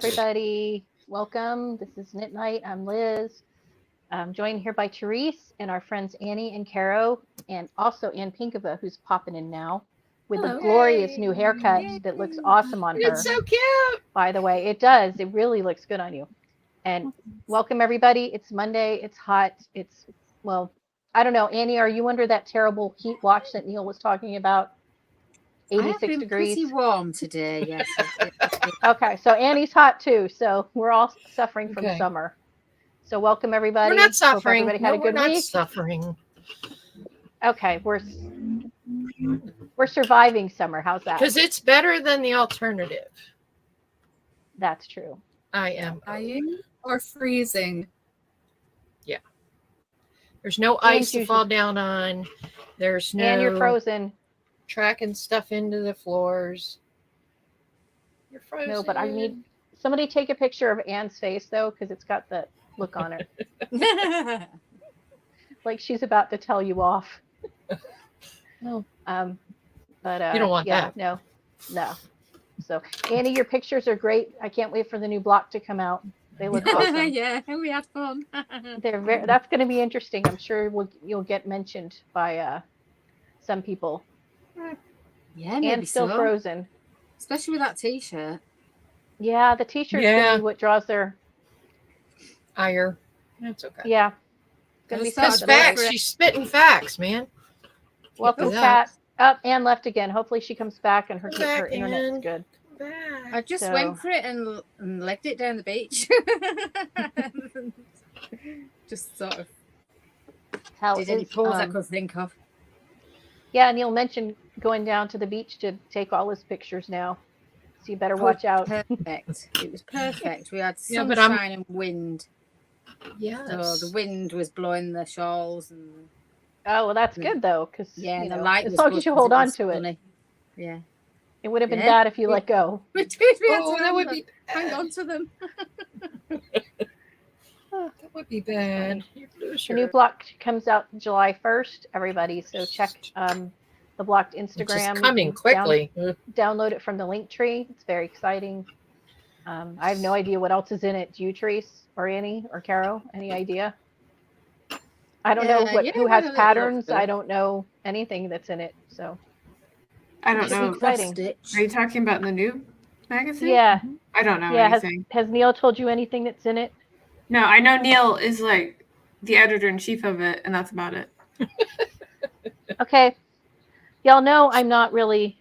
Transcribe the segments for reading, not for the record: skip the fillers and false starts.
everybody. Welcome. This is Knit Night. I'm Liz. I'm joined here by Therese and our friends Annie and Caro, and also Ann Pinkava, who's popping in now with a Hello. glorious new haircut Yay. that looks awesome on her. It's so cute. By the way, it does. It really looks good on you. And welcome, everybody. It's Monday. It's hot. Well, I don't know. Annie, are you under that terrible heat watch that Neil was talking about? 86 degrees. Pretty warm today, yes. Okay, so Annie's hot too. So we're all suffering from summer. So welcome everybody. We're not suffering. Hope everybody had a good we're not week. suffering. Okay, we're surviving summer. How's that? Because it's better than the alternative. That's true. I am. Dying or freezing? Yeah. There's no ice to fall down on. There's no. And you're frozen. Tracking stuff into the floors. You're frozen. No, but I need somebody take a picture of Anne's face though, because it's got the look on it, like she's about to tell you off. No. But you don't want that. No. So Annie, your pictures are great. I can't wait for the new block to come out. They look awesome. Yeah, we had fun. That's going to be interesting. I'm sure you'll get mentioned by some people. Yeah, maybe and still so. frozen. Especially with that t-shirt. Yeah, the t-shirt's gonna be what draws their ire. That's okay. Yeah. Gonna be That's facts. She's spitting facts, man. Welcome, Kat. Up and left again. Hopefully she comes back and her internet's good. I just went for it and legged it down the beach. Just sort of did any pause I could think of. Yeah, Neil mentioned going down to the beach to take all his pictures now. So you better watch out. Perfect. It was perfect. We had sunshine and wind. Yeah. So the wind was blowing the shawls and. Oh well, that's good though, because the light. As long as you hold on to it. Yeah. It would have been bad if you let go. We had that would be hang on to them. That would be bad. The new block comes out July 1st, everybody. So check the blocked Instagram. It's coming quickly. Download it from the link tree. It's very exciting. I have no idea what else is in it. Do you, Therese, or Annie, or Caro? Any idea? I don't know who has patterns. I don't know anything that's in it. So I don't know. Exciting. Are you talking about the new magazine? Yeah. I don't know anything. Has Neil told you anything that's in it? No, I know Neil is like the editor-in-chief of it, and that's about it. Okay. Y'all know I'm not really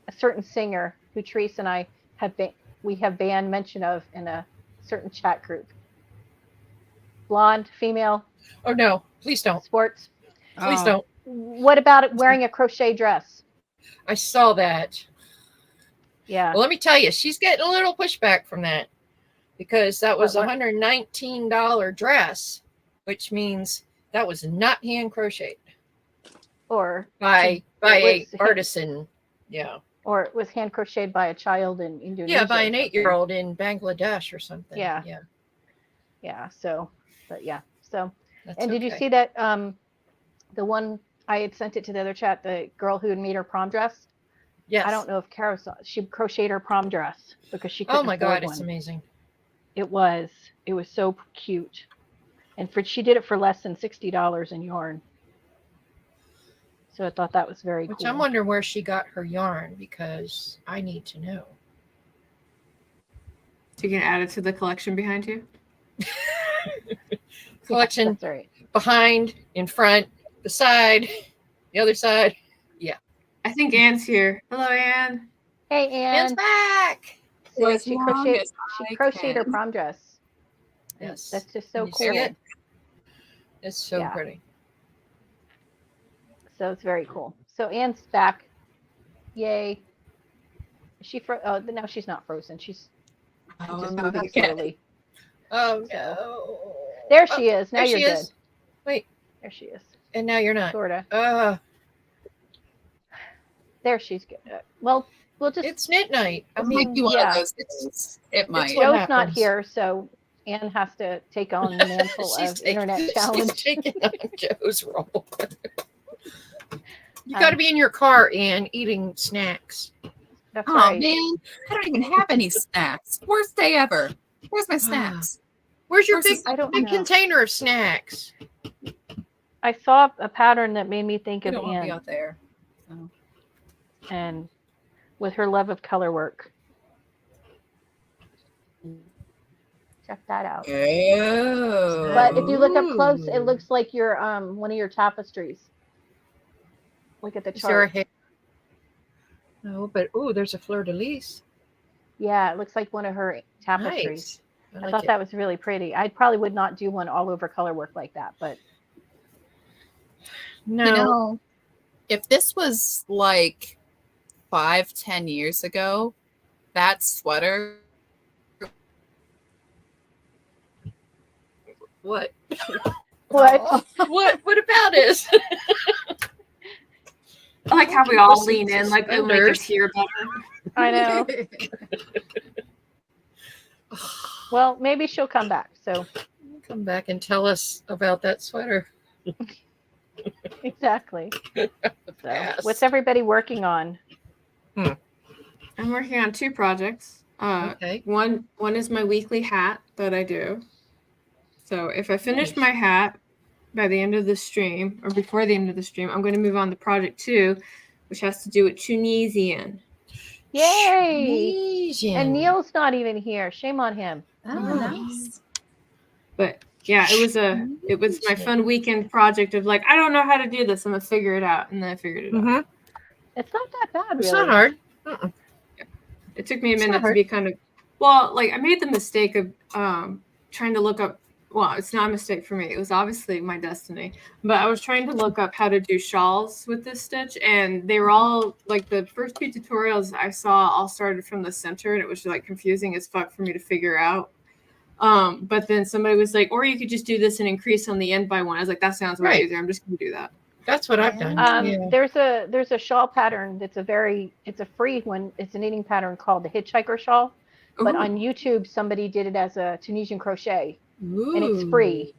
a certain singer who Therese and I have banned mention of in a certain chat group. Blonde, female. Oh no, please don't. Sports. Please don't. What about it wearing a crochet dress? I saw that. Yeah. Well, let me tell you, she's getting a little pushback from that because that was a $119 dress, which means that was not hand crocheted. Or by a artisan. Yeah. Or it was hand crocheted by a child in Indonesia. Yeah, by an 8-year-old in Bangladesh or something. Yeah. Yeah. Yeah. So, but yeah. So, That's and did you see that? The one I had sent it to the other chat, the girl who had made her prom dress. Yes. I don't know if Caro saw. She crocheted her prom dress because she couldn't. Oh my God, one. it's amazing. It was so cute, and she did it for less than $60 in yarn. So I thought that was very cool. I'm wondering where she got her yarn because I need to know. So you can add it to the collection behind you. Collection That's right. Behind, in front, the side, the other side. Yeah. I think Anne's here. Hello, Anne. Hey, Anne. Anne's back. So she crocheted her prom dress. Yes. That's just so You cool. see it? It's so pretty. So it's very cool. So Anne's back. Yay. Is she now she's not frozen. She's just moving slowly. Oh no. There she is. Now you're good. Wait. There she is. And now you're not. Sorta. There she's good. Well, we'll just. It's knit night. I mean, be one of those. It might. Joe's not here, so Anne has to take on the mantle of internet challenge. She's taking on Joe's role. You got to be in your car, Anne, eating snacks. That's Oh right. man, I don't even have any snacks. Worst day ever. Where's my snacks? Where's your Where's big, the- I don't big know. container of snacks? I saw a pattern that made me think You of don't want to be Anne out there. So. and with her love of color work. Check that out. Oh. But if you look up close, it Ooh. looks like your one of your tapestries. Look at the Is there a chart. hair? No, but there's a fleur de lis. Yeah, it looks like one of her tapestries. Nice. I thought that was really pretty. I probably would not do one all over color work like that, but No. You know, if this was like 5-10 years ago, that sweater. What? what? What about it? I like how we all lean in, like it'll make us Suspenders. hear better. I know. Well, maybe she'll come back. So Come back and tell us about that sweater. exactly. So, Pass. what's everybody working on? I'm working on 2 projects. Okay. One is my weekly hat that I do. So if I finish Nice. my hat by the end of the stream or before the end of the stream, I'm going to move on to project 2, which has to do with Tunisian. Yay! Tunisian. And Neil's not even here. Shame on him. Oh, nice. But yeah, it was my fun weekend project of like, I don't know how to do this. I'm gonna figure it out, and then I figured it out. Mhm. It's not that bad, It's really. not hard. Uh-uh. It took me a It's not minute to hard. be kind of like I made the mistake of trying to look up. Well, it's not a mistake for me. It was obviously my destiny. But I was trying to look up how to do shawls with this stitch, and they were all like the first 2 tutorials I saw all started from the center, and it was like confusing as fuck for me to figure out. But then somebody was like, or you could just do this and increase on the end by 1. I was like, that sounds way Right. easier. I'm just gonna do that. That's what I've done. Yeah. There's a shawl pattern that's it's a free one. It's a knitting pattern called the Hitchhiker shawl. But Ooh. on YouTube, somebody did it as a Tunisian crochet, and it's Ooh. free.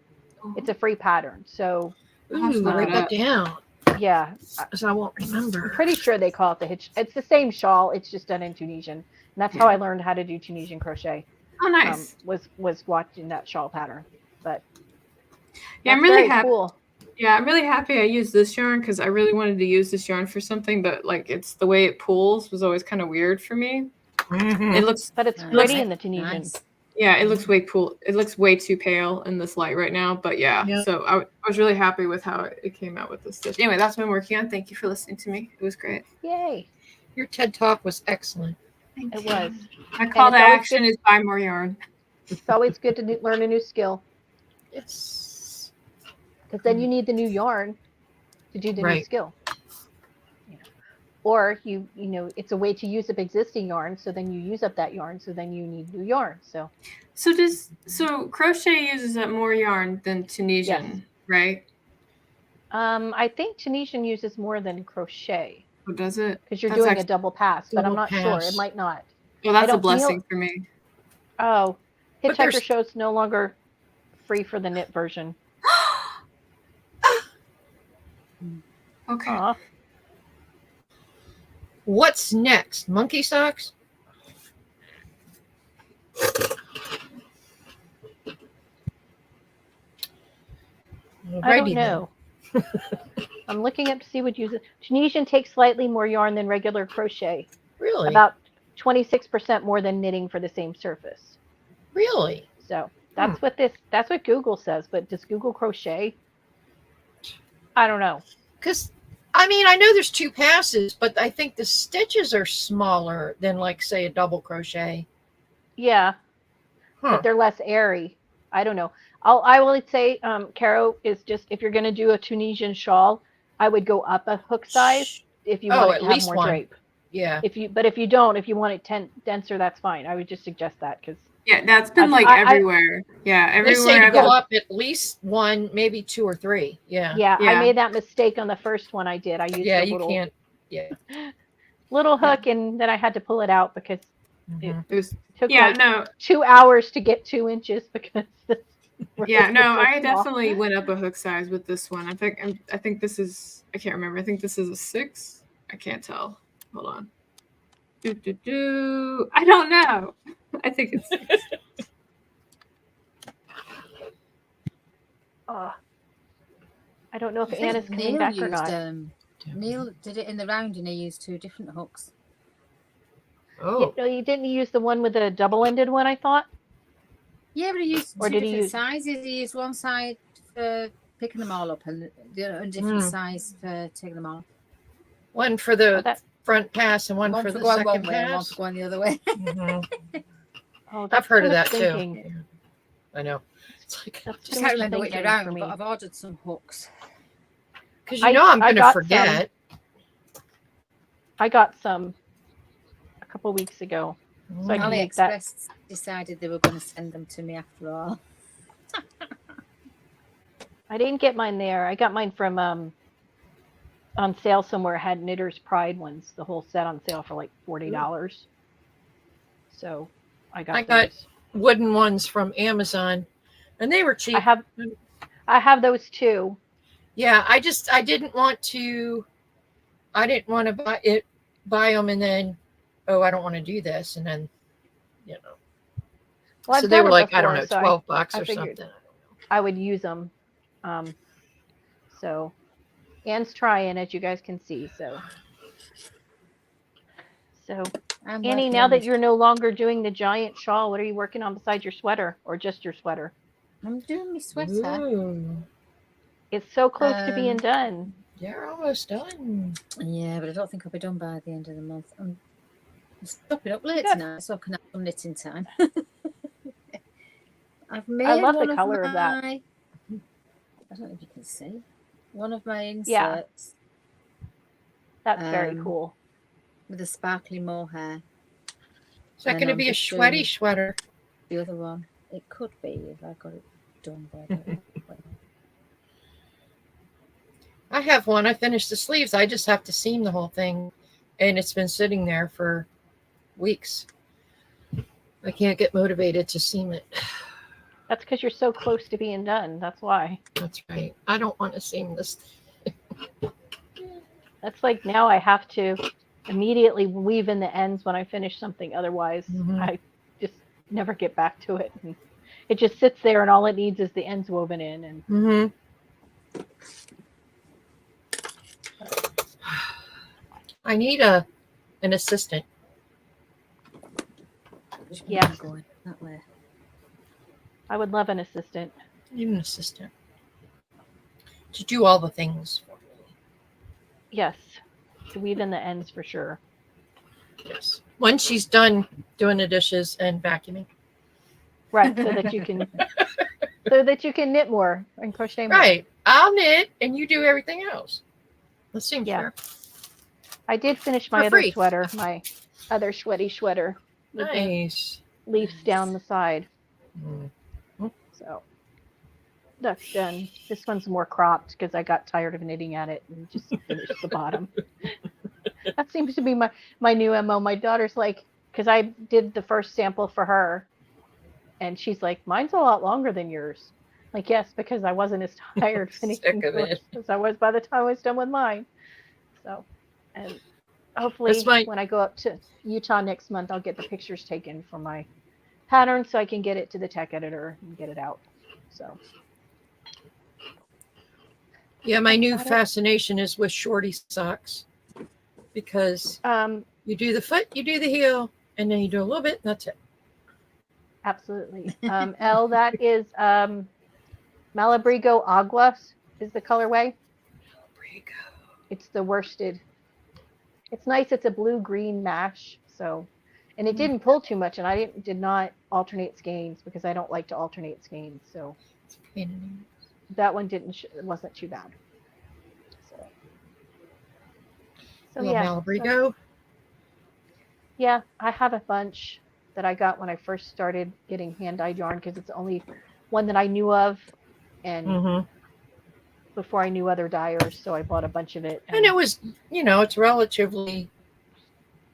It's a free pattern. So Ooh, look write it that up. down, yeah, so I won't I'm remember. pretty sure they call it the hitch. It's the same shawl. It's just done in Tunisian. And that's how I learned how to do Tunisian crochet. Oh, nice. Was watching that shawl pattern. But Yeah, I'm that's really very happy. cool. Yeah, I'm really happy I used this yarn because I really wanted to use this yarn for something, but like it's the way it pulls was always kind of weird for me. Mhm. It looks, But it's Nice. pretty in the Tunisian. Nice. yeah, it looks it looks way too pale in this light right now. But yeah, Yeah. so I was really happy with how it came out with this stitch. Anyway, that's what I'm working on. Thank you for listening to me. It was great. Yay! Your TED Talk was excellent. It was. My call it's to always action good- is buy more yarn. It's always good to learn a new skill Yes. because then you need the new yarn to do the new Right. skill. Yeah. Or you know, it's a way to use up existing yarn. So then you use up that yarn. So then you need new yarn. So So crochet uses up more yarn than Tunisian, Yes. right? I think Tunisian uses more than crochet Or does it? because you're That's doing actually- a double pass, but I'm Double not sure. pass. It might not. Well, that's a don't- blessing for me. Oh, But Hitchhiker there's- Show's no longer free for the knit version. Okay. Aw. What's next? Monkey socks? I don't know. I'm looking up to see what uses. Tunisian takes slightly more yarn than regular crochet, Really? about 26% more than knitting for the same surface. Really? So that's what Google says. But does Google crochet? I don't know. Because, I mean, I know there's 2 passes, but I think the stitches are smaller than, like, say, a double crochet. Yeah, Huh. but they're less airy. I don't know. I will say, Caro, is just if you're going to do a Tunisian shawl, I would go up a hook size if you want it at to have least more one. drape. Yeah. If you want it denser, that's fine. I would just suggest that because Yeah, that's been like I- everywhere. Yeah, They say everywhere. to I've go got- up at least 1, maybe 2 or 3. Yeah. yeah, Yeah. I made that mistake on the first one I did. I used Yeah, a you little can't. little hook, and then I had to pull it out because Mhm. It was, it took yeah, like no, 2 hours to get 2 inches because yeah, no. was so I small. definitely went up a hook size with this one. I think this is. I can't remember. I think this is a 6. I can't tell. Hold on. I don't know. I think it's 6. I don't know if I think Anna's coming Neil back or used, not. Neil did it in the round and he used 2 different hooks. Oh, You didn't use the one with the double-ended one, I thought? Yeah, but he used Or 2 did he different use- sizes. He used one side for picking them all up and the other a different size for taking them off. one for the that- front pass and one for the going one second way and one pass. for going the other way. Mhm. Oh, I've heard too of much that thinking. too. Yeah. I know. It's like That's I too can't much remember which thinking round, for me. but I've ordered some hooks. because you know I'm I going to got forget. I got some a couple weeks ago. So I can make that. AliExpress decided they were going to send them to me after all. I didn't get mine there. I got mine from on sale somewhere. It had Knitter's Pride ones, the whole set on sale for like $40. So I got those. Wooden ones from Amazon, and they were cheap. I have those too. Yeah, I didn't want to buy them and then, oh, I don't want to do this, and then, you know. Well, so I've they done were it like, I before, don't know, so $12 I or figured something. I would use them. So Anne's trying, as you guys can see. So Annie, now that you're no longer doing the giant shawl, what are you working on besides your sweater, or just your sweater? I'm doing my sweater. Ooh, It's so close to being done. you're almost done. Yeah, but I don't think I'll be done by the end of the month. I'm stopping up late Good. tonight, so I can have some knitting time. I've made I love one the color of that. I don't know if you can see. One of my inserts. Yeah. That's very cool. With a sparkly mohair. Is that And going to I'm be a just sweaty doing- sweater? The other one. It could be if I got it done by the I have one. I finished the sleeves. I just have to seam the whole thing, and it's been sitting there for weeks. I can't get motivated to seam it. That's because you're so close to being done. That's why. That's right. I don't want to seam this. That's like now I have to immediately weave in the ends when I finish something. Otherwise, I just never get back to it. And it just sits there, and all it needs is the ends woven in. And I need an assistant. Yeah. Going that way. I would love an assistant. I need an assistant to do all the things for me. Yes, to weave in the ends for sure. Yes. Once she's done doing the dishes and vacuuming. Right, so that you can knit more and crochet more. Right. I'll knit and you do everything else. That seems fair. I did finish my For other free. sweater, my other sweaty sweater with Nice. the leaves down the side. Mm. So that's done. This one's more cropped because I got tired of knitting at it and just finished the bottom. That seems to be my new MO. My daughter's like, because I did the first sample for her, and she's like, mine's a lot longer than yours. Like, yes, because I wasn't as tired finishing Sick of yours it. as I was by the time I was done with mine. So, and hopefully when I go up to Utah next month, I'll get the pictures taken for my pattern so I can get it to the tech editor and get it out. So. Yeah, my new fascination is with shorty socks because you do the foot, you do the heel, and then you do a little bit, and that's it. Absolutely. Elle, that is Malabrigo Aguas is the colorway. It's the worsted. It's nice. It's a blue-green mash. So, and it didn't pull too much, and I did not alternate skeins because I don't like to alternate skeins. So that one wasn't too bad. So yeah. Malabrigo. Yeah, I have a bunch that I got when I first started getting hand-dyed yarn because it's the only one that I knew of, and before I knew other dyers, so I bought a bunch of it. And it was, it's relatively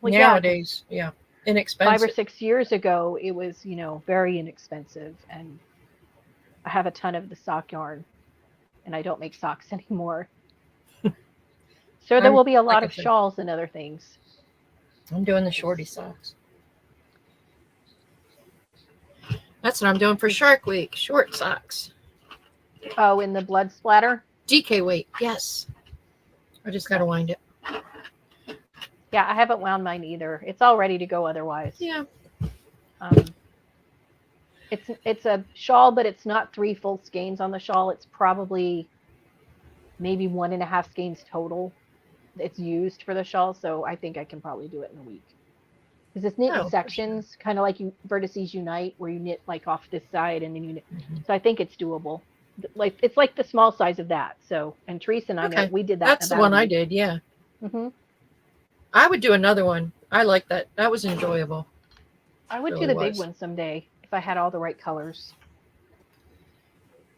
nowadays, inexpensive. 5 or 6 years ago, it was, very inexpensive, and I have a ton of the sock yarn, and I don't make socks anymore. So there will be a lot of shawls and other things. I'm doing the shorty socks. That's what I'm doing for Shark Week. Short socks. Oh, in the blood splatter? DK weight. Yes. I just got to wind it. Yeah, I haven't wound mine either. It's all ready to go otherwise. Yeah. It's a shawl, but it's not 3 full skeins on the shawl. It's probably maybe 1.5 skeins total. It's used for the shawl, so I think I can probably do it in a week. Because it's knit in sections, kind of like Vertices Unite, where you knit like off this side and then you knit. So I think it's doable. Like it's like the small size of that. So, and Teresa and I know we did that. That's the one I did. Yeah. Mm-hmm. I would do another one. I like that. That was enjoyable. I would do the big one someday if I had all the right colors.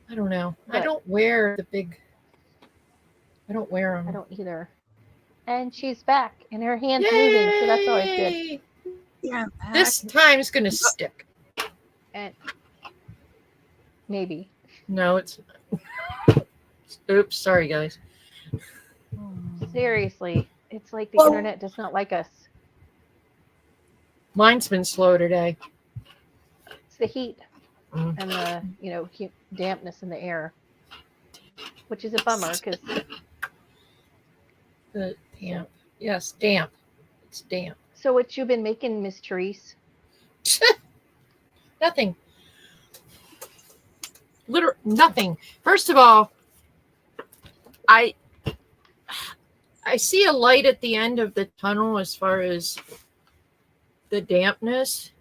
I don't know. But I don't wear the big. I don't wear them. I don't either. And she's back, and her hand's moving, so that's always good. Yeah. This time's gonna stick. And maybe. No, it's. Oops, sorry guys. Seriously, it's like the internet does not like us. Mine's been slow today. It's the heat and the dampness in the air, which is a bummer because the damp. Yes, damp. It's damp. So what you been making, Miss Therese? Nothing. Literally nothing. First of all, I see a light at the end of the tunnel as far as the dampness.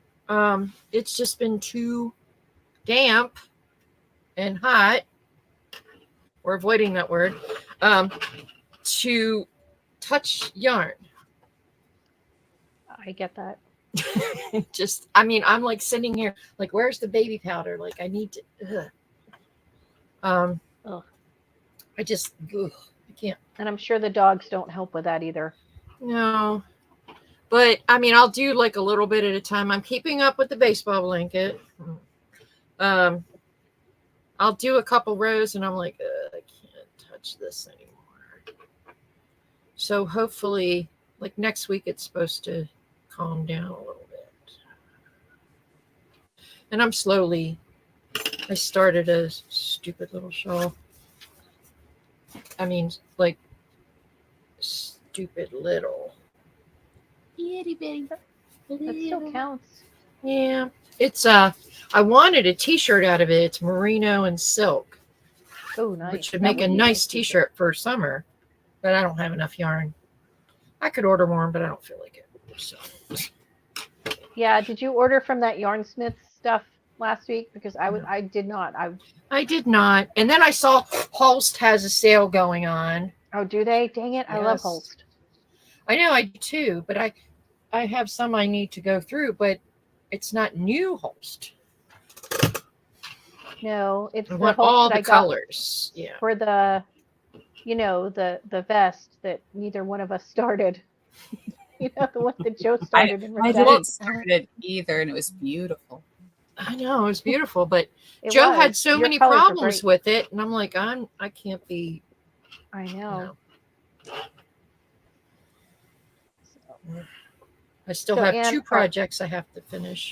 It's just been too damp and hot. We're avoiding that word. To touch yarn. I get that. I'm like sitting here, like, where's the baby powder? Like, I need to. I can't. And I'm sure the dogs don't help with that either. No. But, I'll do like a little bit at a time. I'm keeping up with the baseball blanket. I'll do a couple rows and I'm like, I can't touch this anymore. So hopefully, like next week, it's supposed to calm down a little bit. And I started a stupid little shawl. Like stupid little. Itty bitty. That still counts. Yeah. It's I wanted a t-shirt out of it. It's merino and silk. Oh, nice. Which would make a nice t-shirt for summer. But I don't have enough yarn. I could order more, but I don't feel like it. So. Yeah, did you order from that Yarnsmith stuff last week? Because I did not. I did not. And then I saw Holst has a sale going on. Oh, do they? Dang it. I love Holst. I know, I do too, but I have some I need to go through, but it's not new Holst. No, it's I want all the colors. Yeah. For the the vest that neither one of us started. The one that Joe started. I didn't start it either, and it was beautiful. I know, it was beautiful, but Joe had so many problems with it, and I'm like, I can't be. I know. I still have 2 projects I have to finish.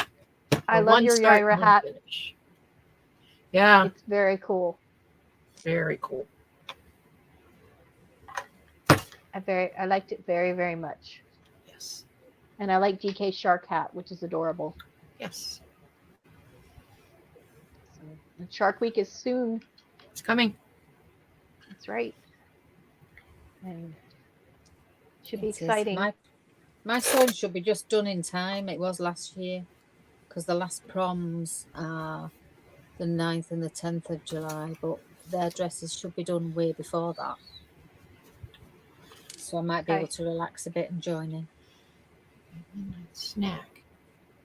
I love your Yaira hat. Finish. Yeah. It's very cool. Very cool. I liked it very, very much. Yes. And I like DK Shark hat, which is adorable. Yes. So, and Shark Week is soon. It's coming. That's right. And it should be exciting. My sewing should be just done in time. It was last year because the last proms are the 9th and the 10th of July, but their dresses should be done way before that. So I might be able to relax a bit and join in. Snack.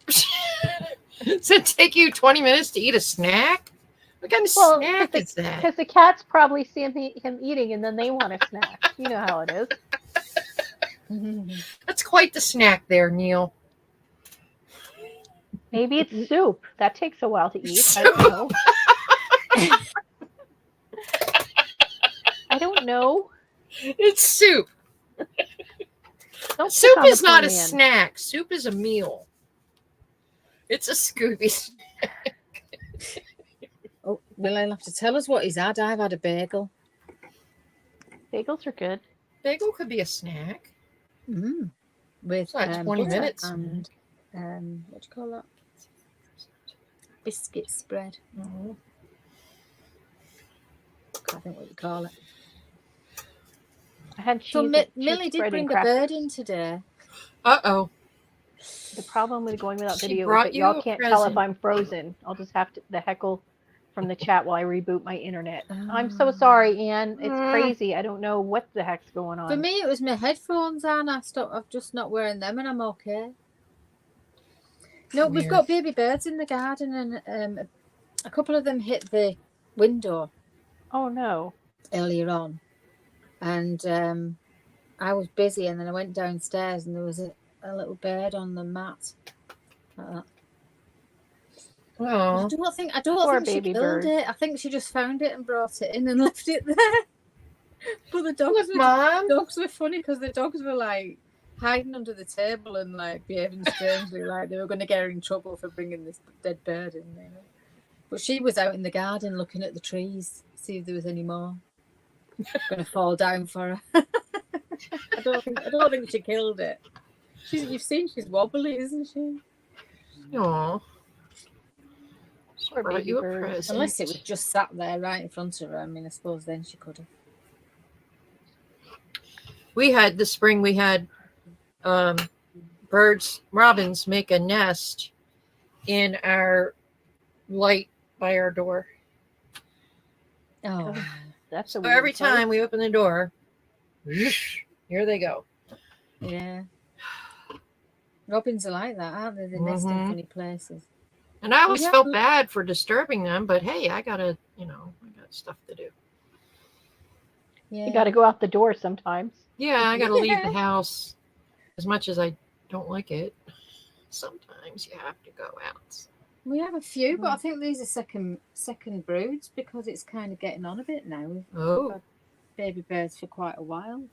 Does it take you 20 minutes to eat a snack? What kind of snack is that? Because the cats probably see him eating and then they want a snack. You know how it is. That's quite the snack there, Neil. Maybe it's soup. That takes a while to eat. I don't know. I don't know. It's soup. Don't pick Soup on the is not poor a man. snack. Soup is a meal. It's a Scooby. Oh, will I have to tell us what he's had? I've had a bagel. Bagels are good. Bagel could be a snack. Mm. With It's not 20 butter minutes. and what do you call that? Biscuit spread. Mhm. Can't think what you call it. I had cheese. So cheese Millie did spread bring and a crackers. bird in today. Uh-oh. The problem with going without She video is brought that you y'all a can't tell if present. I'm frozen. I'll just have to the heckle from the chat while I reboot my internet. I'm so sorry, Anne. It's crazy. I don't know what the heck's going on. For me, it was my headphones, and I'm just not wearing them, and I'm okay. No, we've Weird. got baby birds in the garden, and a couple of them hit the window Oh no. earlier on, and I was busy, and then I went downstairs, and there was a little bird on the mat. Like that. Oh. I don't Poor think she baby killed bird. it. I think she just found it and brought it in and left it there. But the Look, Mom. dogs were funny because the dogs were like hiding under the table and like behaving strangely, like they were going to get her in trouble for bringing this dead bird in there. But she was out in the garden looking at the trees, see if there was any more. Going to fall down for her. I don't think she killed it. You've seen she's wobbly, isn't she? Aw. Poor Brought baby you a bird. present. Unless it was just sat there right in front of her. I mean, I suppose then she could have. We had this spring, we had robins make a nest in our light by our door. Oh, That's a So weird every place. time we open the door, here they go. yeah. Robins are like that, aren't they? They nest in Mhm. funny places. And I always Yeah. felt bad for disturbing them, but hey, I got stuff to do. Yeah. You got to go out the door sometimes. Yeah, I got to leave the house as much as I don't like it. Sometimes you have to go out. We have a few, but I think these are second broods because it's kind of getting on a bit now. We've Oh, had baby birds for quite a while.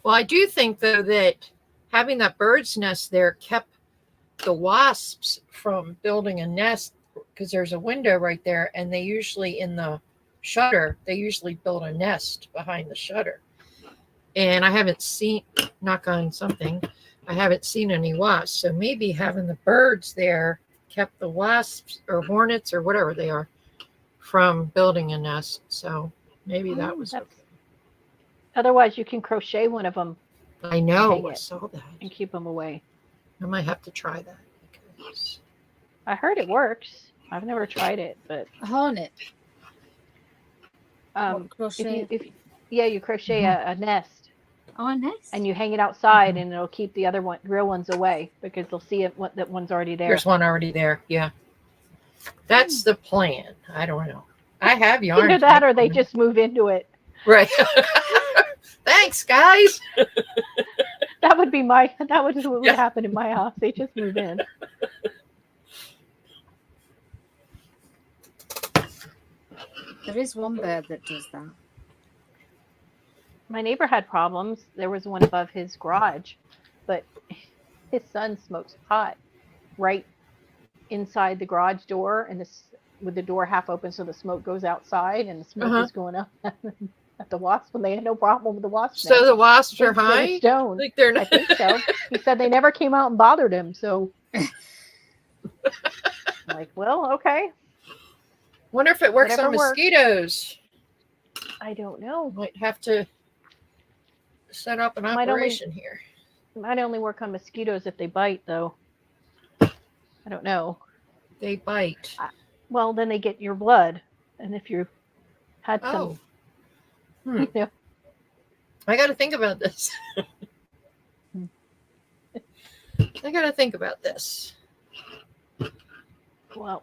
well, I do think though that having that bird's nest there kept the wasps from building a nest because there's a window right there, and they usually in the shutter they usually build a nest behind the shutter. And I haven't seen, knock on something, I haven't seen any wasps. So maybe having the birds there kept the wasps or hornets or whatever they are from building a nest. So maybe that was That's- okay. Otherwise, you can crochet one of them I know, hang I it. saw that. and keep them away. I might have to try that. Because I heard it works. I've never tried it, but A hornet. um, Crochet. you crochet a nest Oh, a nest. and you hang it outside, and it'll keep the other real ones away because they'll see it that one's already there. there's one already there. Yeah. That's the plan. I don't know. I have yarn. Either that or they just move into it. Right. Thanks, guys. That would be what would Yeah. happen in my house. They just move in. There is one bird that does that. My neighbor had problems. There was one above his garage, but his son smokes pot right inside the garage door, and with the door half open, so the smoke goes outside, and the smoke is going up at the wasp. When they had no problem with the wasps. So the wasps are They're high? stoned. Like they're I not. think so. He said they never came out and bothered him. So, I'm like, well, okay. Wonder if it works Whatever on works. mosquitoes. I don't know. Might have to set up an Might only- operation here. Might only work on mosquitoes if they bite, though. I don't know. They bite. Well, then they get your blood, and if you had Oh, some, you know, I got to think about this. I got to think about this. well,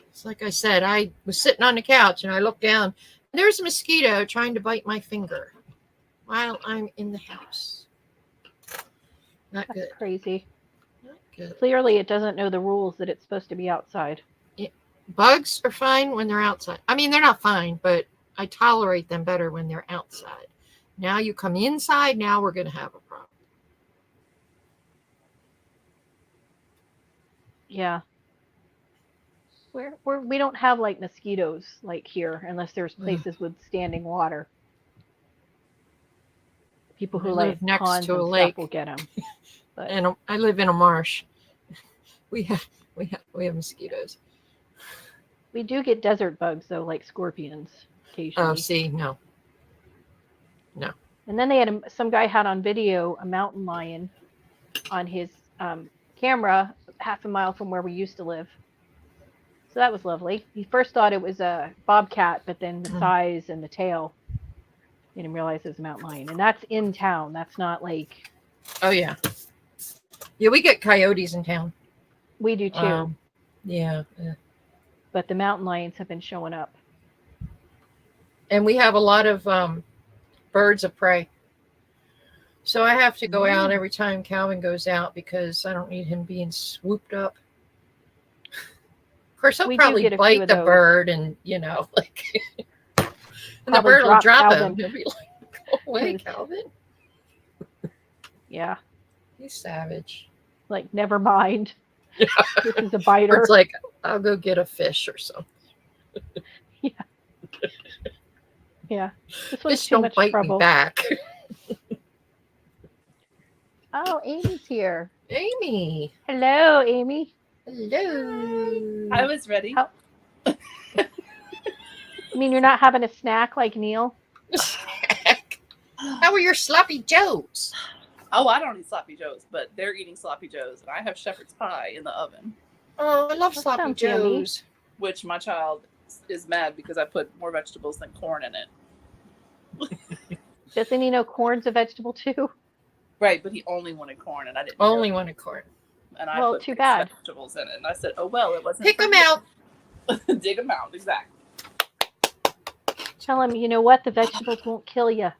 It's like I said, I was sitting on the couch and I looked down. And there's a mosquito trying to bite my finger while I'm in the house. Not that's good. crazy. Not good. Clearly, it doesn't know the rules that it's supposed to be outside. Bugs are fine when they're outside. I mean, they're not fine, but I tolerate them better when they're outside. Now you come inside, now we're going to have a problem. Yeah. We don't have like mosquitoes like here unless there's places with standing water. People who I like live next ponds to a and lake. stuff will get them. But And I live in a marsh. We have mosquitoes. we do get desert bugs though, like scorpions occasionally. Oh, see, no. And then they had some guy had on video a mountain lion on his camera half a mile from where we used to live. So that was lovely. He first thought it was a bobcat, but then the size and the tail made him realize it was a mountain lion. And that's in town. That's not like Oh, yeah. Yeah, we get coyotes in town. we do too. Yeah. But the mountain lions have been showing up. And we have a lot of birds of prey. So I have to go out every time Calvin goes out because I don't need him being swooped up. Of course, he'll We do probably get a few bite of the those. bird and, like, and the Probably bird will drop drop Calvin. him. He'll be like, go away, Because- Calvin. Yeah. You savage. Like, never mind. Yeah. This is a biter. Bird's like, I'll go get a fish or something. Yeah. This one's Fish too don't much bite trouble. me back. Oh, Amy's here. Amy. Hello, Amy. Hello. I was ready. How- I mean, you're not having a snack like Neil? How are your sloppy joes? Oh, I don't eat sloppy joes, but they're eating sloppy joes, and I have shepherd's pie in the oven, Oh, I love That sloppy sounds yummy. joes. which my child is mad because I put more vegetables than corn in it. Doesn't he know corn's a vegetable too? Right, but he only wanted corn, and I didn't. know Only that. one a quart. And I Well, put too mixed bad. vegetables in it, and I said, "Oh well, it wasn't." Pick for them you." out. Dig them out, exactly. Tell him, you know what? The vegetables won't kill you.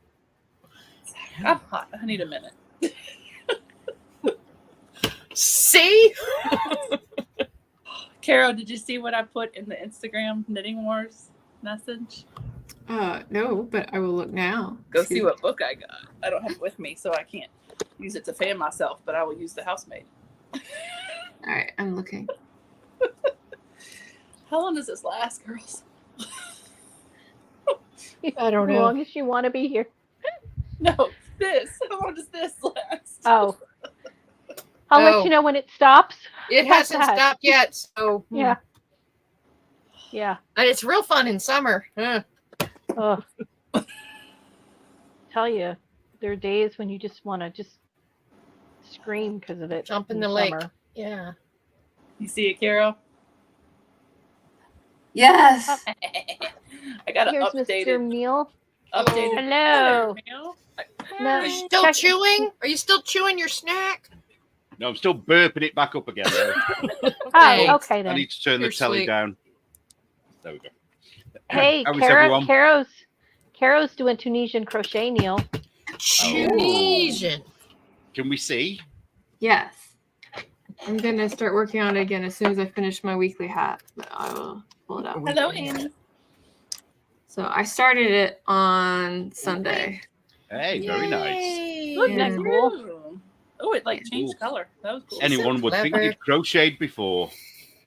I'm hot. I need a minute. See? Carol, did you see what I put in the Instagram Knitting Wars message? No, but I will look now. Go see what book I got. I don't have it with me, so I can't use it to fan myself, but I will use the housemaid. All right, I'm looking. How long does this last, girls? I don't As know. long as you want to be here. No, this. How long does this last? Oh. I'll Oh. let you know when it stops. It What's hasn't that? stopped yet, so Yeah. Yeah. And it's real fun in summer. Huh. Ugh. Tell you, there are days when you just want to just scream because of it. Jump in the lake. summer. Yeah. You see it, Carol? Yes. I got an Here's updated. Mr. Neil. Updated. Hello. Mail. No, Are you still check- chewing? Are you still chewing your snack? No, I'm still burping it back up again. Though. Oh, Thanks. okay I then. need to turn You're the telly sweet. down. There we go. Hey, How is everyone? Caro's doing Tunisian crochet, Neil. Tunisian. Can we see? Yes. I'm gonna start working on it again as soon as I finish my weekly hat. But I will pull it up. Hello, Annie. So I started it on Sunday. Hey, very nice. Yay. Look, Yeah. that's cool. Oh, it like changed color. That was cool. Anyone would think Clever. you'd crocheted before.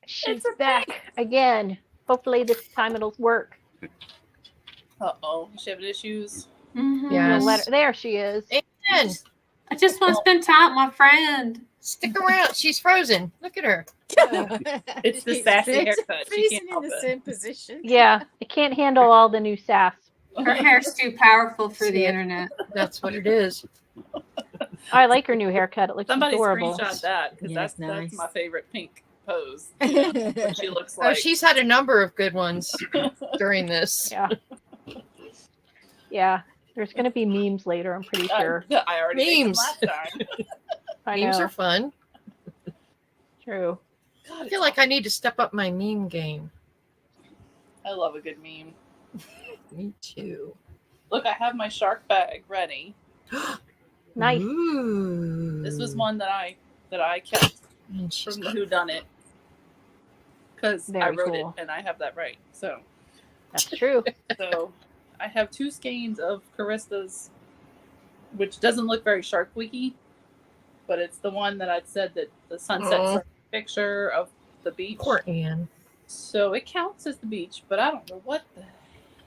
She's It's a back again. Hopefully this time it'll work. Uh-oh. Is she having issues? Mhm. Yes. There she is. And I just want to spend time with my friend. stick around. She's frozen. Look at her. It's the sassy haircut. She Freezing can't in help the it. same position. Yeah, I can't handle all the new sass. Her hair's too powerful for the Yeah. internet. That's what it is. I like her new haircut. It looks Somebody adorable. screenshot that because Yeah, that's it's nice. my favorite pink pose. What she looks like. Oh, she's had a number of good ones during this. Yeah. Yeah. There's going to be memes later, I'm pretty sure. I already made them Memes. last time. I Memes know. are fun. True. I feel like I need to step up my meme game. I love a good meme. Me too. Look, I have my shark bag ready. Nice. Ooh. This was one that I kept And she's from got- Who Done It because I Very wrote cool. it and I have that right. So That's true. so I have 2 skeins of Carista's, which doesn't look very Shark Weeky, but it's the one that I'd said that the sunset Aw. picture of the beach. Poor Anne. So it counts as the beach, but I don't know what the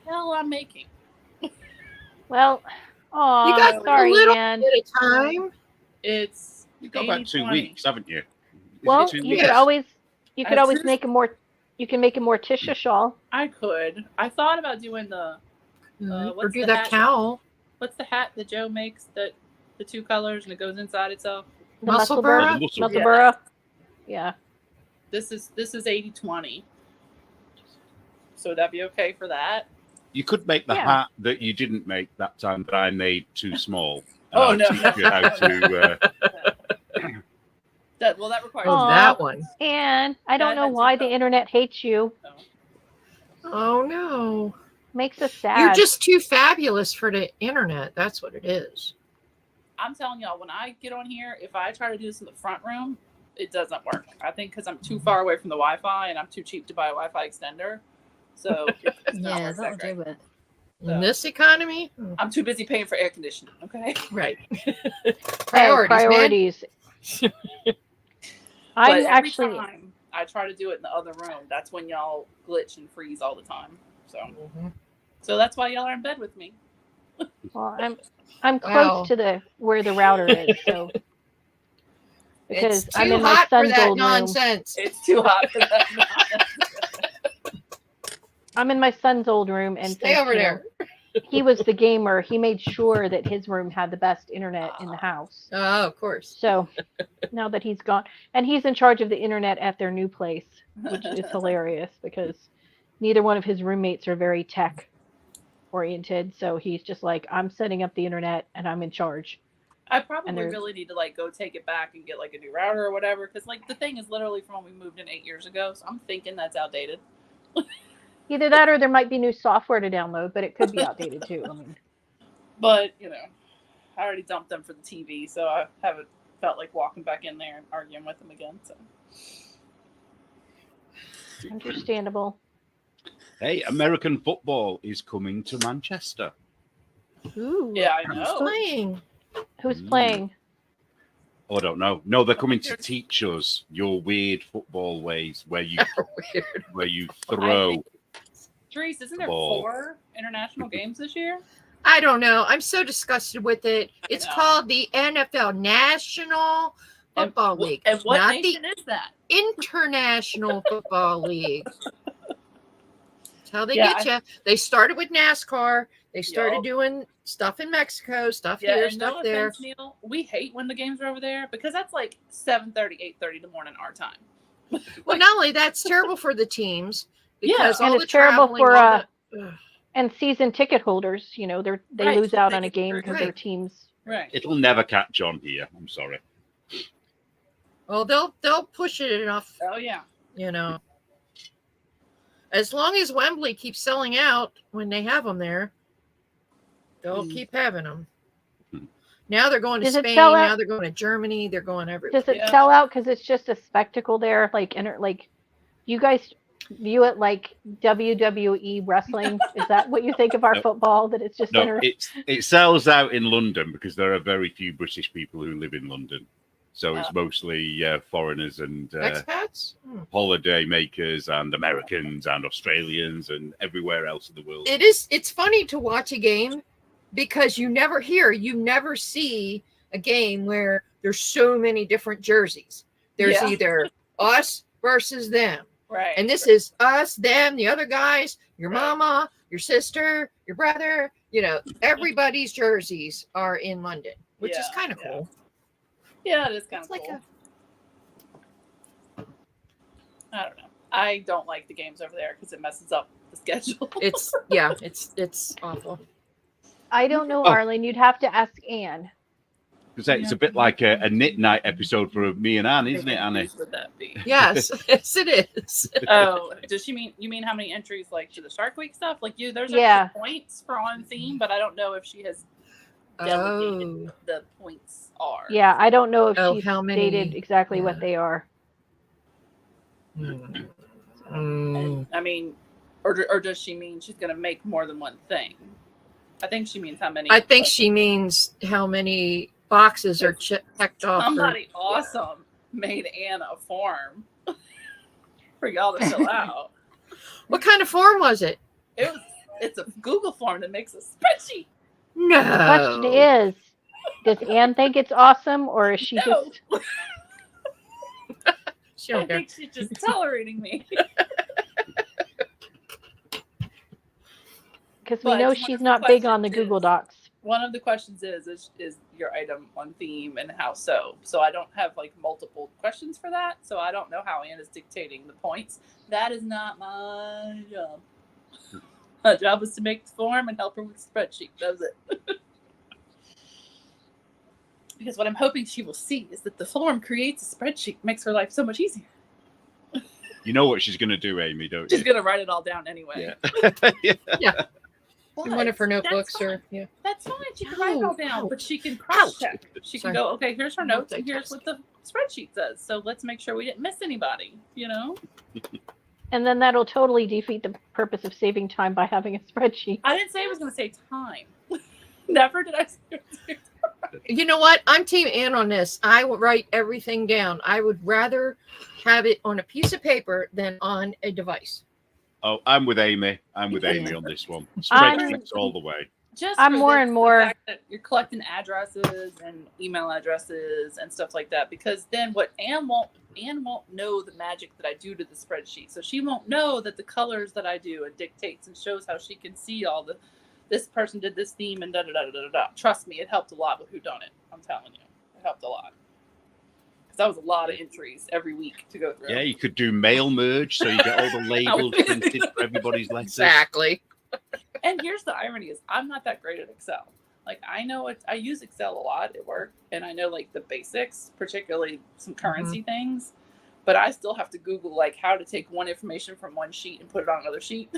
hell I'm making. Well, oh, You got sorry, a little Ann. bit of time. It's You've got about 2 80-20. weeks, haven't you? Is it Well, 2 you weeks? could always I choose- make a more Morticia shawl. I could. I thought about doing the Or what's do the that hat? cowl. What's the hat that Joe makes that the 2 colors and it goes inside itself? The Musselburgh? Musselburgh. Yeah. This is 80-20. So would that be okay for that? You could make the Yeah. hat that you didn't make that time that I made too small. Oh, I'll no. teach you how to. That requires. Oh, Aw. that one. And I don't That know had why two the colors. internet hates you. Oh no. Makes us sad. You're just too fabulous for the internet. That's what it is. I'm telling y'all, when I get on here, if I try to do this in the front room, it doesn't work. I think because I'm too far away from the Wi-Fi and I'm too cheap to buy a Wi-Fi extender. So it's not Yeah, worth that'll that great. do it. In this economy, I'm too busy paying for air conditioning. Okay. right. Hey, Priorities, man. priorities. But I'm every actually time I try to do it in the other room, that's when y'all glitch and freeze all the time. So that's why y'all are in bed with me. well, I'm close Wow. to where the router is, so because It's I'm too in my hot for son's that old room. nonsense. It's too hot for that. I'm in my son's old room, and Stay since, over you know, there. he was the gamer, he made sure that his room had the best internet in the house. Oh, of course. So now that he's gone, and he's in charge of the internet at their new place, which is hilarious because neither one of his roommates are very tech oriented. So he's just like, I'm setting up the internet and I'm in charge. I probably there's- really need to like go take it back and get like a new router or whatever, because like the thing is literally from when we moved in 8 years ago. So I'm thinking that's outdated. Either that or there might be new software to download, but it could be outdated too. I mean, But you know, I already dumped them for the TV, so I haven't felt like walking back in there and arguing with them again. So understandable. Hey, American football is coming to Manchester. Ooh. yeah, I Who's know. playing? Who's playing? Oh, I don't know. No, they're coming to teach us your weird football ways where you Weird. where you throw. Therese, isn't there Ball. 4 international games this year? I don't know. I'm so disgusted with it. It's know. called the NFL National Football League, And what not nation is that? the International Football League. That's how they Yeah, get you. They started with NASCAR. They started Yup. doing stuff in Mexico, stuff Yeah, here, and stuff no there. offense, Neil. We hate when the games are over there because that's like 7:30, 8:30 in the morning our time. Well, not only that's terrible for the teams because Yeah, all and the it's terrible traveling, for, all the- ugh. And season ticket holders, you know, they Right, lose so out they on a get game hurt. because their Right. teams. Right. It'll never catch on here. I'm sorry. Well, they'll push it enough, Oh yeah. you know. As long as Wembley keeps selling out when they have them there, they'll keep having them. Now they're going to Does it Spain. sell out? Now they're going to Germany. They're going everywhere. Does it Yeah. sell out because it's just a spectacle there? Like, you guys view it like WWE wrestling? Is that what you think of our No. football? That it's just No, it sells out in London because there are very few British people who live in London. So it's mostly foreigners and Expats? holiday makers and Americans and Australians and everywhere else in the world. It's funny to watch a game because you never see a game where there's so many different jerseys. There's Yeah. either us versus them. Right. And this is us, them, the other guys, your Right. mama, your sister, your brother, everybody's jerseys are in London, which is Yeah, kind of yeah. cool. Yeah, it is kind It's of like cool. I don't know. I don't like the games over there because it messes up the schedule. it's awful. I don't know, Oh. Arlen. You'd have to ask Anne. It's a bit like a knit night episode for me and Anne, isn't it, Annie? Whose would that be? Yes, yes, it is. Oh, does she mean you mean how many entries like to the Shark Week stuff? Like there's Yeah. extra points for on theme, but I don't know if she has delegated Oh, the points are. Yeah, I don't know if Oh, she's how many- stated exactly yeah. what they are. Hmm. Mm. And, I mean, or does she mean she's going to make more than one thing? I think she means how many. I think she means how many boxes are checked off. Somebody awesome made Anna a form for y'all to fill out. What kind of form was it? It's a Google form that makes a spreadsheet. No. The question is, does Anne think it's awesome, or is she No. just? She I don't care. think she's just tolerating me. Because we But know one she's of the not big on the questions Google is- Docs. One of the questions is your item on theme and how so? So I don't have like multiple questions for that. So I don't know how Anne is dictating the points. That is not my job. My job was to make the form and help her with the spreadsheet. That was it. Because what I'm hoping she will see is that the form creates a spreadsheet, makes her life so much easier. You know what she's going to do, Amy, don't She's you? gonna write it all down anyway. Yeah. In one of her But notebooks, that's fine. or yeah. That's fine. She can write it all Ow, down, ow, but she can cross check. She can Sorry. go, okay, here's her notes, and Multitasking. here's what the spreadsheet says. So let's make sure we didn't miss anybody, you know? And then that'll totally defeat the purpose of saving time by having a spreadsheet. I didn't say it was going to save time. Never did I say it was gonna save time. You know what? I'm Team Ann on this. I would write everything down. I would rather have it on a piece of paper than on a device. Oh, I'm with Amy. I'm with Amy on this one. I'm- Spreadsheets all the way. Just I'm for more the and more- fact that you're collecting addresses and email addresses and stuff like that, because then what Anne won't know the magic that I do to the spreadsheet. So she won't know that the colors that I do, it dictates and shows how she can see all the this person did this theme and da da da da da da. Trust me, it helped a lot with Whodunit. I'm telling you, it helped a lot. Because that was a lot of entries every week to go through. Yeah, you could do mail merge, so you get all the labels printed for everybody's letters. Exactly. And here's the irony: is I'm not that great at Excel. Like I know I use Excel a lot at work, and I know like the basics, particularly some currency things. But I still have to Google like how to take one information from one sheet and put it on another sheet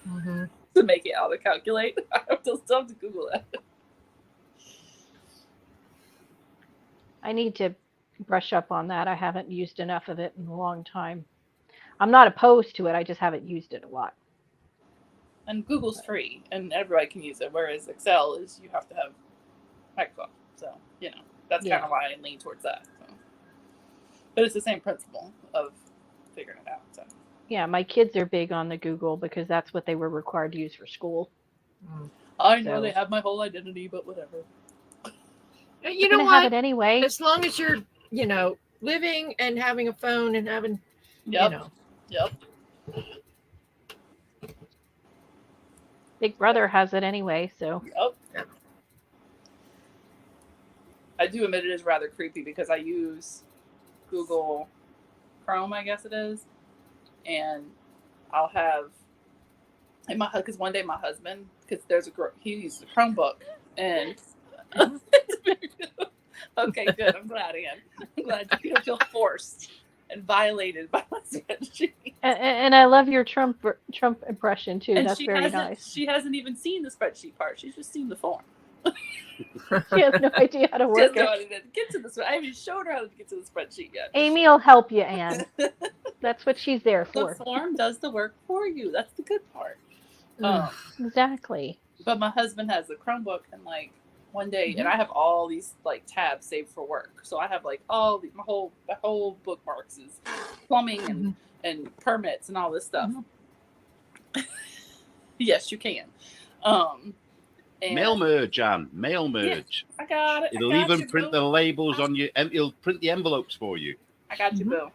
Mm-hmm. to make it auto calculate. I still have to Google that. I need to brush up on that. I haven't used enough of it in a long time. I'm not opposed to it. I just haven't used it a lot. And Google's free, and everybody can use it. Whereas Excel is you have to have Microsoft. So you know that's Yeah. kind of why I lean towards that. So. But it's the same principle of figuring it out. So. Yeah, my kids are big on the Google because that's what they were required to use for school. I know So- they have my whole identity, but whatever. You They're know gonna have what? it anyway. As long as you're, living and having a phone and having, Yep. Yep. Big Brother has it anyway, so Yep. Yeah. I do admit it is rather creepy because I use Google Chrome, I guess it is, and I'll have because one day my husband, because he uses a Chromebook, and okay, good. I'm glad, Ann. I'm glad you don't feel forced and violated by my spreadsheet. and I love your Trump impression too. And That's she very hasn't, nice. She hasn't even seen the spreadsheet part. She's just seen the form. She has no idea how to She work doesn't know it. how to get to the. I haven't showed her how to get to the spreadsheet yet. Amy will help you, Anne. That's what she's there The for. form does the work for you. That's the good part. Exactly. But my husband has a Chromebook, and like one day, and I have all these like tabs saved for work. So I have like my whole bookmarks is plumbing and permits and all this stuff. Yes, you can. And Mail merge, Anne. Mail merge. I got it. It'll I got even you, print Boo. the labels on you. It'll print the envelopes for you. I got you, Bill.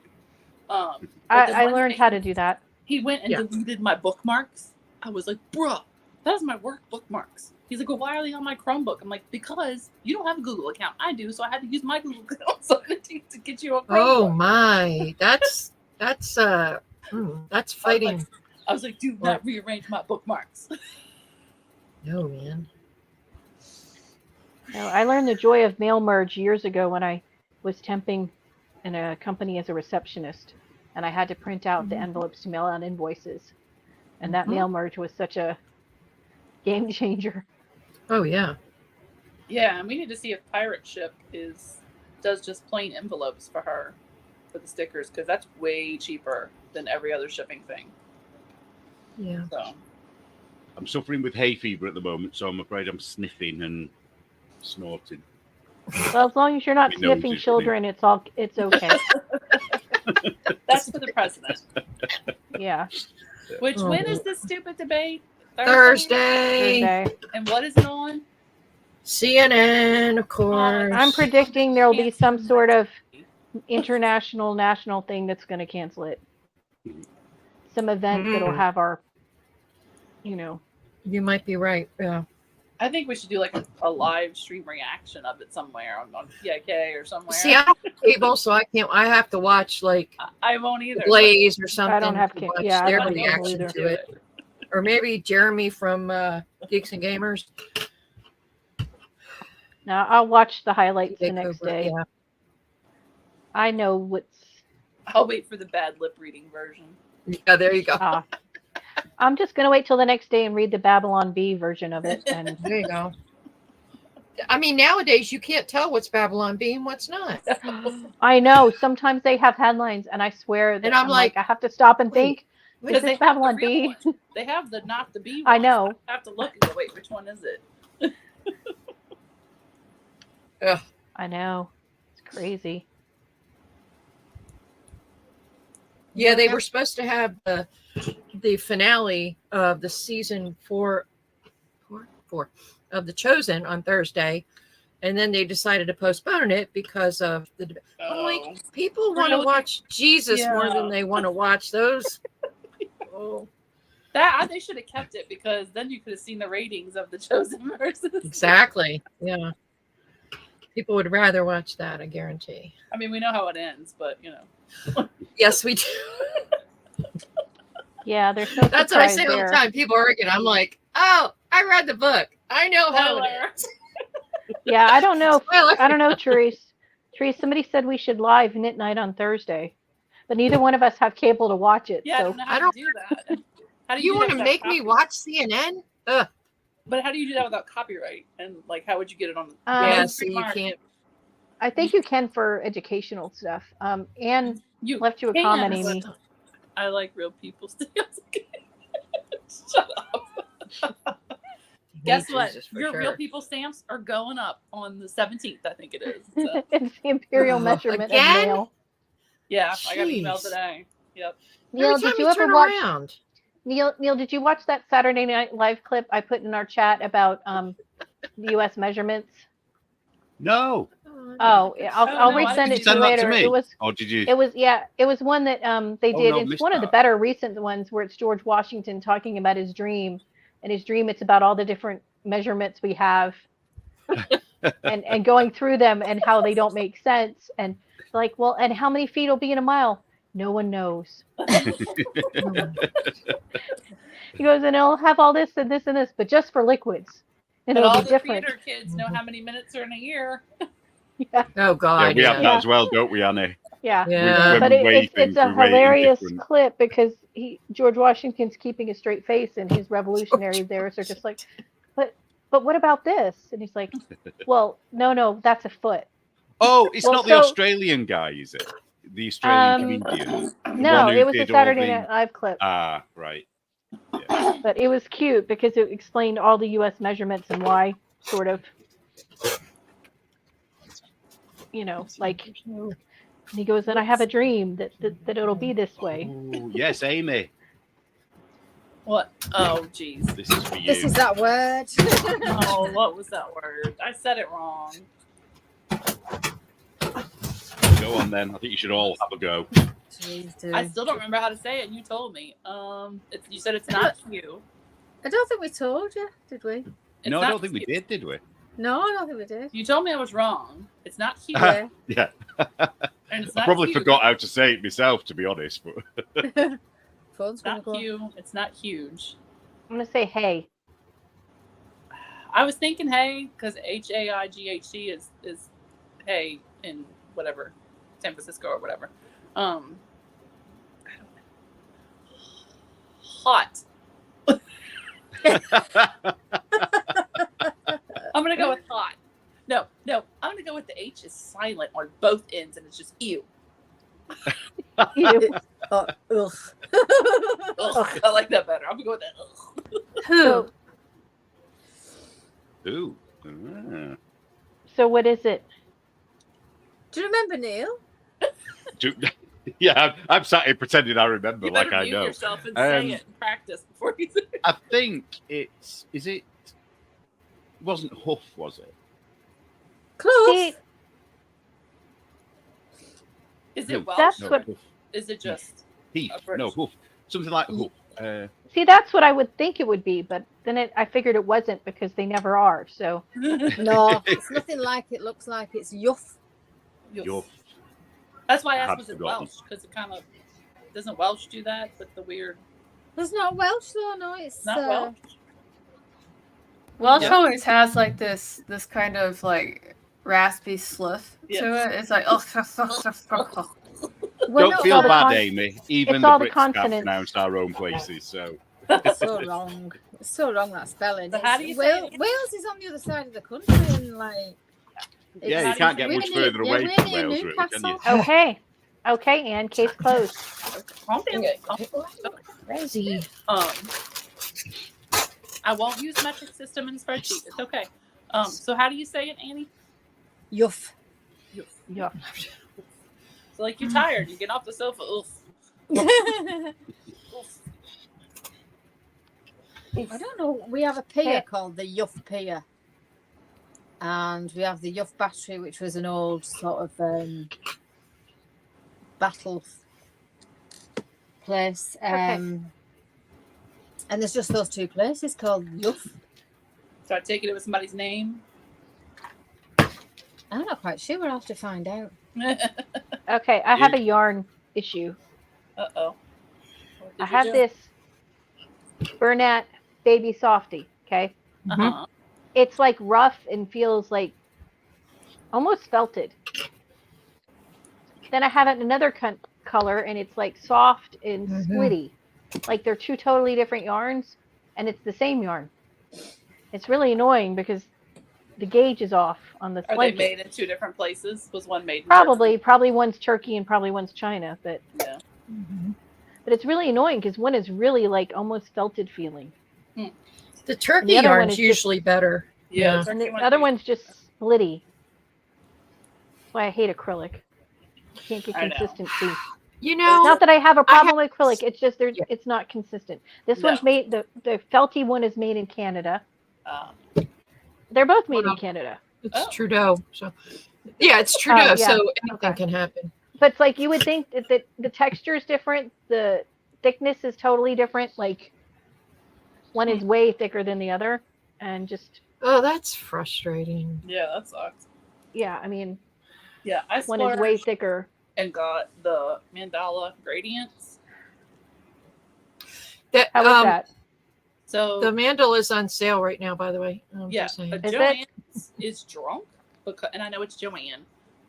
But then I one learned day how to do that. He went and Yeah. deleted my bookmarks. I was like, bruh, that is my work bookmarks. He's like, well, why are they on my Chromebook? I'm like, because you don't have a Google account. I do, so I had to use my Google account to get you a Chromebook. Oh my, that's fighting. I was like, do not rearrange my bookmarks. No, man. No, I learned the joy of mail merge years ago when I was temping in a company as a receptionist, and I had to print out the envelopes to mail out invoices, and that mail merge was such a game changer. Oh yeah. Yeah, and we need to see if Pirate Ship does just plain envelopes for her. for the stickers because that's way cheaper than every other shipping thing. Yeah. So I'm suffering with hay fever at the moment, so I'm afraid I'm sniffing and snorting. Well, as long as you're not My nose sniffing is children, it's okay. that's for the president. Yeah. Which Oh. when is this stupid debate? Thursday. Thursday. And what is it on? CNN, of course. I'm predicting there'll be some sort of international, national thing that's going to cancel it. Some event that'll have our, You might be right. Yeah. I think we should do like a live stream reaction of it somewhere on PIK or somewhere. See, I don't have cable, so I can't. I have to watch like I won't either. Blaze or something. I don't have to ca- watch yeah, I their don't have cable reaction either. to it, or maybe Jeremy from Geeks and Gamers. Now I'll watch the highlights the Take next over, day. yeah. I know what's. I'll wait for the bad lip reading version. Yeah, there you go. I'm just going to wait till the next day and read the Babylon Bee version of it. And There you go. I mean, nowadays you can't tell what's Babylon Bee and what's not. I know sometimes they have headlines, and I swear that And I'm like, I have to stop and wait, think. Because Is this they have Babylon the real Bee? one. They have the not the bee. I ones. know. I have to look and go, wait, which one is it? I know. It's crazy. Yeah, they were supposed to have the finale of the season four of The Chosen on Thursday, and then they decided to postpone it because of the. I'm like, people want to Really? watch Jesus more than Yeah. they want to watch those. Oh, They should have kept it because then you could have seen the ratings of the Chosen versus. exactly. Yeah, people would rather watch that. I guarantee. I mean, we know how it ends, but Yes, we do. Yeah, there's no That's what I surprise say all there. the time. People argue. I'm like, oh, I read the book. I know how it Spoiler. is. Yeah, I don't know. Spoiler. I don't know, Therese. Therese, somebody said we should live Knit Night on Thursday, but neither one of us have cable to watch it. Yeah, I So don't know how I don't- to do that. How do You do want that to without make me copyright? watch CNN? Ugh. But how do you do that without copyright? And like, how would you get it on? Yeah, Um, so you can't. I think you can for educational stuff. Anne You left you a can, comment, but Amy. I like real people still. Shut up. Guess what? Jesus, for Your sure. real people stamps are going up on the 17th, I think it is. So, It's the imperial Ugh, measurement again? of mail. yeah, I got an email Jeez. today. Yep. Neil, Every time did you you ever turn watch? around. Neil, did you watch that Saturday Night Live clip I put in our chat about the U.S. measurements? No. Oh, yeah, I'll no, I resend didn't it see to you Send that later. to me. It was Or did you? it was one that they Oh, did. no, It's missed one of the that. better recent ones where it's George Washington talking about his dream, and his dream it's about all the different measurements we have, and going through them and how they don't make sense, and like, well, and how many feet will be in a mile? No one knows. He goes, and it'll have all this and this and this, but just for liquids, and And it'll all be the different. theater kids know how many minutes are in a year. Yeah, Oh Yeah, God. we have Yeah. that as well, don't we, Annie? yeah. Yeah. When But we weigh it's things, a we weigh it in hilarious different- clip because George Washington's keeping a straight face and his revolutionaries there are just like, but what about this? And he's like, well, no, that's a foot. Oh, it's Well, not the so- Australian guy, is it? The Australian comedian. No, one who it was a did all Saturday the- Night Live clip, Ah, right. but it was cute because it explained all the U.S. measurements and why, sort of, like. And he goes, and I have a dream that it'll be this way. Oh, yes, Amy. What? Oh, jeez. This is for you. This is that word. Oh, what was that word? I said it wrong. Go on then. I think you should all have a go. Please do. I still don't remember how to say it. You told me. You said it's not you. I don't think we told you, did we? It's No, I not don't think we Hugh. did we? No, I don't think we did. You told me I was wrong. It's not Hugh. Yeah. Yeah. And it's I not probably Hugh. forgot how to say it myself, to be honest. But Phone's It's gonna not go. Hugh. It's not huge. I'm gonna say, hey, I was thinking hey because HAIGHT is hey in whatever San Francisco or whatever. I don't know. Hot. I'm gonna go with hot. No, I'm gonna go with the H is silent on both ends and it's just ew. Ew. Ugh. Ugh, I like that better. I'm going with that. Ugh. Who? So, Ooh. Ah. so what is it? Do you remember, Neil? Yeah, I'm sat here pretending I remember You like better I mute know. yourself and say Um, it and practice before you say it. I think it wasn't Huff, was it? Close. See, Is No, it Welsh? that's no, what- Huff. Is it just Heath. a British- No, Huff. Something like Huff. see, that's what I would think it would be, but then I figured it wasn't because they never are. So No, it's nothing like it looks like. It's yuff. Huff. That's why I I asked had was it forgotten. Welsh? Because it kind of doesn't Welsh do that with the weird. It's not Welsh though. No, it's Not Welsh. Welsh Yeah. always has like this kind of like raspy sluff Yes. to it. It's like oh, Well, Don't no, feel all the bad, con- Amy. Even it's the all the Brits can't consonants. pronounce our own places. So It's so wrong. It's so wrong that spelling. So how It's- do you say it? Wales is on the other side of the country, and like. yeah, how you do can't you get say much it? further Yeah, away we're from near Wales, really, can you? Newcastle. okay, Anne, case closed. Calm down. Crazy. I won't use metric system in the spreadsheet. It's okay. So how do you say it, Annie? Yuff. Yeah. So like you're tired, you get off the sofa. Oof. Oof. I don't know. We have a pier Yeah. called the Yuff Pier, and we have the Yuff Battery, which was an old sort of battle place. And there's just those two places called Yuff. So I take it was somebody's name. I'm not quite sure. We'll have to find out. Okay, I have a yarn issue. Uh-oh. I have this Bernat Baby Softy. Okay, Uh-huh. it's like rough and feels like almost felted. Then I have it in another color, and it's like soft and Mhm. splitty. Like they're two totally different yarns, and it's the same yarn. It's really annoying because the gauge is off on the Are they blanket. made in two different places? Was one made in Probably one's Turkey and probably one's China, but Turkey? but it's really annoying because one is really like almost felted feeling, The turkey the other one yarn's is just- usually better. Yeah. and the other one's just splitty. That's why I hate acrylic. I can't get I know. consistency. You know, Not that I have a I problem with acrylic. It's just Yeah. it's not consistent. This No. one's made the felty one is made in Canada. Uh, They're both made Wow. in Canada. it's Oh. Trudeau. So yeah, it's Trudeau. yeah. So anything Okay. can happen. But it's like you would think that the texture is different, the thickness is totally different. Like one is way thicker than the other, and just Oh, that's frustrating. yeah, that sucks. yeah, I mean Yeah, I one is way splurged thicker. and got the mandala gradients. That How is that? So the mandala is on sale right now. By the way, I'm yeah, just saying. but Is it? Joann's is drunk because, and I know it's Joann,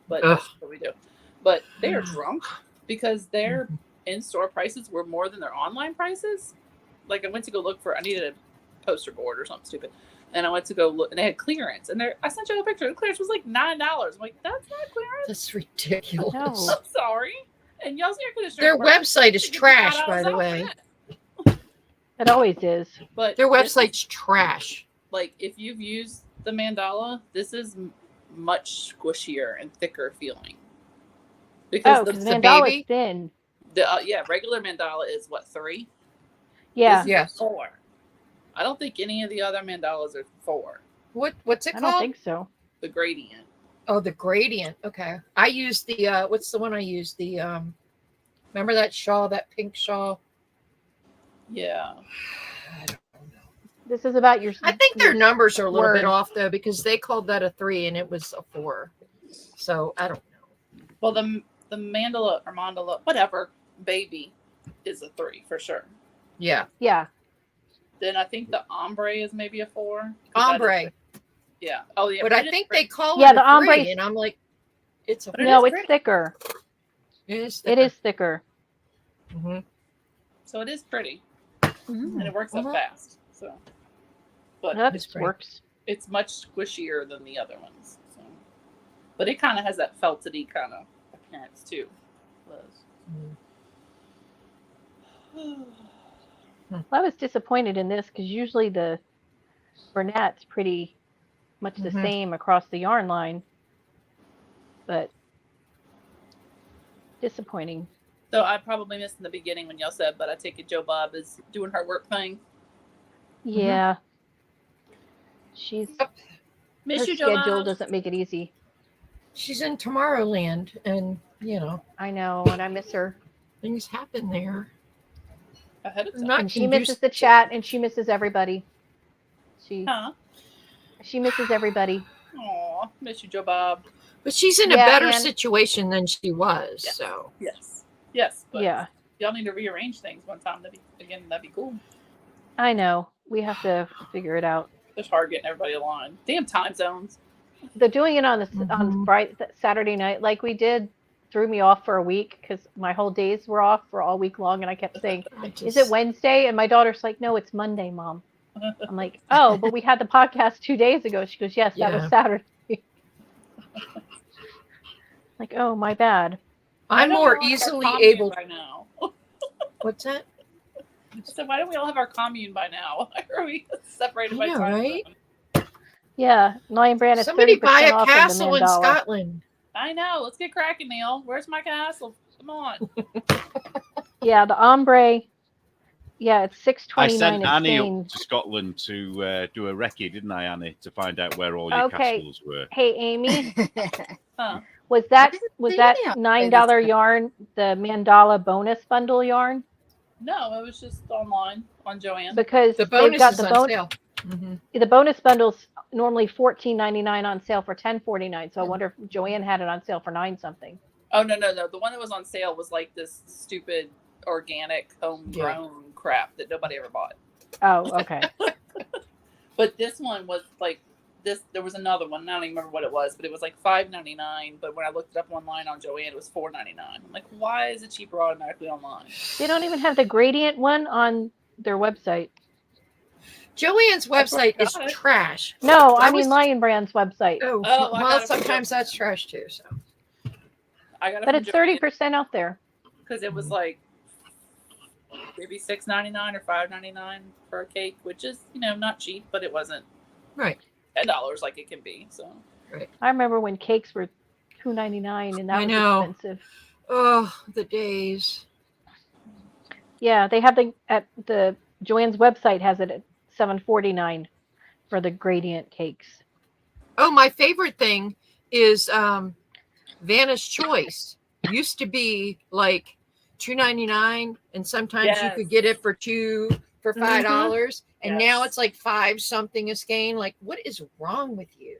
but Ugh. that's what we do. But they are drunk because their in-store prices were more than their online prices. Like I went to go look for, I needed a poster board or something stupid, and I went to go look, and they had clearance, and I sent you a picture. The clearance was like $9. I'm like, that's not clearance. That's ridiculous. No. I'm sorry. And y'all's air conditioner. Their works. website is You can trash, $5 by the off way. that. It always is. But Their this is- website's trash. like if you've used the mandala, this is much squishier and thicker feeling. Because Oh, the, because the mandala's baby? thin. regular mandala is what 3? Yeah, This is Yes. 4. I don't think any of the other mandalas are 4. What's it I don't called? think so. The gradient. Oh, the gradient. Okay. I used the what's the one I used? The remember that shawl, that pink shawl? Yeah. I don't know. This is about your. I think their numbers are a little bit Word. off though, because they called that a 3 and it was a 4. So I don't know. Well, the mandala or mandala, whatever, baby, is a 3 for sure. Yeah. Yeah, Then I think the ombre is maybe a 4. 'cause that is- Ombre. Yeah. Oh yeah. But I think they call Yeah, it the a 3, ombre- and I'm like, it's a But it no, is it's thicker. It is. It is thicker. Mhm. So it is pretty, Mm. and it works up Mhm. fast. So, but That It's pretty. works. it's much squishier than the other ones. So. But it kind of has that felted-y kind of appearance too. was. Well, I was disappointed in this because usually the Burnett's pretty much the Mhm. same across the yarn line, but disappointing. So I probably missed in the beginning when y'all said, but I take it Joe Bob is doing her work thing. Yeah, she's her Miss you, Joe schedule Bob. doesn't make it easy. She's in Tomorrowland, and I know, and I miss her. things happen there. Ahead of time. Not And she misses conducive the to- chat, and she misses everybody. Huh? She misses everybody. Aw, miss you, Joe Bob. But she's in a Yeah, better and- situation than she was. Yes. So Yes. But Yeah, y'all need to rearrange things one time. That'd be cool. I know. We have to figure it out. It's hard getting everybody aligned. Damn time zones. The doing it on on Mhm. Friday, Saturday night, like we did, threw me off for a week because my whole days were off for all week long, and I kept saying, I just, "Is it Wednesday?" And my daughter's like, "No, it's Monday, Mom." I'm like, "Oh, but we had the podcast 2 days ago." She goes, "Yes, that was Yeah. Saturday." Like, oh, my bad. I'm Why don't more we all have our easily commune able. by now. What's that? So why don't we all have our commune by now? Why are we separated I by know, time right? zone? Yeah, Lion Brand is Somebody 30% buy a off castle of the in Mandala. Scotland. I know. Let's get cracking, Neil. Where's my castle? Come on. Yeah, the ombre. Yeah, it's I $6.29 sent Annie exchange. up to Scotland to do a recce, didn't I, Annie, to find out where all your Okay. castles were. Hey, Amy, Huh. was that didn't see any of $9 this. yarn the Mandala bonus bundle yarn? No, it was just online on Joanne. Because The they've bonus got is the on sale. Mhm. the bonus bundles normally $14.99 on sale for $10.49. So I wonder if Joanne had it on sale for $9 something. Oh no. The one that was on sale was like this stupid organic homegrown crap that nobody ever bought. Oh, okay. But this one was like this. There was another one. I don't even remember what it was, but it was like $5.99. But when I looked it up online on Joanne, it was $4.99. I'm like, why is it cheaper automatically online? They don't even have the gradient one on their website. Joanne's website is got it. trash. No, I I mean was- Lion Brand's website. Oh, Oh, I got well, it from sometimes that's trash too. So I got it But from it's 30% off there. because it was like maybe $6.99 or $5.99 for a cake, which is not cheap, but it wasn't right. $10 like it can be. So I remember when cakes were $2.99 and that I was know. expensive. Oh, the days. Yeah, they have the Joanne's website has it at $7.49 for the gradient cakes. Oh, my favorite thing is Vanna's Choice. Used to be like $2.99, and sometimes you could get it for $5, and now Yes. it's like 5 something a skein. Like, what is wrong with you?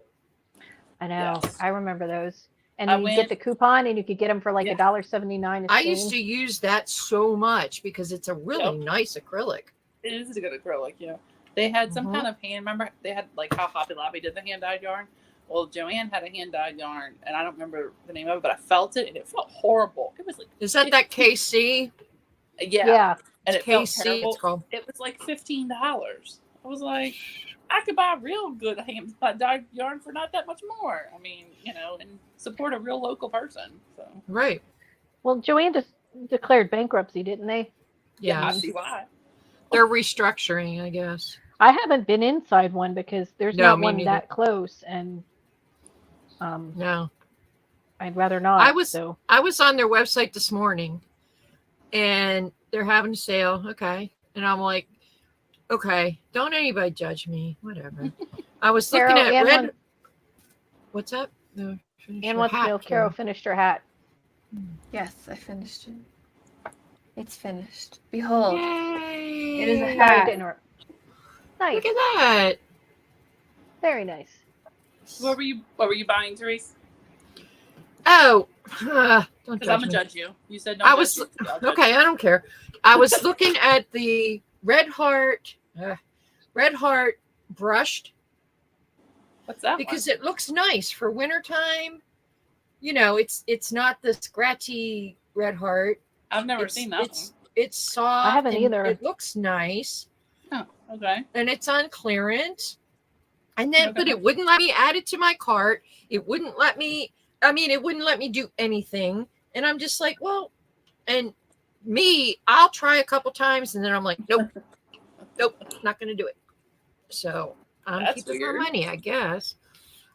I know. Yes. I remember those. And I you went- get the coupon and you could get them for like Yeah. $1.79 a I skein. used to use that so much because it's a really Yep. nice acrylic. it is a good acrylic. They had some Mhm. kind of hand. Remember they had like how Hobby Lobby did the hand dyed yarn. Well, Joanne had a hand dyed yarn, and I don't remember the name of it, but I felt it, and it felt horrible. It was like Is that KC? Yeah. and it felt KC, terrible. it's called. It was like $15. I was like, I could buy real good hand dyed yarn for not that much more. I mean, and support a real local person. So Right. Well, Joanne just declared bankruptcy, didn't they? Yeah. I see why. They're restructuring, I guess. I haven't been inside one because there's No, not me one neither. that close, and No. I'd rather not. I was so I was on their website this morning, and they're having a sale. Okay. And I'm like, okay, don't anybody judge me. Whatever. I was looking Carol, at Ann red. wants- What's up? No, finish Ann your wants to hat, know if Carol Carol. finished her hat. Yes, I finished it. It's finished. Behold, Yay. it is a Sorry, hat. to interrupt. Nice. Look at that. Very nice. What were you buying, Therese? Oh, don't Because judge I'm gonna me. judge you. You said no. I was okay. I don't care. I was looking at the Red Heart brushed What's that? because it looks nice for wintertime. It's not the scratchy Red Heart. I've never It's- seen that It's soft. I haven't and either. It looks nice, one. Oh, okay. and it's on clearance. And then, but Okay. it wouldn't let me add it to my cart. It wouldn't let me. I mean, it wouldn't let me do anything. And I'm just like, well, and me, I'll try a couple times and then I'm like, nope, not going to do it. So I'm That's keeping weird. my money, I guess.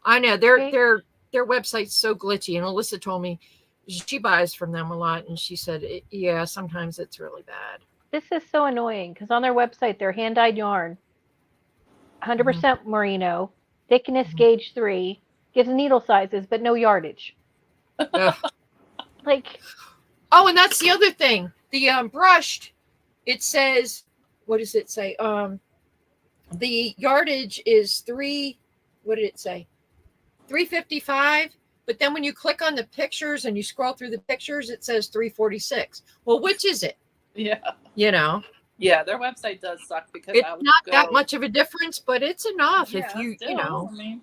I know Okay. their website's so glitchy, and Alyssa told me she buys from them a lot, and she said, yeah, sometimes it's really bad. This is so annoying because on their website, they're hand-dyed yarn, 100% merino, thickness Mhm. gauge 3, gives needle sizes but no yardage. Ugh. Like, Oh, and that's the other thing. The brushed, it says, what does it say? The yardage is what did it say? 355. But then when you click on the pictures and you scroll through the pictures, it says 346. Well, which is it? Yeah. You know, Yeah, their website does suck because it's I would not go, that much of a difference, but it's enough if Yeah, you still, know. I mean,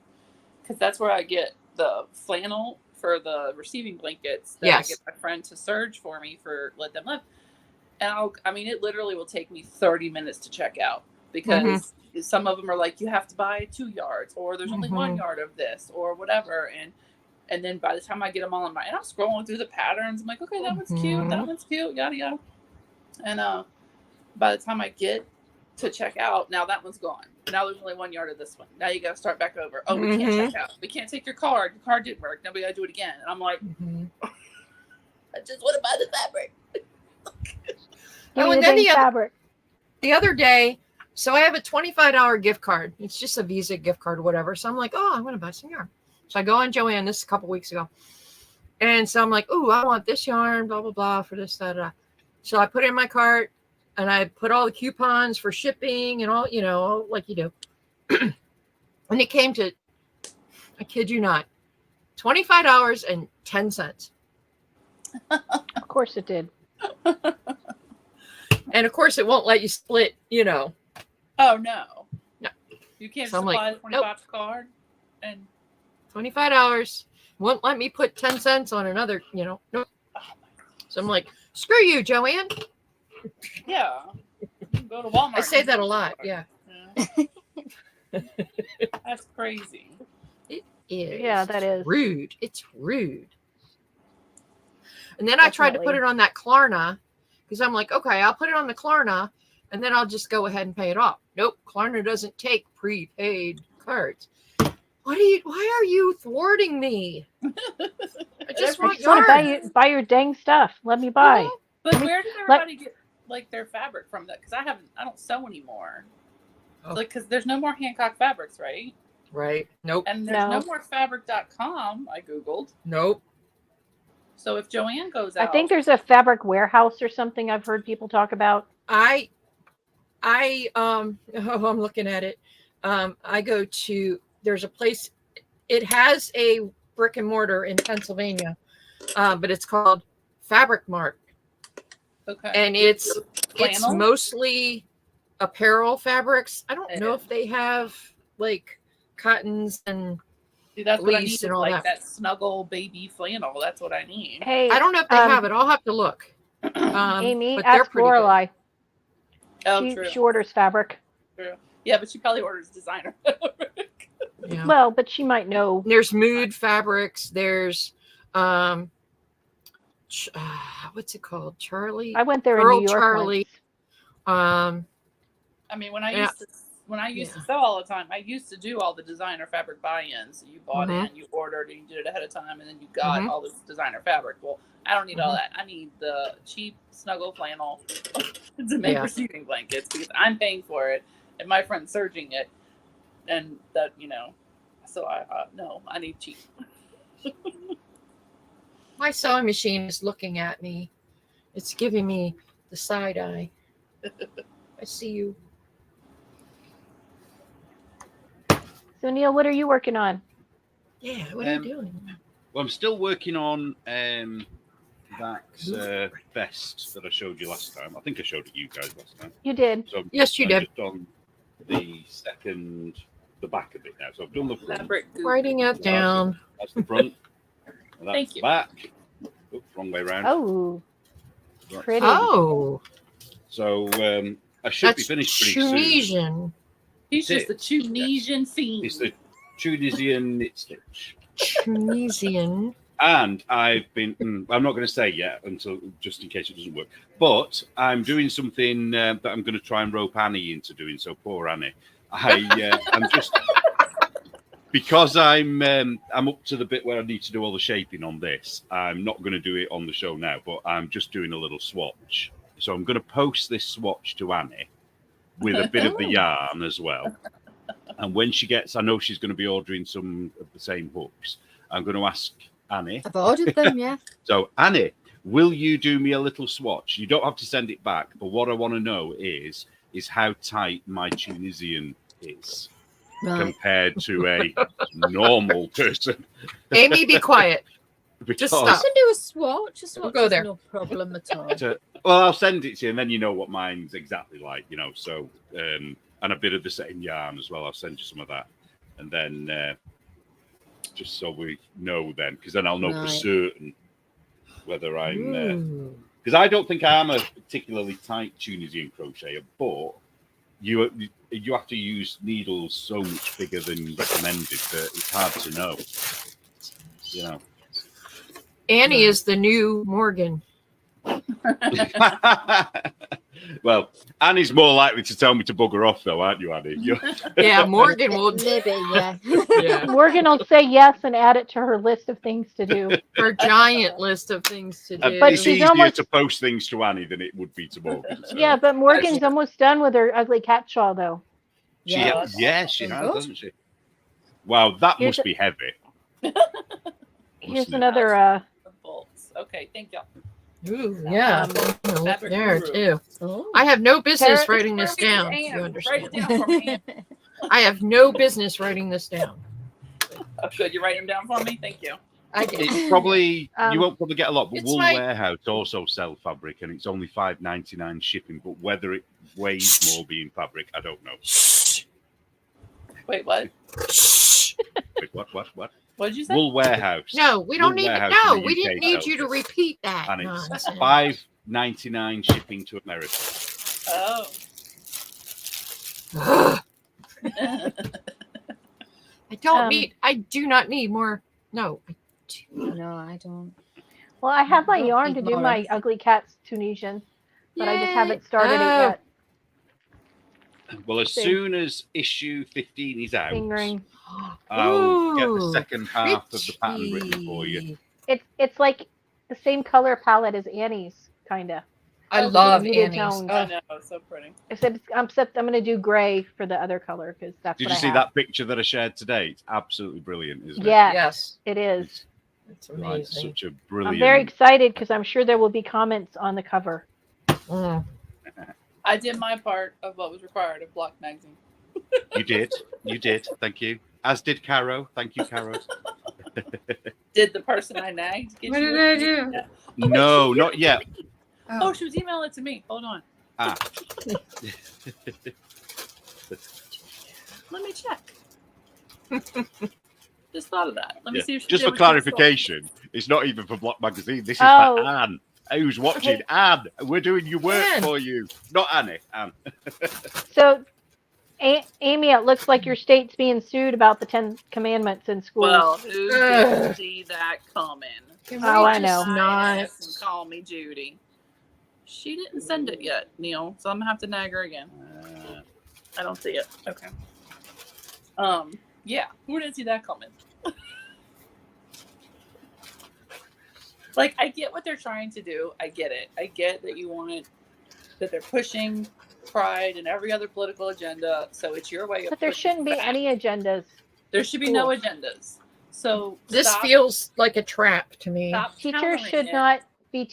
because that's where I get the flannel for the receiving blankets that Yes. I get my friend to serge for me for Let Them Live. And it literally will take me 30 minutes to check out because some of them are like, you have to buy 2 yards, or there's only 1 yard of this, or whatever. And then by the time I get them all in and I'm scrolling through the patterns, I'm like, okay, that one's cute, that one's cute, yada yada. And by the time I get to check out, now that one's gone. Now there's only 1 yard of this one. Now you got to start back over. Oh, we can't check out. We can't take your card. Your card didn't work. Now we got to do it again. And I'm like, I just want to buy the fabric. give Oh, me and the then dang the fabric. other day, so I have a $25 gift card. It's just a Visa gift card or whatever. So I'm like, oh, I'm going to buy some yarn. So I go on Joann, this is a couple weeks ago. And so I'm like, oh, I want this yarn, blah, blah, blah, for this, that. So I put it in my cart and I put all the coupons for shipping and all, like you do. And it came to, I kid you not, $25.10. Of course it did. And of course, it won't let you split, Oh, no. No. You can't So I'm supply like, the 25 card. And $25 won't let me put 10 cents on another, nope. oh my God. So I'm like, screw you, Joann. Yeah. You can go to Walmart. I say and that get a the lot. card. Yeah. That's crazy. Yeah, that is. rude. It's rude. And then I tried to put Definitely. it on that Klarna because I'm like, okay, I'll put it on the Klarna and then I'll just go ahead and pay it off. Nope, Klarna doesn't take prepaid cards. Why are you thwarting me? I just I want just want to yarn. buy your dang stuff. Let me buy. But I mean, where did everybody get like their fabric from? That because I don't sew anymore. Oh. Like, because there's no more Hancock fabrics, right? Right. Nope. And there's no No. more fabric.com. I googled. Nope. So if Joann goes I out, think there's a fabric warehouse or something I've heard people talk about. I'm looking at it. I go to, there's a place, it has a brick and mortar in Pennsylvania, but it's called Fabric Mart. okay, And it's Flannel? mostly apparel fabrics. I don't It know is. if they have like cottons and see, that's what I fleece need. Is and all like that. that snuggle baby flannel. That's what I need. Hey, I don't know if they have it. I'll have to look. Amy, but they're ask pretty good. Lorelai. Oh, She, true. she orders fabric. True. Yeah, but she probably orders designer. Yeah. Well, but she might know. There's Mood Fabrics. There's what's it called? Charlie. I went there Girl in New York Charlie. once. I mean, when I Yeah. used to sew all the time, I used to do all the designer fabric buy-ins. So you bought Mhm. in, you ordered, and you did it ahead of time, and then you got Mhm. all this designer fabric. Well, I don't need all Mhm. that. I need the cheap snuggle flannel to make Yeah. receiving blankets because I'm paying for it and my friend's surging it, and that So I need cheap. My sewing machine is looking at me. It's giving me the side eye. I see you. So, Neil, what are you working on? Yeah, what are you doing? Well, I'm still working on that vest that I showed you last time. I think I showed it you guys last time. You did. So Yes, you I'm did. just on the back of it now. So I've done the front. Fabric goop. Writing it down. That's the front. And that's Thank the you. back. Oops, wrong way around. Oh, pretty. Oh, So I should be that's finished pretty soon. Tunisian. He's That's just a Tunisian fiend. It's the Tunisian knit stitch. Tunisian. And I've been, I'm not going to say yet until just in case it doesn't work, but I'm doing something that I'm going to try and rope Annie into doing. So poor Annie. I'm just, because I'm up to the bit where I need to do all the shaping on this. I'm not going to do it on the show now, but I'm just doing a little swatch. So I'm going to post this swatch to Annie with a bit of the yarn as well. And when she gets, I know she's going to be ordering some of the same hooks. I'm going to ask Annie. I've ordered them, yeah. So, Annie, will you do me a little swatch? You don't have to send it back, but what I want to know is how tight my Tunisian is Right. compared to a normal person. Amy, be quiet. Because, stop. I can do a swatch. A swatch go is there. no problem at all. well, I'll send it to you, and then you know what mine's exactly like, you know. So, and a bit of the same yarn as well. I'll send you some of that, and then just so we know then, because then I'll know for Right. certain whether I'm. Ooh. Because I don't think I'm a particularly tight Tunisian crocheter, but you have to use needles so much bigger than recommended that it's hard to know. You know. Annie is the new Morgan. Well, Annie's more likely to tell me to bugger off, though, aren't you, Annie? Yeah, Morgan will. Maybe, yeah. Yeah, Morgan will say yes and add it to her list of things to do. her giant list of things to do. But it's she's easier almost- to post things to Annie than it would be to Morgan. So. Yeah, but Morgan's almost done with her ugly cat shawl, though. She, Yeah. yeah, she Very has, good. doesn't she? Wow, that Here's must be heavy. Here's Mustn't it? another. Bolts. Okay, thank y'all. Ooh, yeah, Um, no, there Guru. too. Oh. I have no business Tara- writing this down. You Write understand? it down for me. I have no business writing this down. Oh, good. You write them down for me. Thank you. I did. It's probably Um, you won't probably get a lot, but it's Wool my- Warehouse also sell fabric, and it's only $5.99 shipping. But whether it weighs more being fabric, I don't know. Wait, what? Wait, what? What did you say? Wool Warehouse. No, we don't Wool need to. Warehouse No, in the we UK didn't need sells you to it, repeat that. and it's nonsense. $5.99 shipping to America. Oh. Ugh, Um, I do not need more. No. No, I don't. Well, I have my Don't yarn need to do more my anything. ugly cat's Tunisian, but I just Yay. haven't started it Oh. yet. Well, as Same. soon as issue 15 is out, Fingering. I'll get the Ooh, second half of the pattern written for you. pretty. It's like the same color palette as Annie's, kind of. I Oh, love muted Annie's. tones. I know. It's so pretty. Except I'm going to do gray for the other color because that's Did what you I see have. that picture that I shared today? It's absolutely brilliant, isn't it? Yeah, Yes, it is. it's Like, amazing. such a brilliant. I'm very excited because I'm sure there will be comments on the cover. Mm. I did my part of what was required of Block Magazine. You did. Thank you. As did Caro. Thank you, Caro. Did the person I nagged get What you? did I do? No, not yet. Oh, she was emailing it to me. Hold on. Ah. Let me check. Just thought of that. Let me Yeah. see if she Just did for what she clarification, it's not even for Block Magazine. This is Oh. for Anne. Who's watching? Anne, we're doing your work Anne. for you. Not Annie. Anne. So, Amy, it looks like your state's being sued about the 10 Commandments in schools. Well, who didn't see that coming? Can Oh, we I know. just My Not. ass and call me Judy. She didn't send it yet, Neil. So I'm gonna have to nag her again. I don't see it. Okay. Yeah. Who didn't see that coming? Like, I get what they're trying to do. I get it. I get that you want that they're pushing pride and every other political agenda. So it's your way of. But there pushing shouldn't be back. any agendas. There should be no agendas. So This stop, feels like a trap to me. stop Teachers countering should it. not be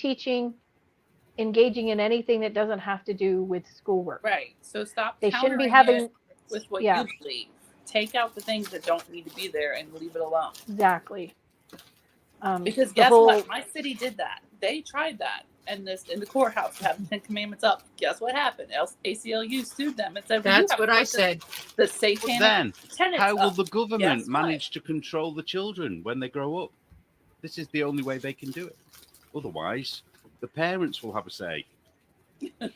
engaging in anything that doesn't have to do with schoolwork. Right. So stop. They shouldn't be countering having it with what yeah. you believe. Take out the things that don't need to be there and leave it alone. exactly. Because the guess whole- what? My city did that. They tried that, and this in the courthouse to have the 10 Commandments up. Guess what happened? ACLU sued them and said, well, you That's have what to I put said. The But satanic then, tenets how will up. the government Guess what? manage to control the children when they grow up? This is the only way they can do it. Otherwise, the parents will have a say.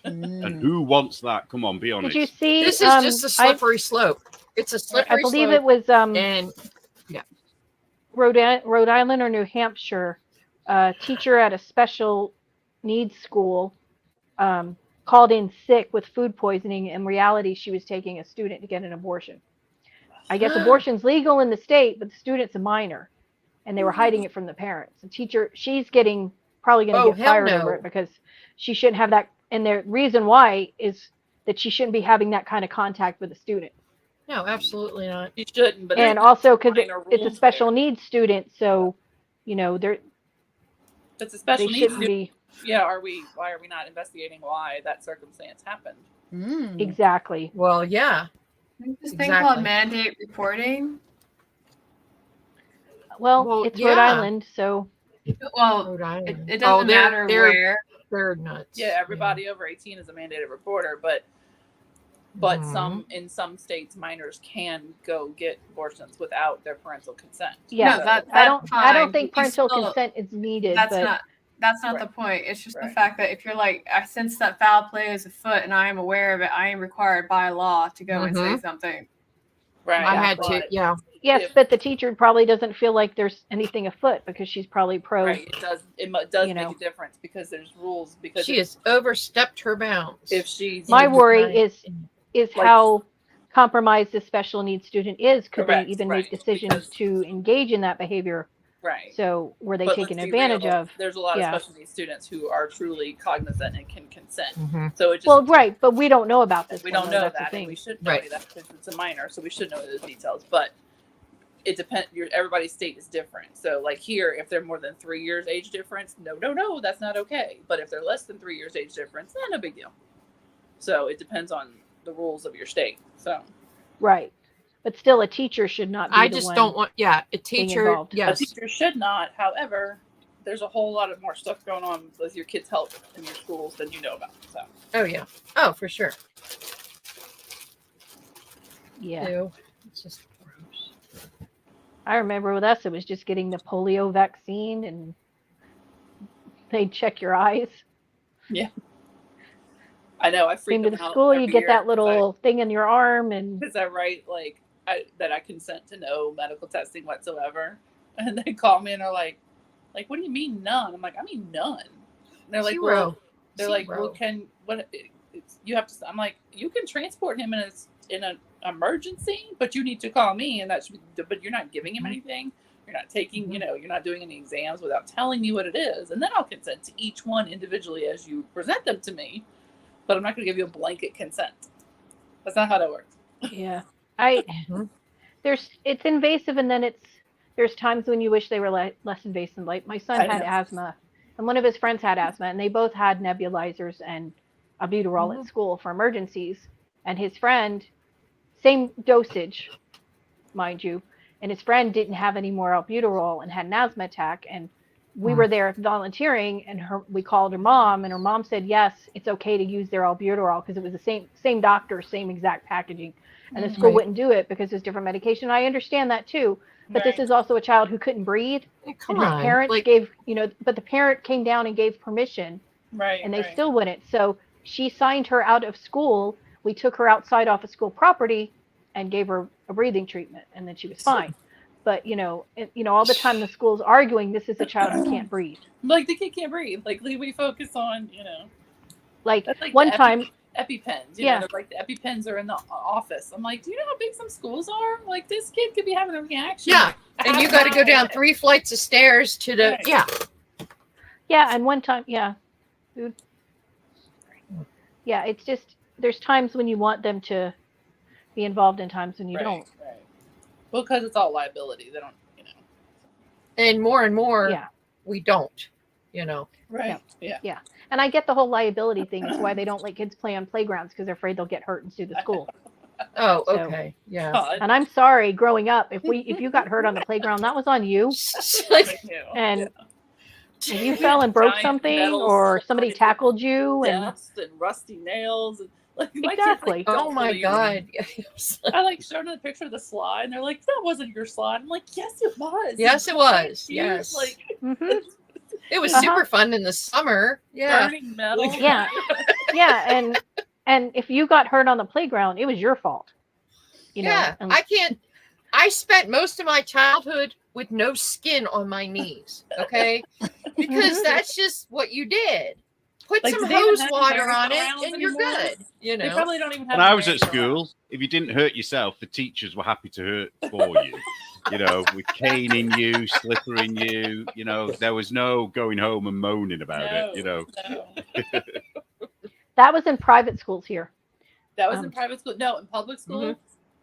And who wants that? Come on, be Did honest. you see? This is just a slippery slope. It's a slippery I believe slope. it was And Rhode Island or New Hampshire, a teacher at a special needs school called in sick with food poisoning. In reality, she was taking a student to get an abortion. I guess abortion's legal in the state, but the student's a minor, and they were hiding it from the parents. The teacher, she's probably going to get hell fired no. over it because she shouldn't have that. And the reason why is that she shouldn't be having that kind of contact with a student. No, absolutely not. You shouldn't, but And there's also because minor it's a rules special there. needs student, so they're It's a they special needs shouldn't student. be Yeah, why are we not investigating why that circumstance happened? Mm. exactly. Well, yeah. There's this thing Exactly. called mandate reporting. Well, it's Rhode yeah. Island, so Well, Rhode Island. it doesn't matter they're, where. They're nuts. Yeah, everybody over 18 is a mandated reporter, but Mhm. in some states minors can go get abortions without their parental consent. yeah. No, So- I don't fine, think but you parental still- consent is needed, That's but not Right. the point. It's just the Right. fact that if you're like, I sense that foul play is afoot and I am aware of it, I am required by law to go and say something. Right. I had to, but- yeah. yes, if- but the teacher probably doesn't feel like there's anything afoot because she's probably pro. Right. It does you make know. a difference because there's rules. Because She has overstepped her bounds. if she's My Yes. worry Right. is Like- how compromised this special needs student is. Could Correct, they even right, make decisions because- to engage in that behavior? right. So were they But taken let's be advantage real, of? There's a lot Yeah. of special needs students who are truly cognizant and can consent. Mhm. So it just Well, right, but we don't know about this. we one, don't though, know that's the that, and thing. we should know Right. that because it's a minor, so we should know those details. But it depends. Everybody's state is different. So, like here, if they're more than 3 years age difference, no, that's not okay. But if they're less than 3 years age difference, no big deal. So it depends on the rules of your state. So Right, but still, a teacher should not be I the just one. don't want, a teacher, involved. yes. a teacher should not. However, there's a whole lot of more stuff going on with your kids' health in your schools than you know about. So Oh, yeah. Oh, for sure. Yeah, Ew. It's just gross. I remember with us, it was just getting the polio vaccine, and they'd check your eyes. I know I freak Came to them the out school, you every get year that little thing in your arm, and because I write like that I consent to no medical testing whatsoever, and they call me and they're like, what do you mean none? I'm like, I mean none. And they're like, well, Zero. they're like, Zero. well, you have to? I'm like, you can transport him in an emergency, but you need to call me, and but you're not giving him anything. You're not taking, you're not doing any exams without telling me what it is, and then I'll consent to each one individually as you present them to me. But I'm not going to give you a blanket consent. That's not how that works. yeah, Mhm. it's invasive, and then there's times when you wish they were less invasive. Like my son I had know. asthma, and one of his friends had asthma, and they both had nebulizers and albuterol Mm-hmm. at school for emergencies. And his friend, same dosage, mind you, and his friend didn't have any more albuterol and had an asthma attack. And we were there volunteering, and we called her mom, and her mom said yes, it's okay to use their albuterol because it was the same doctor, same exact packaging, and the school Right. wouldn't do it because it's different medication. I understand that too, but this is also a child who couldn't breathe, Come and his on. parents Like, gave but the parent came down and gave permission, right, and they right. still wouldn't. So she signed her out of school. We took her outside off of school property and gave her a breathing treatment, and then she was fine. But all the time the school's arguing this is a child who can't breathe. Like the kid can't breathe. Like we focus on, Like that's like one the time, EpiPens. Yeah. They're like the EpiPens are in the office. I'm like, do you know how big some schools are? Like this kid could be having a reaction. yeah. And you got to go down 3 flights of stairs to the, Right. yeah. and one time, dude. Yeah, it's just there's times when you want them to be involved and times when you Right, don't. right. Well, because it's all liability. They don't, And more, Yeah. we don't, Right. Yeah. And I get the whole liability thing. It's why they don't let kids play on playgrounds because they're afraid they'll get hurt and sue the school. Oh, So- okay. Yeah. God. And I'm sorry, growing up, if you got hurt on the playground, that was on you. I know. And if you fell and broke Giant something, metal or somebody slides tackled you, and Dust and rusty nails and like my kids, Exactly. don't Oh my believe me. God. I like showed them the picture of the slide, and they're like, "That wasn't your slide." I'm like, "Yes, it was. Yes, it was. Huge, Yes. like Mhm. It was Uh-huh. super fun in the summer. Yeah. burning metal. Yeah. and if you got hurt on the playground, it was your fault. Yeah. and I spent most of my childhood with no skin on my knees, okay? Because that's just what you did. Put Like, some do they even hose have water on it merry-go-rounds and you're anymore? good. You They know, probably don't even have. When I was at merry-go-rounds. school, if you didn't hurt yourself, the teachers were happy to hurt for you. You know, with caning you, slippering you. You know, there was no going home and moaning about it. You know, no. That was in private schools here. That was in Um, private school. No, in public school.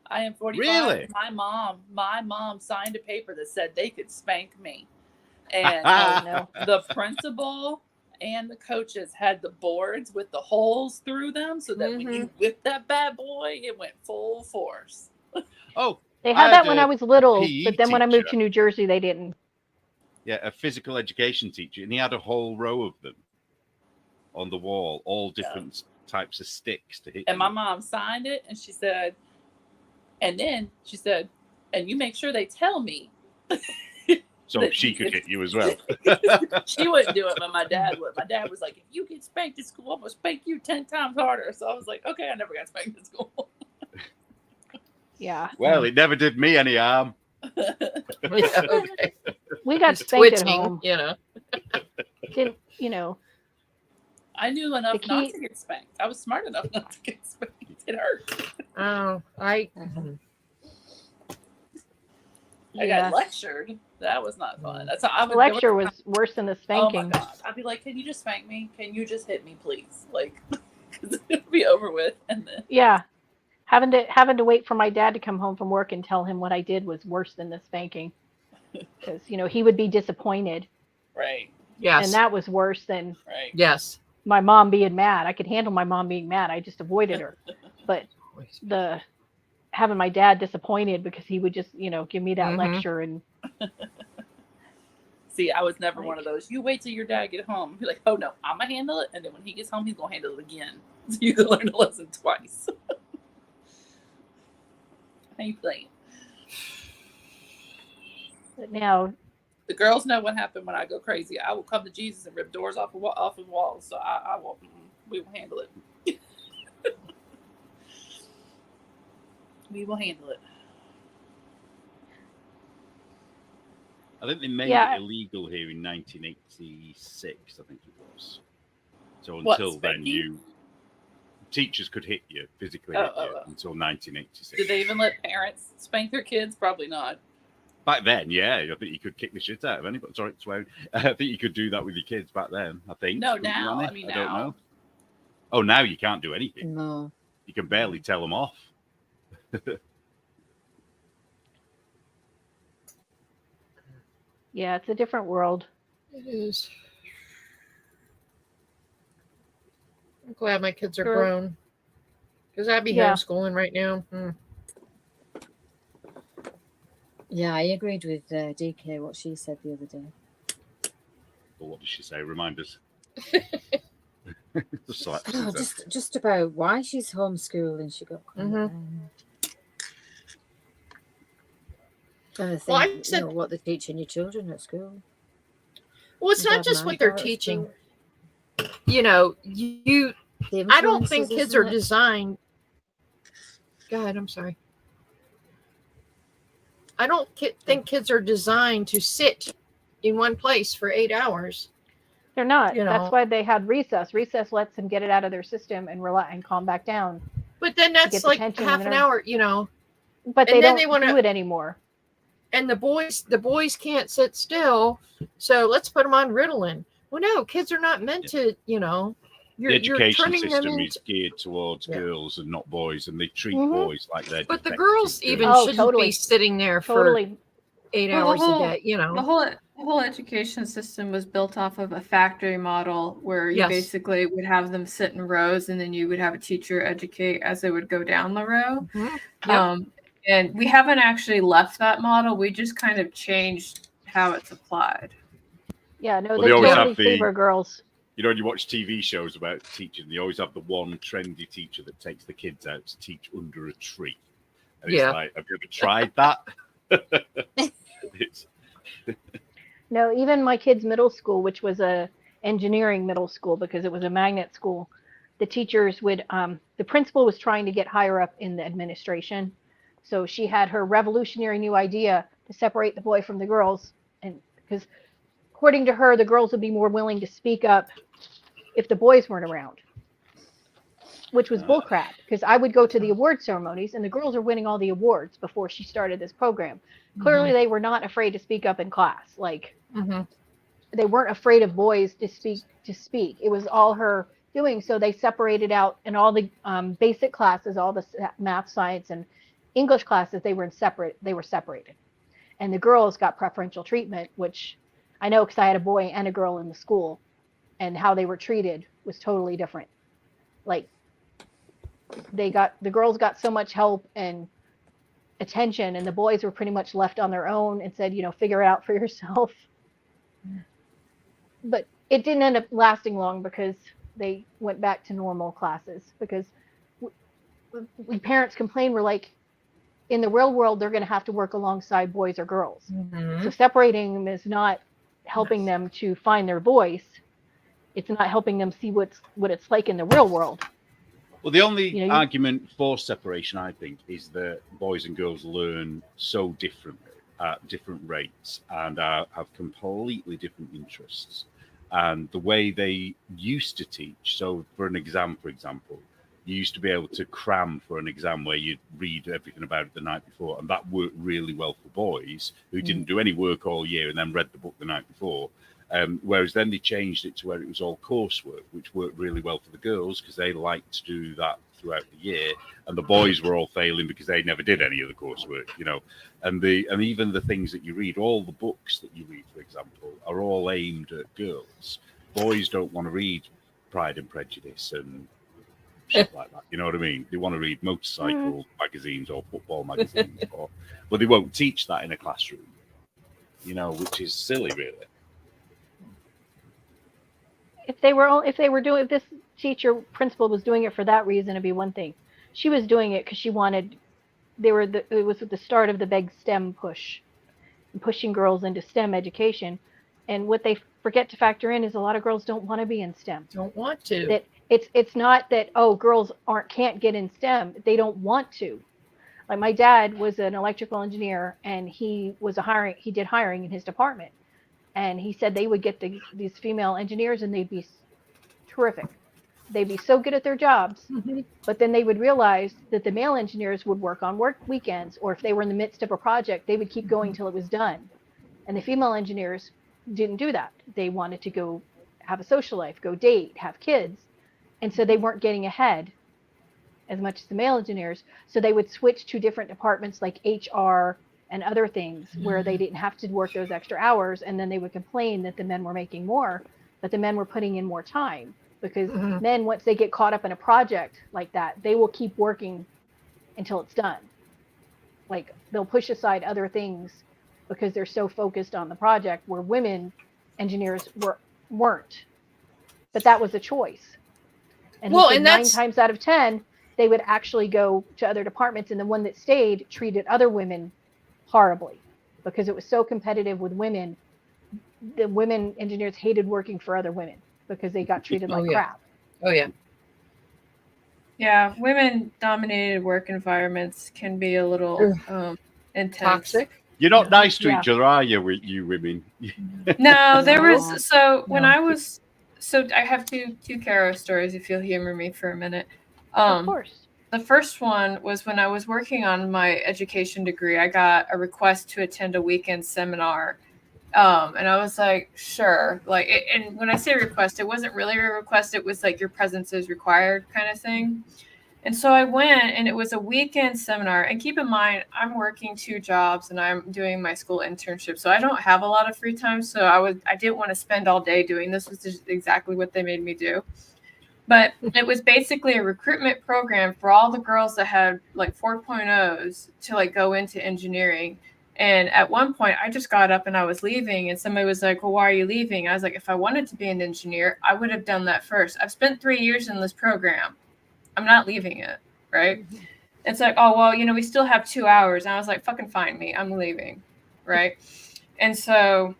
I am 45. Really? My mom signed a paper that said they could spank me, and Oh no. the principal and the coaches had the boards with the holes through them, so that when you whipped that bad boy, it went full force. oh, They I had that had when a I was little, PE but then when I moved teacher. to New Jersey, they didn't. yeah, a physical education teacher, and he had a whole row of them on the wall, all different types of sticks to hit. And you my with. mom signed it, and she said, and you make sure they tell me. So she could hit you as well. She wouldn't do it, but my dad would. My dad was like, if you get spanked at school, I'm gonna spank you 10 times harder. So I was like, okay, I never got spanked at school. Yeah. Well, it never did me any harm. okay. We got spanked at Twitching, home. you know. Didn't, you know, I knew enough The not key- to get spanked. I was smart enough not to get spanked. It hurt. Oh, I I yeah. got lectured. That was not fun. That's how I would The lecture was worse than the Oh my spanking. god! I'd be like, "Can you just spank me? Can you just hit me, please? Like, because it'll be over with." And then Yeah. Having to wait for my dad to come home from work and tell him what I did was worse than the spanking. Because, you know, he would be disappointed. right, yes. And that was worse than right. yes. my mom being mad. I could handle my mom being mad. I just avoided her. But the having my dad disappointed because he would just, you know, give me that Mhm. lecture and See, I was never one of those. You wait till your dad get home. Be like, "Oh no, I'm gonna handle it," and then when he gets home, he's gonna handle it again. So you can learn a lesson twice. How you playing? but now The girls know what happened when I go crazy. I will come to Jesus and rip doors off of walls. So I will. We will handle it. We will handle it. I think they made Yeah. it illegal here in 1986. I think it was. So What, until then, spanking? teachers could hit you physically Oh, hit you oh, oh. until 1986. Did they even let parents spank their kids? Probably not. Back then, yeah, I think you could kick the shit out of anybody. Sorry, swearing. I think you could do that with your kids back then. I think. No, couldn't you, now, Annie? I mean, I don't now. know. Oh, now you can't do anything. No. You can barely tell them off. yeah, it's a different world. It is. I'm glad my kids are Sure. grown. Because I'd be Yeah. homeschooling right now. Yeah, I agreed with DK what she said the other day. Well, what did she say? Remind us. Just like, Oh, just about why she's homeschooling. She got kind of, trying to think, Well, I said- you know, what they're teaching your children at school. Well, it's My not dad just and what I they're got at teaching. school. You know, you. The I don't think influences, kids isn't are it? designed. Go ahead. I'm sorry. I don't think kids are designed to sit in one place for 8 hours. They're not. You know. That's why they had recess. Recess lets them get it out of their system and relax and calm back down. But then get that's the like tension half and an everything. hour, you know. But And they then don't they wanna- do it anymore. And the boys can't sit still, so let's put them on Ritalin. Well, no, kids are not meant to, you know. the education turning them system into, is geared towards Yeah. girls and not boys, and they treat Mhm. boys like they're. but the defective girls even Oh, shouldn't totally. be sitting there for Totally. 8 Well, the hours whole- a day, you know. The whole education system was built off of a factory model where you Yes. basically would have them sit in rows and then you would have a teacher educate as they would go down the row. Mhm. Yep. And we haven't actually left that model. We just kind of changed how it's applied. Yeah, no, Well, they they always totally have the- favor girls. You know, when you watch TV shows about teaching, they always have the one trendy teacher that takes the kids out to teach under a tree. And Yeah. it's like, have you ever tried that? It's, No, even my kids' middle school, which was a engineering middle school because it was a magnet school, the teachers would, the principal was trying to get higher up in the administration. So she had her revolutionary new idea to separate the boy from the girls, and because according to her, the girls would be more willing to speak up if the boys weren't around, which was bullcrap. Because I would go to the award ceremonies, and the girls are winning all the awards before she started this program. Clearly, they were not afraid to speak up in class. Like they weren't afraid of boys to speak. It was all her doing. So they separated out in all the basic classes, all the math, science, and English classes. They were separated, and the girls got preferential treatment, which I know because I had a boy and a girl in the school, and how they were treated was totally different. Like the girls got so much help and attention, and the boys were pretty much left on their own and said, figure it out for yourself. But it didn't end up lasting long because they went back to normal classes, because we parents complained, we're like, in the real world, they're going to have to work alongside boys or girls. So separating them is not helping them to find their voice. It's not helping them see what it's like in the real world. Well, the only argument for separation, I think, is that boys and girls learn so differently at different rates and have completely different interests. And the way they used to teach, so for an exam, for example, you used to be able to cram for an exam where you'd read everything about it the night before, and that worked really well for boys who didn't do any work all year and then read the book the night before. Whereas then they changed it to where it was all coursework, which worked really well for the girls because they liked to do that throughout the year, and the boys were all failing because they never did any of the coursework, And even the things that you read, all the books that you read, for example, are all aimed at girls. Boys don't want to read Pride and Prejudice and shit like that. You know what I mean? They want to read motorcycle magazines or football magazines, but they won't teach that in a classroom. Which is silly, really. If this teacher principal was doing it for that reason, it'd be one thing. She was doing it because she wanted. It was at the start of the big STEM push, pushing girls into STEM education, and what they forget to factor in is a lot of girls don't want to be in STEM. Don't want to. That it's not that girls can't get in STEM. They don't want to. Like my dad was an electrical engineer, and he did hiring in his department. And he said they would get these female engineers, and they'd be terrific. They'd be so good at their jobs, but then they would realize that the male engineers would work on weekends, or if they were in the midst of a project, they would keep going till it was done. And the female engineers didn't do that. They wanted to go have a social life, go date, have kids. And so they weren't getting ahead as much as the male engineers. So they would switch to different departments like HR and other things where they didn't have to work those extra hours. And then they would complain that the men were making more, but the men were putting in more time, because men, once they get caught up in a project like that, they will keep working until it's done. Like they'll push aside other things because they're so focused on the project, where women engineers weren't. But that was a choice. And he said 9 times out of 10, they would actually go to other departments, and the one that stayed treated other women horribly because it was so competitive with women. The women engineers hated working for other women because they got treated like crap. Oh yeah. Yeah, women-dominated work environments can be a little intense. Toxic. You're not nice to each other, are you, you women? No, there was when I was I have two Caro stories, if you'll humor me for a minute. Of course. The first one was when I was working on my education degree. I got a request to attend a weekend seminar. And I was like, sure. And when I say request, it wasn't really a request. It was like your presence is required kind of thing. And so I went, and it was a weekend seminar. And keep in mind, I'm working 2 jobs and I'm doing my school internship. So I don't have a lot of free time. So I didn't want to spend all day doing this. Was just exactly what they made me do. But it was basically a recruitment program for all the girls that had 4.0s to go into engineering. And at one point, I just got up and I was leaving, and somebody was like, well, why are you leaving? I was like, if I wanted to be an engineer, I would have done that first. I've spent 3 years in this program. I'm not leaving it, right? It's like, oh, well, we still have 2 hours. And I was like, fucking find me. I'm leaving, right? And so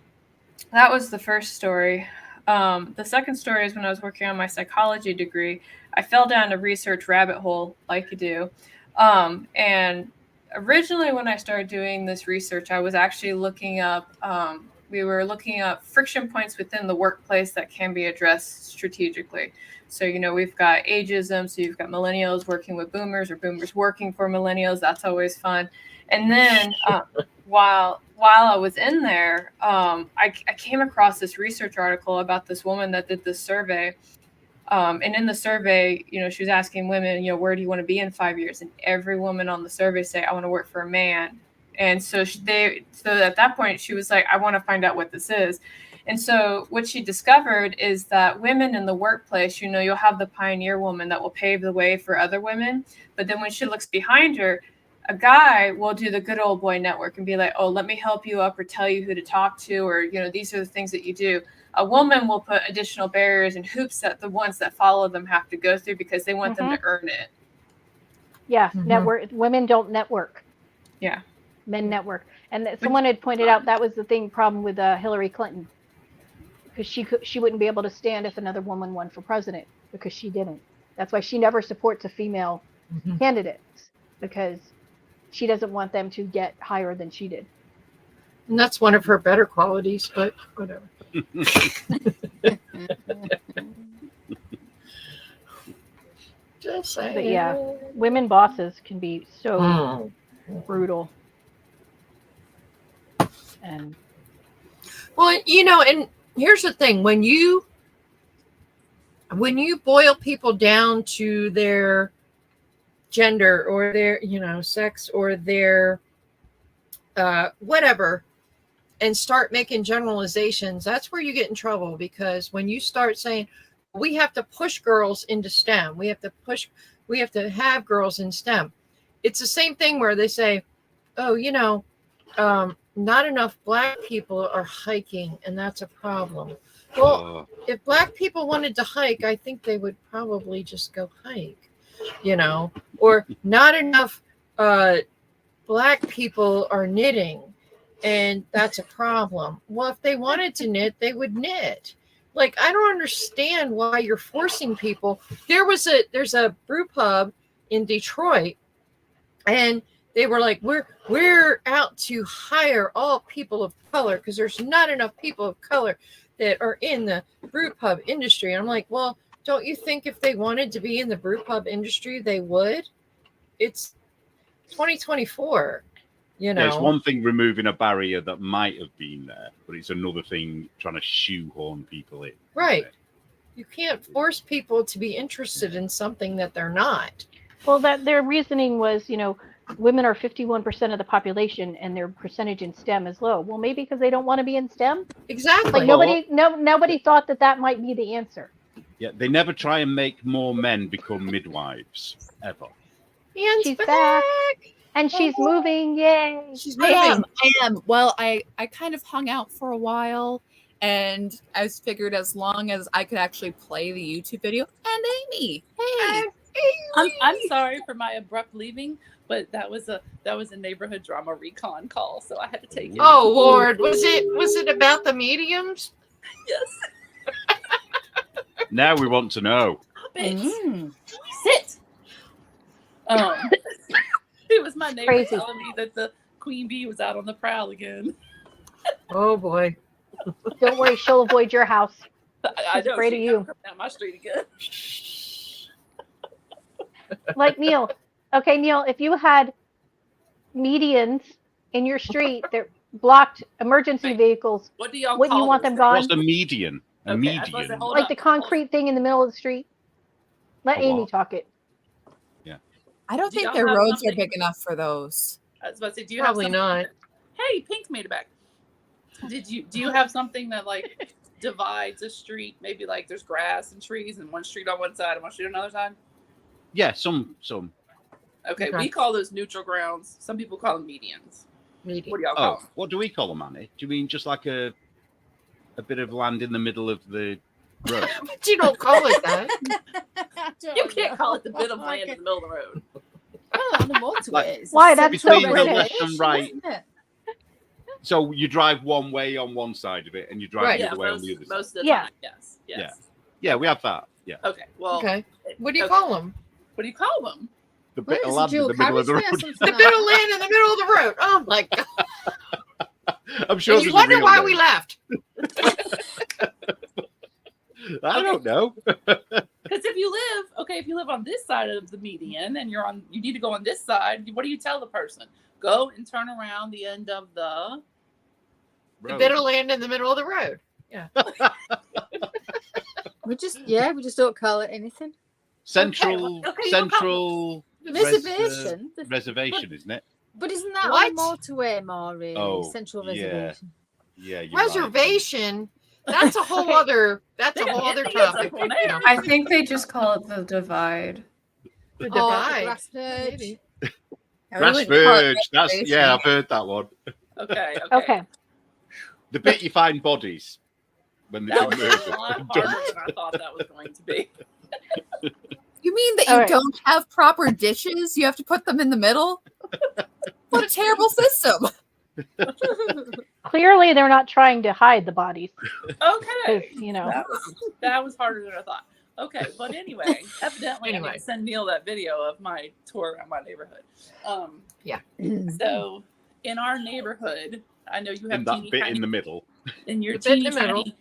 that was the first story. The second story is when I was working on my psychology degree, I fell down a research rabbit hole like you do. And originally when I started doing this research, I was actually looking up. We were looking up friction points within the workplace that can be addressed strategically. So, we've got ageism. So you've got millennials working with boomers or boomers working for millennials. That's always fun. And then while I was in there, I came across this research article about this woman that did this survey. And in the survey, she was asking women, where do you want to be in 5 years? And every woman on the survey say, I want to work for a man. And so so at that point, she was like, I want to find out what this is. And so what she discovered is that women in the workplace, you'll have the pioneer woman that will pave the way for other women. But then when she looks behind her, a guy will do the good old boy network and be like, oh, let me help you up or tell you who to talk to, or, these are the things that you do. A woman will put additional barriers and hoops that the ones that follow them have to go through because they want them to earn it. Yeah, Mhm. network. Women don't network. Yeah. Men network. And someone had pointed out that was the problem with Hillary Clinton, because she wouldn't be able to stand if another woman won for president, because she didn't. That's why she never supports a female candidate, because she doesn't want them to get higher than she did. And that's one of her better qualities, but whatever. Just saying. But yeah, women bosses can be so brutal. And Well, and here's the thing: when you boil people down to their gender or their sex or their whatever, and start making generalizations, that's where you get in trouble. Because when you start saying we have to push girls into STEM, we have to have girls in STEM, it's the same thing where they say, oh, not enough Black people are hiking, and that's a problem. Well, if Black people wanted to hike, I think they would probably just go hike, or not enough Black people are knitting, and that's a problem. Well, if they wanted to knit, they would knit. Like, I don't understand why you're forcing people. There's a brew pub in Detroit, and they were like, we're out to hire all people of color because there's not enough people of color that are in the brew pub industry. And I'm like, well, don't you think if they wanted to be in the brew pub industry, they would? It's 2024. It's one thing removing a barrier that might have been there, but it's another thing trying to shoehorn people in. Right. You can't force people to be interested in something that they're not. well, that their reasoning was, women are 51% of the population and their percentage in STEM is low. Well, maybe because they don't want to be in STEM. Exactly. Like nobody thought that might be the answer. Yeah, they never try and make more men become midwives ever. And She's back. And she's moving, yay! She's I moving. am. Well, I kind of hung out for a while, and I figured as long as I could actually play the YouTube video. And Amy, hey, I'm sorry for my abrupt leaving, but that was a neighborhood drama recon call, so I had to take it. Oh Lord, was it about the mediums? Yes. Now we want to know. Bitch. Sit. It was my neighbor Crazy. telling me that the queen bee was out on the prowl again. Oh boy. Don't worry, she'll avoid your house. I She's know afraid she of you. never come down my street again. Like Neil. Okay, Neil, if you had medians in your street that blocked emergency Wait. vehicles, What do y'all wouldn't call you want those them things? gone? What's a median? A Okay, I was about to say, median. hold Like up, the concrete thing in the middle of the street? Let A Amy what? talk it. I don't Do think y'all their have roads are something- big enough for those. I was about to say, do you Probably have not. Hey, Pink made it back. Do you have something that like divides a street? Maybe like there's grass and trees and one street on one side and one street on another side? Yeah, some. Okay, Okay. we call those neutral grounds. Some people call them medians. Medium. What do y'all call Oh, them? what do we call them, Annie? Do you mean just like a bit of land in the middle of the road? But you don't call it that. You can't call it the bit of land in the middle of the road. Oh, on the motorways. Why? That's so Between the British. left and right. So you drive one way on one side of it, and you drive Right. the Yeah, other way on the other side. most of the Yeah. time. Yes. Yes. Yeah, we have that. Yeah. Okay. Well. Okay. What do you okay. call them? What do you call them? The bit of Where's land in dual the middle of the carriageway or road. something The like bit of that? land in the middle of the road. Oh my god! I'm sure And there's you wonder a real why name. we left. I don't know. Because if you live on this side of the median and you need to go on this side, what do you tell the person? Go and turn around the end of the. The bit of land in the middle of the road. We just don't call it anything. Central okay, Central Reservation. reservation, isn't it? But isn't that What? on a motorway more really? Oh, Central yeah. reservation. Yeah, you're right. Reservation. That's a whole other. That's a whole other topic. Well, you know. I think they just call it the divide. The Oh, divide. grass perch. Maybe. Grassverge. That's I've heard that one. Okay. Okay. The bit you find bodies when they That do was a murder. lot harder than I thought that was going to be. You mean that All you right. don't have proper dishes? You have to put them in the middle? What a terrible system. Clearly, they're not trying to hide the bodies. Okay. 'Cause, you know, That was harder than I thought. Okay, but anyway, evidently I Anyway. need to send Neil that video of my tour around my neighborhood. So in our neighborhood, I know you have In that teeny bit tiny, in the middle. in your The bit in teeny the middle. tiny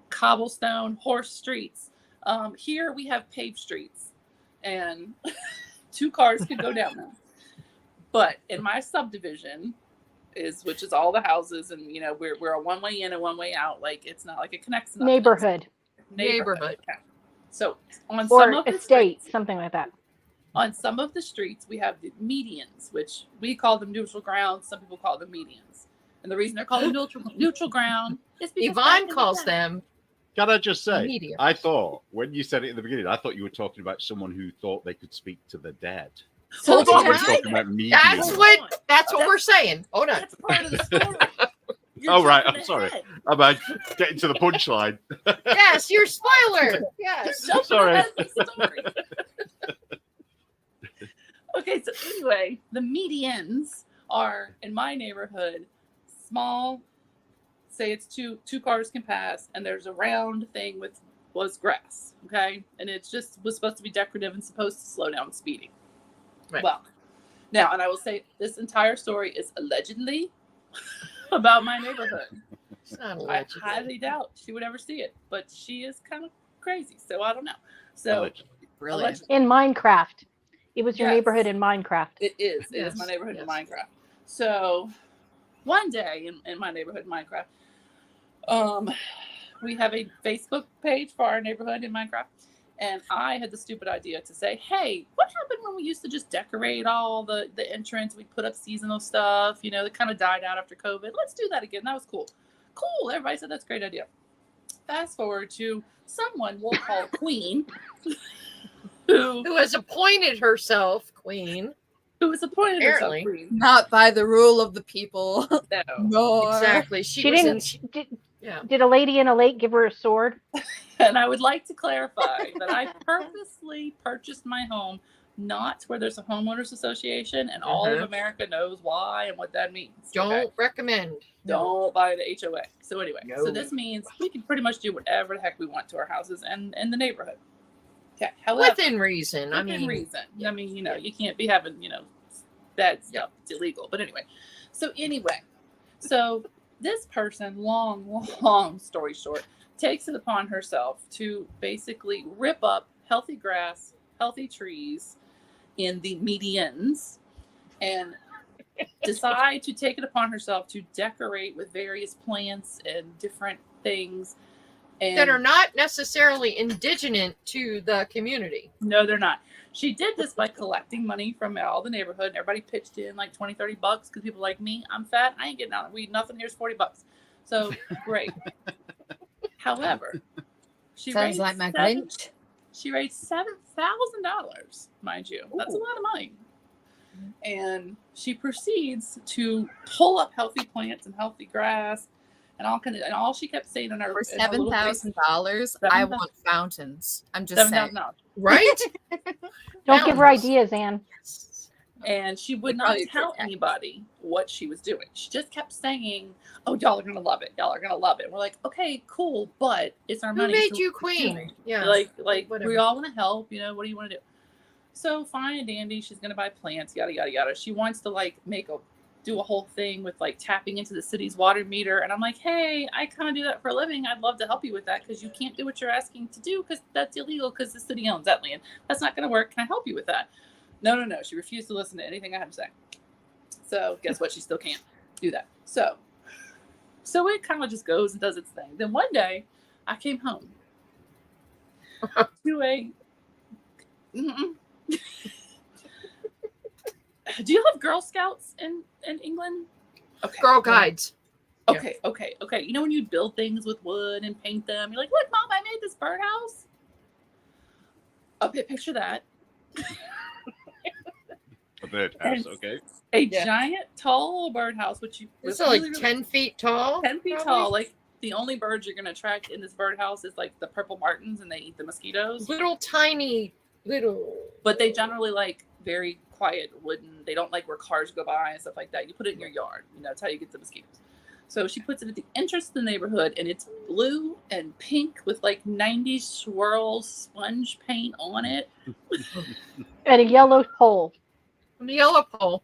cobblestone horse streets. Here we have paved streets, and 2 cars could go down them. But in my subdivision, which is all the houses, and you know we're a one way in and one way out. Like it's not like it connects to nothing else. neighborhood Neighborhood. Okay. So on some or of the estate, streets, something like that. on some of the streets, we have the medians, which we call them neutral ground. Some people call them medians. And the reason they're called neutral ground is because back Yvonne in the calls day- them Can I just say, media. I thought when you said it in the beginning, I thought you were talking about someone who thought they could speak to the dead. So I thought you were that's talking about media. That's what we're saying. Hold on. That's part of the story. You're Oh, right, jumping I'm sorry. ahead. I'm about getting to the punchline. Yes, your spoiler. You're Yes. jumping Sorry. ahead of the story. Okay, so anyway, the medians are in my neighborhood small. Say it's two cars can pass, and there's a round thing was grass. Okay, and it just was supposed to be decorative and supposed to slow down speeding. Right. Well, now, and I will say this entire story is allegedly about my neighborhood. It's not I allegedly. highly doubt she would ever see it, but she is kind of crazy, so I don't know. So Allegedly. Brilliant. allegedly, In Minecraft. It was your Yes. neighborhood in Minecraft. it is Yes, my neighborhood in yes. Minecraft. So one day in my neighborhood in Minecraft, we have a Facebook page for our neighborhood in Minecraft. And I had the stupid idea to say, hey, what happened when we used to just decorate all the entrance? We put up seasonal stuff, you know, that kind of died out after COVID. Let's do that again. That was cool. Cool. Everybody said that's a great idea. Fast forward to someone we'll call Queen, who Who has appointed herself queen. was appointed herself Apparently. Queen. Not by the rule of the people. No. No. Exactly. She was in- didn't. yeah. Did a lady in a lake give her a sword? And I would like to clarify that I purposely purchased my home not where there's a homeowners association and all of Uh-huh. America knows why and what that means. Don't okay? recommend. Don't buy the HOA. So anyway, so No. this means we can pretty much do whatever the heck we want to our houses and in the neighborhood. Okay. However, Within reason. I within mean, reason. yeah. I mean, you know, you can't be having, you know, bad stuff. It's illegal. But anyway, so this person, long story short, takes it upon herself to basically rip up healthy grass, healthy trees in the medians and decide to take it upon herself to decorate with various plants and different things. And that are not necessarily indigenous to the community. no, they're not. She did this by collecting money from all the neighborhood, and everybody pitched in like $20-$30 because people like me, I'm fat, I ain't getting out of weed, nothing. Here's $40. So great. However, she Sounds raised like my seven- Grinch. She raised $7,000, mind you. That's a lot of money. And she proceeds to pull up healthy plants and healthy grass and all she kept saying in her For in her little $7,000, I $7,000. want fountains. I'm just saying. $7,000. Right? Don't give her Mountains. ideas, Anne. And she would They not probably tell protect. anybody what she was doing. She just kept saying, "Oh, y'all are gonna love it. Y'all are gonna love it." And we're like, "Okay, cool, but it's our Who money." made so you what are we queen? doing?" Yeah. Like we whatever. all want to help. You know, what do you want to do? So fine and dandy, she's gonna buy plants, yada yada yada. She wants to like do a whole thing with like tapping into the city's water meter, and I'm like, hey, I kind of do that for a living. I'd love to help you with that because you can't do what you're asking to do because that's illegal because the city owns that land. That's not gonna work. Can I help you with that? No. She refused to listen to anything I had to say. So guess what? She still can't do that. So it kind of just goes and does its thing. Then one day, I came home to a. Do you have Girl Scouts in England? Okay. Girl Guides. Okay. You know when you build things with wood and paint them, you're like, look, Mom, I made this birdhouse. Okay, picture that. A birdhouse, okay. A giant, tall birdhouse, which It's like 10 feet tall. 10 feet probably? tall. Like the only birds you're gonna attract in this birdhouse is like the purple martins, and they eat the mosquitoes. Little tiny little. But they generally like very quiet wooden. They don't like where cars go by and stuff like that. You put it in your yard. That's how you get the mosquitoes. So she puts it at the entrance of the neighborhood, and it's blue and pink with like 90s swirl sponge paint on it. And a yellow pole. The yellow pole.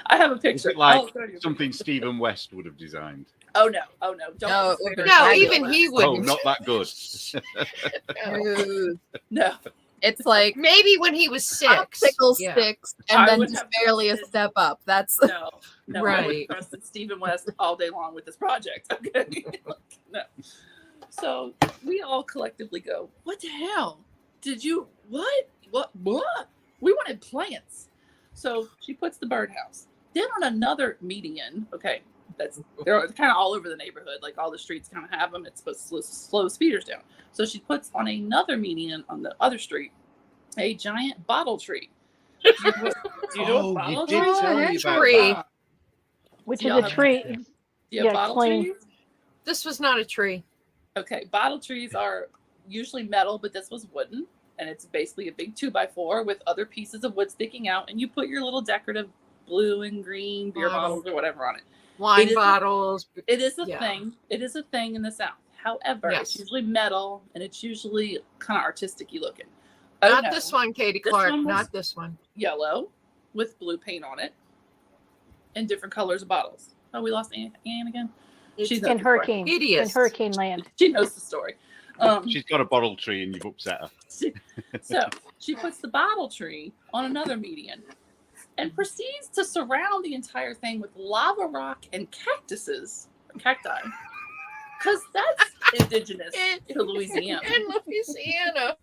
I have a Is picture. it like I'll show you a something picture. Stephen West would have designed? Oh no! Don't. No, it would be No, fabulous. even he Oh, wouldn't. not that good. Ooh. No. It's like Maybe when he was 6. popsicle Yeah. sticks I and then would just have barely a trusted- step up. That's No. I Right. would have trusted Stephen West all day long with this project. Okay. No. So we all collectively go, what the hell? Did you what? What? We wanted plants. So she puts the birdhouse. Then on another median, okay, they're kind of all over the neighborhood. Like all the streets kind of have them. It's supposed to slow speeders down. So she puts on another median on the other street a giant bottle tree. Do you know Oh, what you bottle did tree? tell me a about tree. that. Which Do is y'all a have- tree. Do you have Yeah, bottle explain. trees? This was not a tree. Okay, bottle trees are usually metal, but this was wooden, and it's basically a big 2x4 with other pieces of wood sticking out, and you put your little decorative blue and green beer Bottle. bottles or whatever on it. Wine It is- bottles. It is a Yeah. thing. It is a thing in the South. However, Yes. it's usually metal, and it's usually kind of artistic-y looking. Oh, Not no. this one, Katie This Clark. one was- Not this one. Yellow with blue paint on it, and different colors of bottles. Oh, we lost Anne again. She's In hurricane. In Hideous. hurricane land. She knows the story. She's got a bottle tree and you've upset her. So she puts the bottle tree on another median and proceeds to surround the entire thing with lava rock and cacti, because that's indigenous to Louisiana. In Louisiana.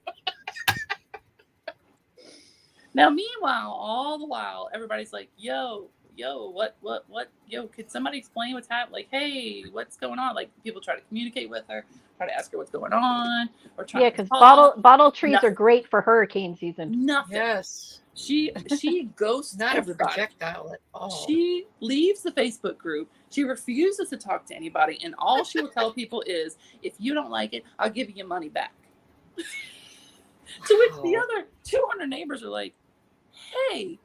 Now, meanwhile, all the while, everybody's like, yo, what, could somebody explain what's happening? Like, hey, what's going on? Like, people try to communicate with her, try to ask her what's going on, or try Yeah, to because talk. bottle trees Nothing. are great for hurricane season. Nothing. Yes. She ghosts Not a everybody. projectile at all. She leaves the Facebook group. She refuses to talk to anybody, and all she will tell people is, if you don't like it, I'll give you your money back. To which the Wow. other 200 neighbors are like, hey,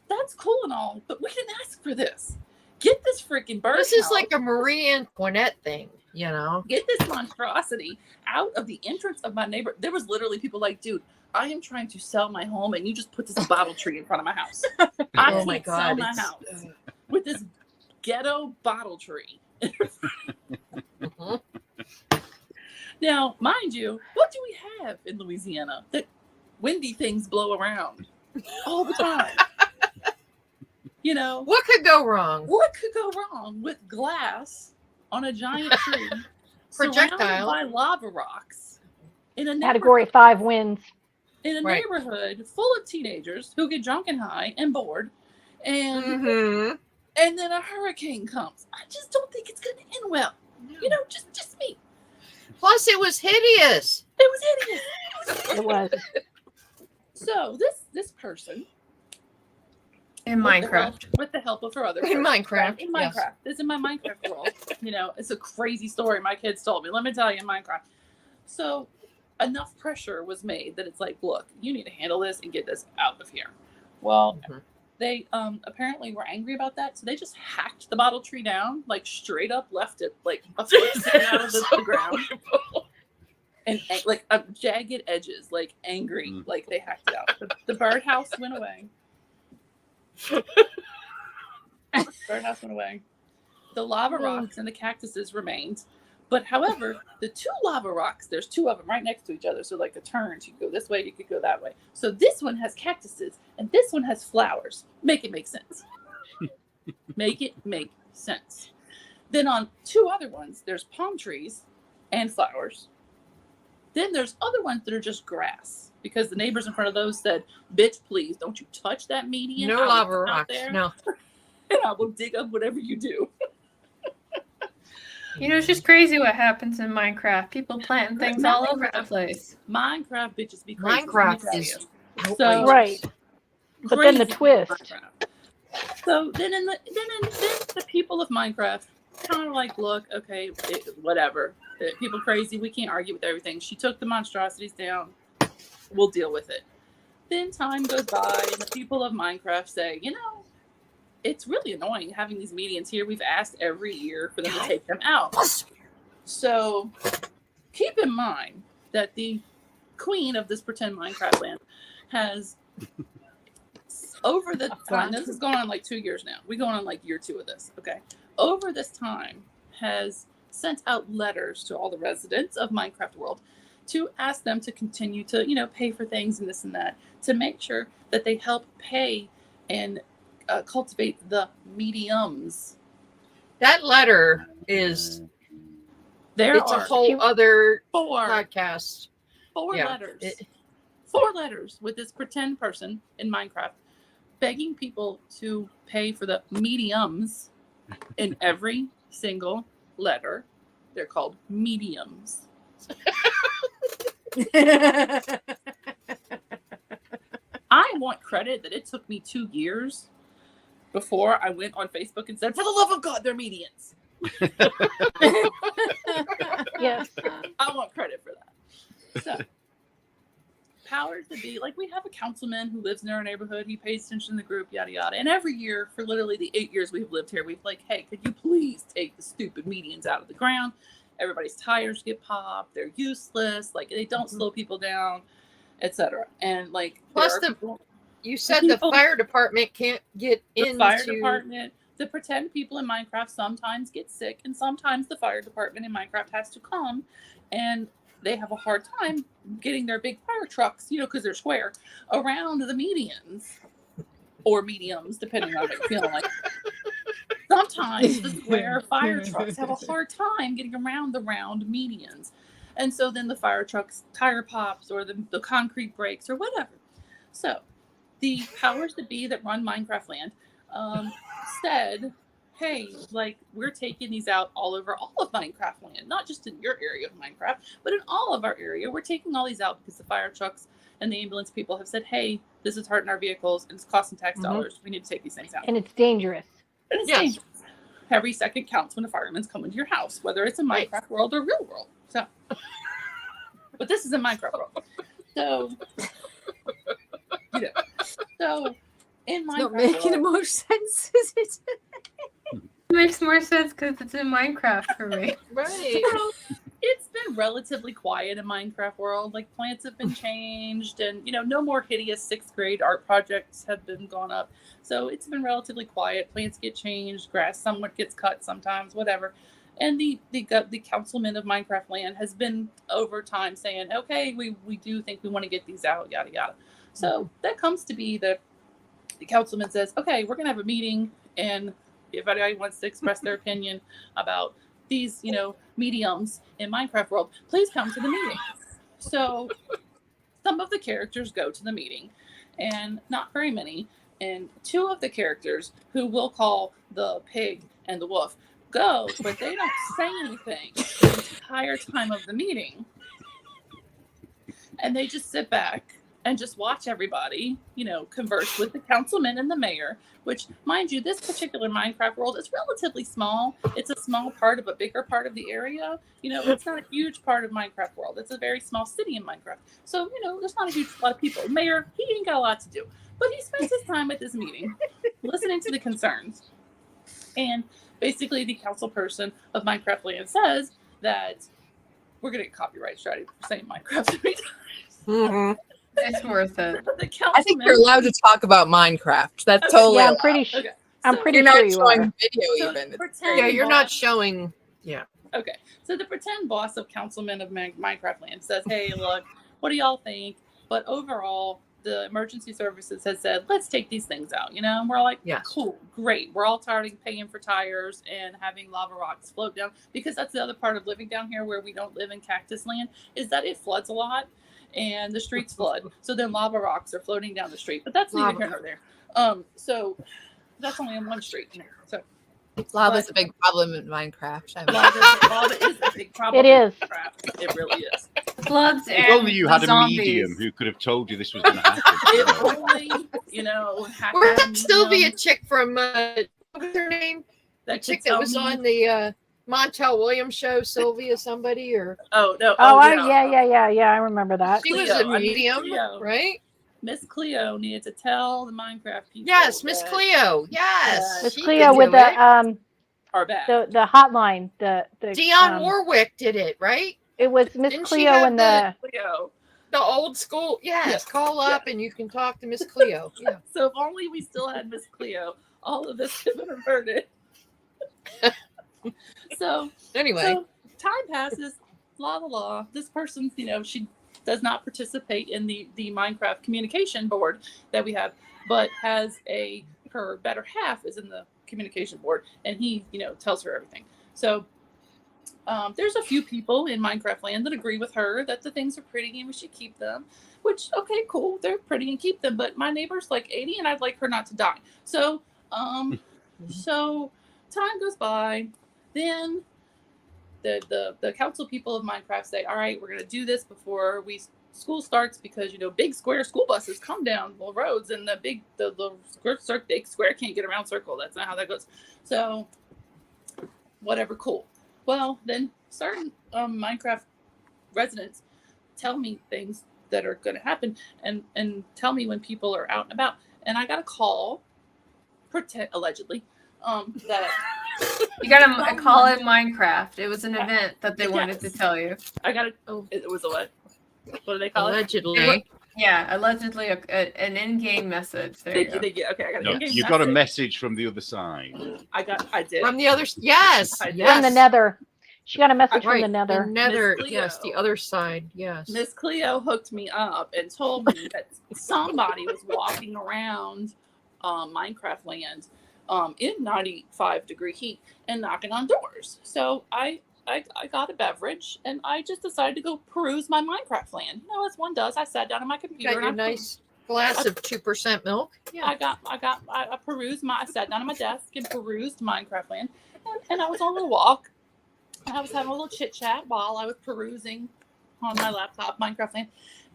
that's cool and all, but we didn't ask for this. Get this freaking bird. This is like a Marie Antoinette thing, you know? Get this monstrosity out of the entrance of my neighbor. There was literally people like, dude, I am trying to sell my home, and you just put this bottle tree in front of my house. I Oh can't my sell God, my it's- house with this ghetto bottle tree. Mhm. Now, mind you, what do we have in Louisiana that windy things blow around all the time? You know, What could go wrong? what could go wrong with glass on a giant tree Projectile. surrounded by lava rocks in a Category 5 wins. in a Right. neighborhood full of teenagers who get drunk and high and bored, and Mm-hmm. and then a hurricane comes? I just don't think it's going to end well. You know, just me. Plus, it was hideous. It was hideous. It was. So this person In Minecraft. with the help of her other In person, Minecraft, in yes. Minecraft, this is my Minecraft world. You know, it's a crazy story my kids told me. Let me tell you, in Minecraft. So enough pressure was made that it's like, look, you need to handle this and get this out of here. Well, Mhm. they apparently were angry about that, so they just hacked the bottle tree down, like straight up left it like a foot out of the ground. and like jagged edges, like angry, like they hacked it out. The birdhouse went away. Birdhouse went away. The lava rocks and the cactuses remained. But however, the two lava rocks, there's two of them right next to each other. So like a turn, you could go this way, you could go that way. So this one has cactuses and this one has flowers. Make it make sense. Make it make sense. Then on two other ones, there's palm trees and flowers. Then there's other ones that are just grass because the neighbors in front of those said, "Bitch, please don't you touch that median. No lava rocks. No. And I will dig up whatever you do." You know, it's just crazy what happens in Minecraft. People planting things all over the place. Minecraft bitches be crazy. Minecraft is so Right. But then the twist. Minecraft. So then the people of Minecraft kind of like, look, okay, whatever. People crazy. We can't argue with everything. She took the monstrosities down. We'll deal with it. Then time goes by, and the people of Minecraft say, you know, it's really annoying having these medians here. We've asked every year for them to take them out. So keep in mind that the queen of this pretend Minecraft land has over the time, this is going on like 2 years now. We're going on like year 2 of this. Okay. Over this time has sent out letters to all the residents of Minecraft world to ask them to continue to, you know, pay for things and this and that, to make sure that they help pay and cultivate the mediums. That letter is it's a whole other podcast. Four letters with this pretend person in Minecraft begging people to pay for the mediums in every single letter. They're called mediums. I want credit that it took me 2 years before I went on Facebook and said, "For the love of God, they're medians." Yes. I want credit for that. So, powers to be, like, we have a councilman who lives in our neighborhood. He pays attention to the group, yada, yada. And every year, for literally the 8 years we've lived here, we've like, hey, could you please take the stupid medians out of the ground? Everybody's tires get popped. They're useless. Like, they don't slow people down, etc. And, like, plus you said the fire department can't get into... The fire department, the pretend people in Minecraft sometimes get sick, and sometimes the fire department in Minecraft has to come, and they have a hard time getting their big fire trucks, you know, because they're square, around the medians or mediums, depending on what you're feeling like. Sometimes the square fire trucks have a hard time getting around the round medians. And so then the fire truck's tire pops or the concrete breaks or whatever. So the powers that be that run Minecraft land said, hey, like, we're taking these out all over all of Minecraft land, not just in your area of Minecraft, but in all of our area. We're taking all these out because the fire trucks and the ambulance people have said, hey, this is hurting our vehicles and it's costing tax dollars. We need to take these things out. And it's dangerous. And it's dangerous. Every second counts when a fireman's coming to your house, whether it's in Minecraft world or real world. So, but this is a Minecraft world. So, you know, so in Minecraft, It's not making much sense, is it? It makes more sense because it's in Minecraft for me. Right. So, it's been relatively quiet in Minecraft world. Like, plants have been changed, and, you know, no more hideous 6th grade art projects have been gone up. So it's been relatively quiet. Plants get changed, grass somewhat gets cut sometimes, whatever. And the councilman of Minecraft land has been over time saying, okay, we do think we want to get these out, yada yada. So that comes to be the councilman says, okay, we're gonna have a meeting, and if anybody wants to express their opinion about these, you know, mediums in Minecraft world, please come to the meeting. So some of the characters go to the meeting, and not very many. And 2 of the characters, who we'll call the pig and the wolf, go, but they don't say anything the entire time of the meeting. And they just sit back and just watch everybody, you know, converse with the councilman and the mayor, which, mind you, this particular Minecraft world is relatively small. It's a small part of a bigger part of the area. You know, it's not a huge part of Minecraft world. It's a very small city in Minecraft. So, you know, there's not a huge lot of people. Mayor, he ain't got a lot to do. But he spends his time at this meeting listening to the concerns. And basically the council person of Minecraft land says that we're gonna get copyright strategy for saying Minecraft 3 times. Mhm. It's worth it. The I think councilman. you're allowed to talk about Minecraft. That's Okay. totally Yeah, I'm allowed. pretty sure. Okay. I'm so- pretty You're not sure you showing are. video So even. It's pretend Yeah, you're not boss- showing. Yeah. Okay, so the pretend boss of councilman of Minecraft Land says, "Hey, look, what do y'all think?" But overall, the emergency services has said, "Let's take these things out." You know, and we're like, Yes. "Cool, great." We're all tired of paying for tires and having lava rocks float down, because that's the other part of living down here where we don't live in cactus land, is that it floods a lot and the streets flood. So then lava rocks are floating down the street. But that's neither Lava. here nor there. So that's only on one street. So Lava's a big problem in Minecraft. I mean, lava is a big problem. It is. in Minecraft. It really is. Floods If and only you had a zombies. medium who could have told you this was going to happen. If only, Where's had Sylvia medium chick from what was her name? The that could chick that tell was me- on the Montel Williams show, Sylvia somebody, or Oh no! Oh, yeah. I remember that. she was Cleo. a I mean, medium, Cleo. right? Miss Cleo needed to tell the Minecraft people. Yes, Miss that Cleo. Yes, Miss she Cleo could with do it. the are bad. the hotline. The Dionne Warwick did it, right? It was Miss Didn't she Cleo have and the Cleo. The old school. Yes, Yes, call up and you can talk to Miss Cleo. Yeah. So if only we still had Miss Cleo, all of this could have been averted. So Anyway, So time passes, la. This person, she does not participate in the Minecraft communication board that we have, but has her better half is in the communication board, and he, tells her everything. So there's a few people in Minecraft Land that agree with her that the things are pretty and we should keep them. Which, okay, cool, they're pretty and keep them. But my neighbor's like 80, and I'd like her not to die. So, so time goes by. Then the council people of Minecraft say, all right, we're going to do this before school starts, because big square school buses come down the roads, and the big square can't get around circle. That's not how that goes. So whatever, cool. Well, then certain Minecraft residents tell me things that are going to happen, and tell me when people are out and about. And I got a call, allegedly, that You gotta call it Minecraft. It was an event that they wanted to tell you. I got it. It was a what? What do they call it? allegedly. Yeah, allegedly an in-game message. There you go. Okay, I got it. No, you got a message from the other side. I did. From the other, yes, I did. yes. from the Nether. She got a message Right, from the Nether. The Nether, Miss yes, Cleo. the other side, yes. Miss Cleo hooked me up and told me that somebody was walking around Minecraft Land in 95-degree heat and knocking on doors. So I got a beverage, and I just decided to go peruse my Minecraft Land. As one does. I sat down on my You computer. got your and I nice glass of 2% milk. Yeah. I perused I sat down on my desk and perused Minecraft Land, and I was on a walk. And I was having a little chit chat while I was perusing on my laptop Minecraft Land,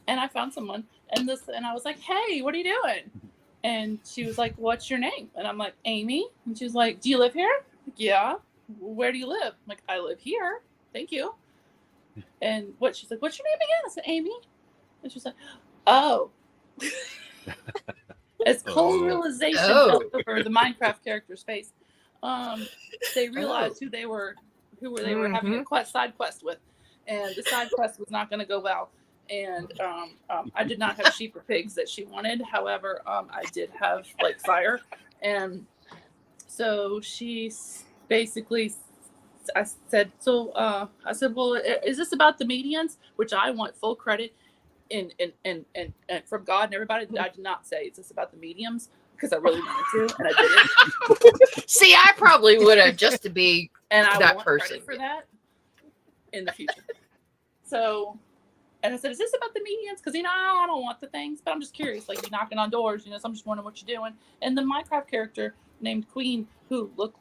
and I found someone, and I was like, "Hey, what are you doing?" And she was like, "What's your name?" And I'm like, "Amy." And she was like, "Do you live here?" I'm like, "Yeah." "Where do you live?" I'm like, "I live here. Thank you." And she's like, "What's your name again?" I said, "Amy." And she's like, "Oh." As cold realization comes over the Minecraft character's face, they realized who they were having a side quest with, and the side quest was not going to go well. And I did not have sheep or pigs that she wanted. However, I did have fire, and so she basically, I said, well, is this about the medians? Which I want full credit and from God and everybody. I did not say, is this about the mediums? Because I really wanted to, and I didn't. See, I probably would have, just to be And I that want person. credit for that in the future. So, and I said, is this about the medians? Because, I don't want the things, but I'm just curious. You're knocking on doors, so I'm just wondering what you're doing. And the Minecraft character named Queen, who looked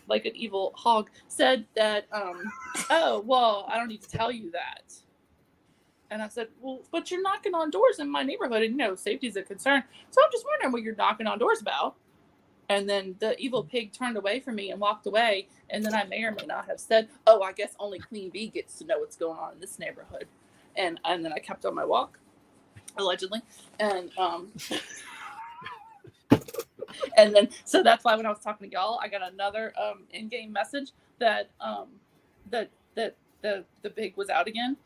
like an evil hog, said that, oh, well, I don't need to tell you that. And I said, well, but you're knocking on doors in my neighborhood, and, safety's a concern. So I'm just wondering what you're knocking on doors about. And then the evil pig turned away from me and walked away. And then I may or may not have said, oh, I guess only Queen Bee gets to know what's going on in this neighborhood. And then I kept on my walk, allegedly. And and then, so that's why when I was talking to y'all, I got another in-game message that the pig was out again.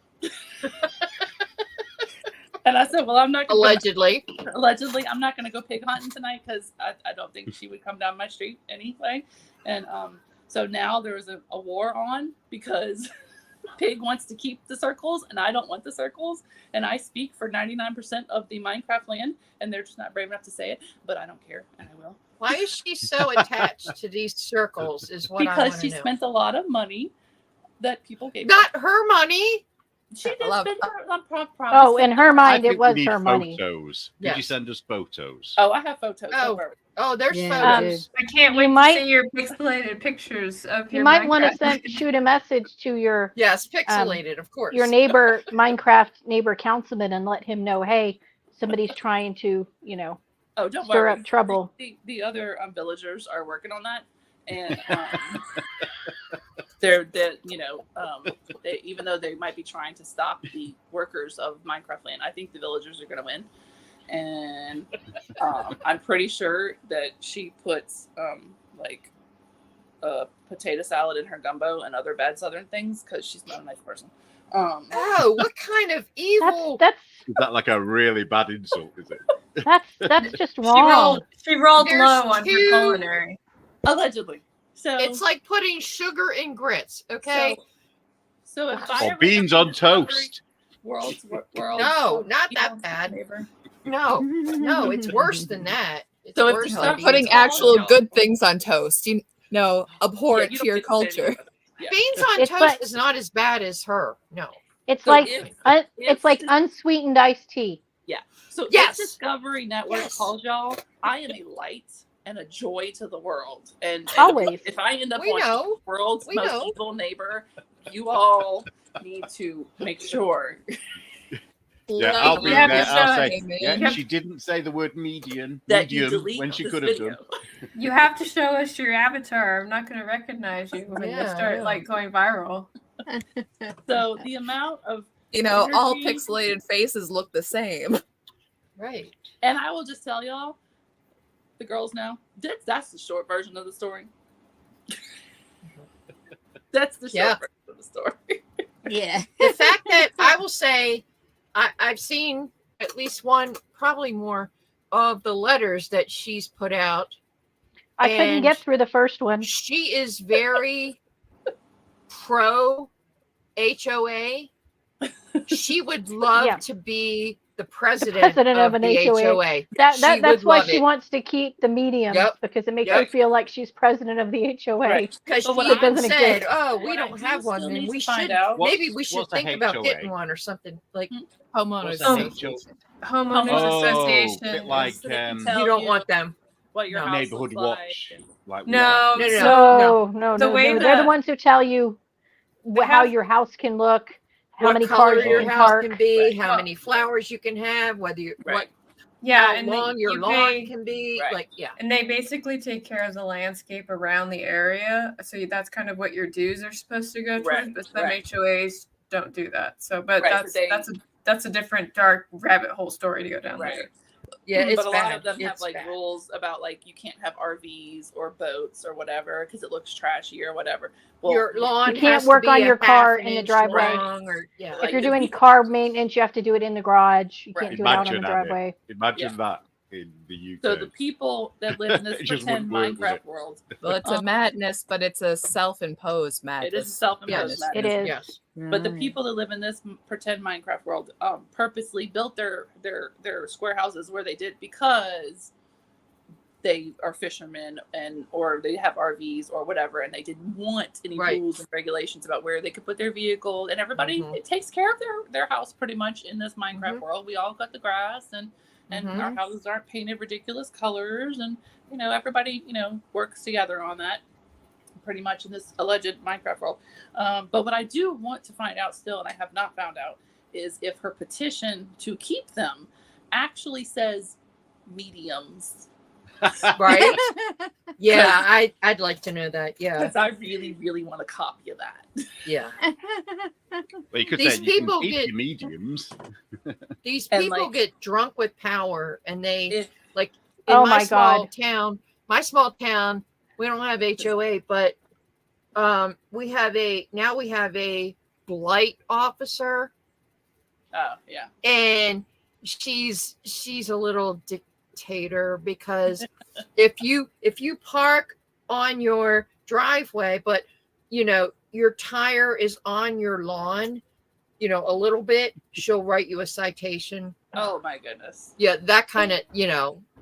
And I said, well, I'm not gonna Allegedly. allegedly, I'm not going to go pig hunting tonight because I don't think she would come down my street anyway. And so now there's a war on because Pig wants to keep the circles and I don't want the circles. And I speak for 99% of the Minecraft land and they're just not brave enough to say it, but I don't care and I will. Why is she so attached to these circles? Is what I Because want she to know. spent a lot of money that people gave her. Not her money. She did Love- spend on Oh, in her I mind, it think we was need her money. photos. Could Yes. you send us photos? Oh, I have photos. Oh. Don't worry. Oh, there's Yeah, photos. I can't You wait might- to see your pixelated pictures of You your might want Minecraft. to shoot a message to your Yes, pixelated, of course. neighbor, Minecraft neighbor councilman, and let him know, hey, somebody's trying to, Oh, don't stir worry. up trouble. The other villagers are working on that, and they're they, even though they might be trying to stop the workers of Minecraft land, I think the villagers are going to win, and I'm pretty sure that she puts like potato salad in her gumbo and other bad Southern things because she's not a nice person. Oh, what kind of evil? That's Is that like a really bad insult? Is it? that's just wrong. She rolled There's low on two- her culinary. Allegedly. So It's like putting sugar in grits, okay? So if I Or ever beans get on discovery toast. World's No, not that Elon's bad. neighbor. No, no, it's worse than that. It's So if worse you than start beans Putting on actual toast. good things on toast. You know, abhor Yeah, it you to don't your get to say anything culture. about it. Yeah. Beans on It's toast like- is not as bad as her. No. It's So like if- it's like unsweetened iced tea. So Yes. if Discovery Network Yes. calls y'all, I am a light and a joy to the world. And Always. if I end up We on know. World's We Most know. Evil Neighbor, you all need to make sure. Yeah, I'll Love be You have there. to I'll show say, it. yeah, You have- she didn't say the word medium That you delete when she this could have video. done. You have to show us your avatar. I'm not going to recognize you when you Yeah, start yeah. like going viral. So the amount of You know, all energy- pixelated faces look the same. Right. And I will just tell y'all, the girls know that's the short version of the story. That's the short Yeah. version of the story. Yeah. The fact that I will say I've seen at least one, probably more, of the letters that she's put out. I couldn't And- get through the first one. She is very pro HOA. She would love Yeah. to be the president, president of an the HOA. HOA. That's She why would love she it. wants to keep the mediums Yep. because it makes Yep. her feel like she's president of the HOA. Right. Because But she what I- even doesn't said, exist. "Oh, we What I don't do have one, still and need we to find should out- maybe we should what's a think about HOA? getting one or something like." Homeowners. What's a Oh. HOA? Homeowners Oh, Association. bit like So they can um, tell You don't want them. what your No. house neighborhood looks like. watch. Like we No, have. No, no, so No, The way no. They're the that- ones who tell you They how have- your house can look, how What many color cars you your can house park. can be, Right. how many flowers you can have, whether you Right. yeah, how and long your you lawn pay, can be. Right. Like, yeah. and they basically take care of the landscape around the area. So that's kind of what your dues are supposed to go towards. Right, But some right. HOAs don't do that. So, but Right, so that's a different dark rabbit hole story to go down Right. there. Yeah, it's but a bad. lot of them have It's like bad. rules about like you can't have RVs or boats or whatever because it looks trashy or whatever. Your lawn You can't has to work be on a your half car an in the inch driveway. long, or yeah. Like, If you're if doing we- car maintenance, you have to do it in the garage. You Right. can't do it out on Imagine the that, driveway. Imagine that in the UK. So the people that live in this It just pretend wouldn't work, would Minecraft it? world, Well, it's a madness, but it's a self-imposed madness. it is self-imposed Yes, madness. It is. Yes. But the people that live in this pretend Minecraft world purposely built their square houses where they did because they are fishermen or they have RVs or whatever, and they didn't want any Right. rules and regulations about where they could put their vehicle. And everybody Mhm. it takes care of their house pretty much in this Minecraft Mhm. world. We all got the grass and Mhm. our houses aren't painted ridiculous colors, and everybody works together on that pretty much in this alleged Minecraft world. But what I do want to find out still, and I have not found out, is if her petition to keep them actually says mediums. Right? Yeah, I'd like to know that. Yeah. Because I really, really want a copy of that. Yeah. Well, you could These say you people can keep get- your mediums. These And, people like- get drunk with power, and they If- like in Oh my my small God. town. My small town, we don't have HOA, but we have a blight officer, Oh yeah. and she's a little dictator because if you park on your driveway, but your tire is on your lawn, a little bit, she'll write you a citation. Oh my goodness. Yeah, that kind of,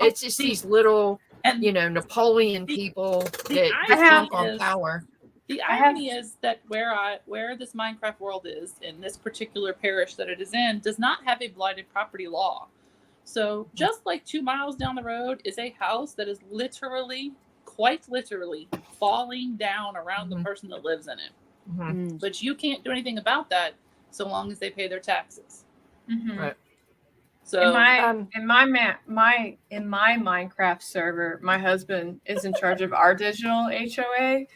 it's just these little, And Napoleon people that I just have jump on is- power. the irony is that where this Minecraft world is in this particular parish that it is in does not have a blighted property law. So just like 2 miles down the road is a house that is quite literally falling down around the Mhm. person that lives in it. Mhm. But you can't do anything about that so long as they pay their taxes. Mhm. Right. So In my Minecraft server, my husband is in charge of our digital HOA,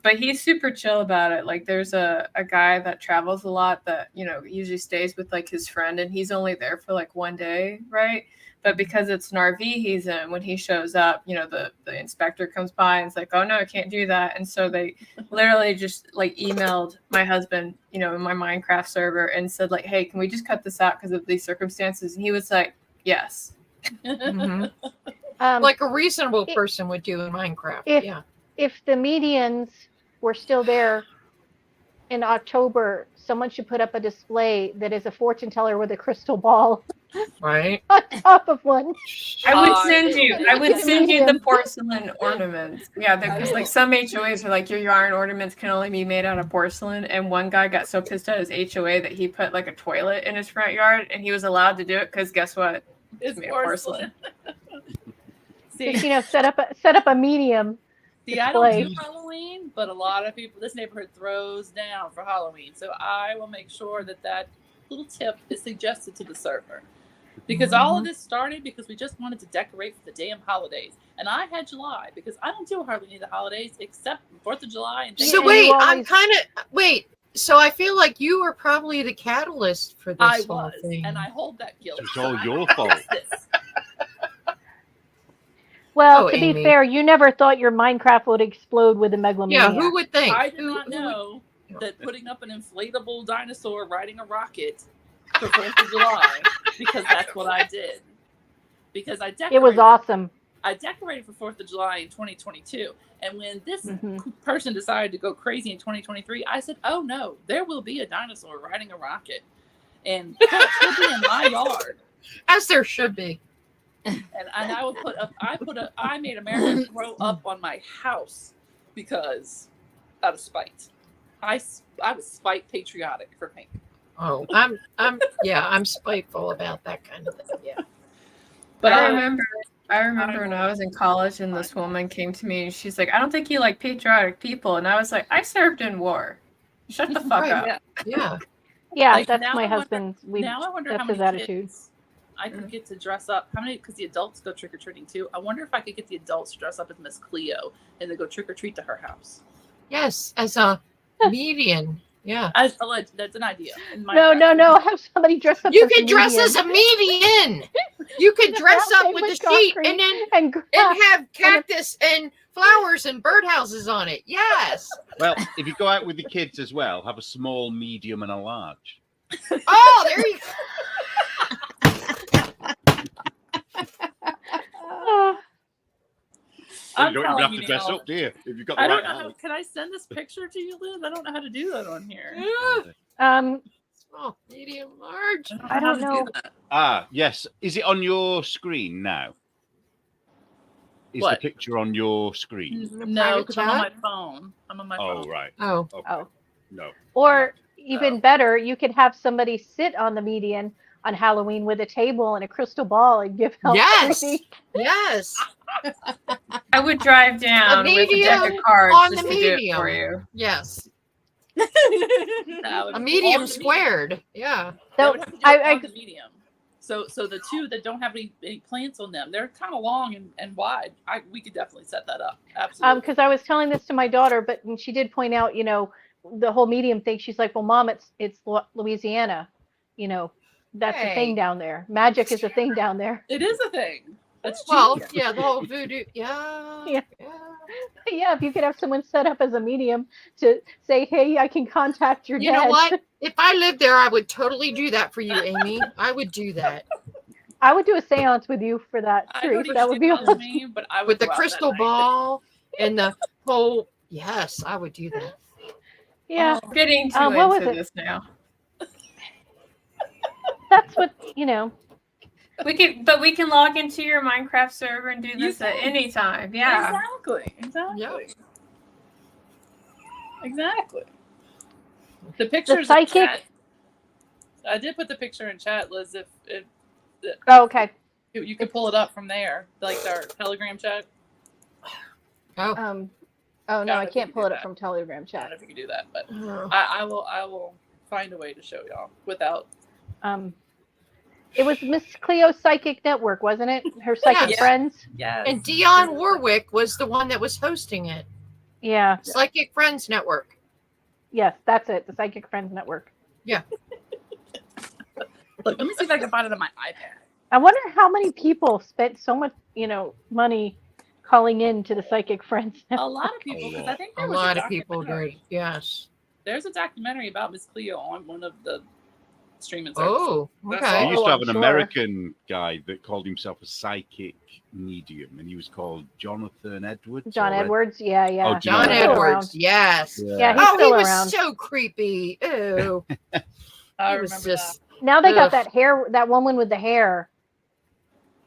but he's super chill about it. Like, there's a guy that travels a lot that usually stays with like his friend, and he's only there for like 1 day, right? But because it's an RV he's in, when he shows up, the inspector comes by and it's like, oh no, I can't do that. And so they literally just like emailed my husband, in my Minecraft server and said like, hey, can we just cut this out because of these circumstances? And he was like, yes. Mhm. Um, Like a reasonable person would do in Minecraft. if- Yeah. if the medians were still there in October, someone should put up a display that is a fortune teller with a crystal ball Right. on top of one. I would Oh, send you. yeah. I would send you the Medium. porcelain ornaments. Yeah, because like some HOAs are like your yarn ornaments can only be made out of porcelain. And one guy got so pissed at his HOA that he put like a toilet in his front yard, and he was allowed to do it because guess what? it's made of porcelain. See, Just, set up a medium. See, I don't display. do Halloween, but a lot of people, this neighborhood throws down for Halloween. So I will make sure that little tip is suggested to the server. Because all of this started because we just wanted to decorate for the damn holidays. And I had July because I don't do hardly any of the holidays except 4th of July and Yeah, So and wait, you I'm always- kind of so I feel like you were probably the catalyst for this I whole was, thing. and I hold that guilt. It's all I your fix fault. this. Well, Oh, to Amy. be fair, you never thought your Minecraft would explode with a megalomaniac. Yeah, who would think? I did Who- not who would- know that putting up an inflatable dinosaur riding a rocket for 4th of July because that's what I did. Because I decorated. It was awesome. I decorated for 4th of July in 2022. And when this Mhm. person decided to go crazy in 2023, I said, oh no, there will be a dinosaur riding a rocket. And he'll be in my yard. As there should be. And I would I made America throw up on my house because out of spite. I was spite patriotic for pink. Oh, I'm spiteful about that kind of thing. Yeah. But I remember when I was in college and this woman came to me and she's like, I don't think you like patriotic people. And I was like, I served in war. Shut the fuck Right, up. yeah. Yeah. Yeah, Like, that's now my I wonder- husband's. Now I wonder how That's his many attitude. kids I could get to dress up. How many? Because the adults go trick or treating too. I wonder if I could get the adults to dress up as Miss Cleo and then go trick or treat to her house. Yes, as a median. Yeah. That's an idea. in my No, practice. no. Have somebody dress up. You as a could dress medium as a median. You could dress up Outside with a with sheet concrete and then and grass. have cactus and flowers and birdhouses on it. Yes. Well, if you go out with the kids as well, have a small, medium, and a large. Oh, there you Ah, I'm you don't even telling have you to dress now. up, do you? If you've got the I don't right know. How, house. can I send this picture to you, Liz? I don't know how to do that on here. go. um, Small, medium, large. I don't how to do know. that. Ah, yes. Is it on your screen now? Is What? the picture on your screen? No, private because I'm on my chat? phone. I'm on my Oh, phone. right. Oh, Okay. Oh. No. Or even Oh. better, you could have somebody sit on the median on Halloween with a table and a crystal ball and give out Yes. candy. yes. I would drive down with a deck medium of cards on just the to do it medium. for you. Yes. No, A all medium the squared. Yeah. They So would have to do I- it I- on the medium. So the two that don't have any plants on them, they're kind of long and wide. We could definitely set that up. Absolutely. because I was telling this to my daughter, but and she did point out, the whole medium thing. She's like, "Well, Mom, it's Louisiana, that's a Hey. thing down there. Magic is a thing down there." It is a thing. That's Well, genius. yeah, the whole voodoo. Yeah. Yeah. Yeah, if you could have someone set up as a medium to say, "Hey, I can contact your You dead." know what? If I lived there, I would totally do that for you, Amy. I would do that I would do a séance with you for that, I Therese. don't even That would do be that awesome. with me, but I would with the go out that crystal night. ball and the whole. Yes, I would do that. Yeah, Oh, Getting too what was into it? this now. that's what you know. We can log into your Minecraft server and do You this at can. any time. Yeah. Exactly. Exactly. The The pictures in psychic. chat. I did put the picture in chat, Liz. If Oh, okay. you can pull it up from there, like our Telegram chat. Oh, Oh no, Yeah, I if you can't can pull do it up that. from Telegram I don't chat. know if you can do that, but oh. I will find a way to show y'all without. It was Miss Cleo's Psychic Network, wasn't it? Her psychic Yes. friends. Yes. And Dionne Warwick was the one that was hosting it. Yeah. Psychic Friends Network. Yes, that's it. The Psychic Friends Network. Look, let me see if I can find it on my iPad. I wonder how many people spent so much, money calling in to the Psychic Friends. A lot of people, because I think A there was lot of people documentary. did. Yes. There's a documentary about Miss Cleo on one of the streaming services. Oh, That's okay. He used to have I'm an sure. American guy that called himself a psychic medium, and he was called Jonathan Edwards. John or Ed- Edwards. Yeah, yeah. Oh, John He's still Edwards. around. Yes. Yeah, he's Oh, he still was around. so creepy. Ew. I He was remember just. Now they got Ugh. that hair. That woman with the hair.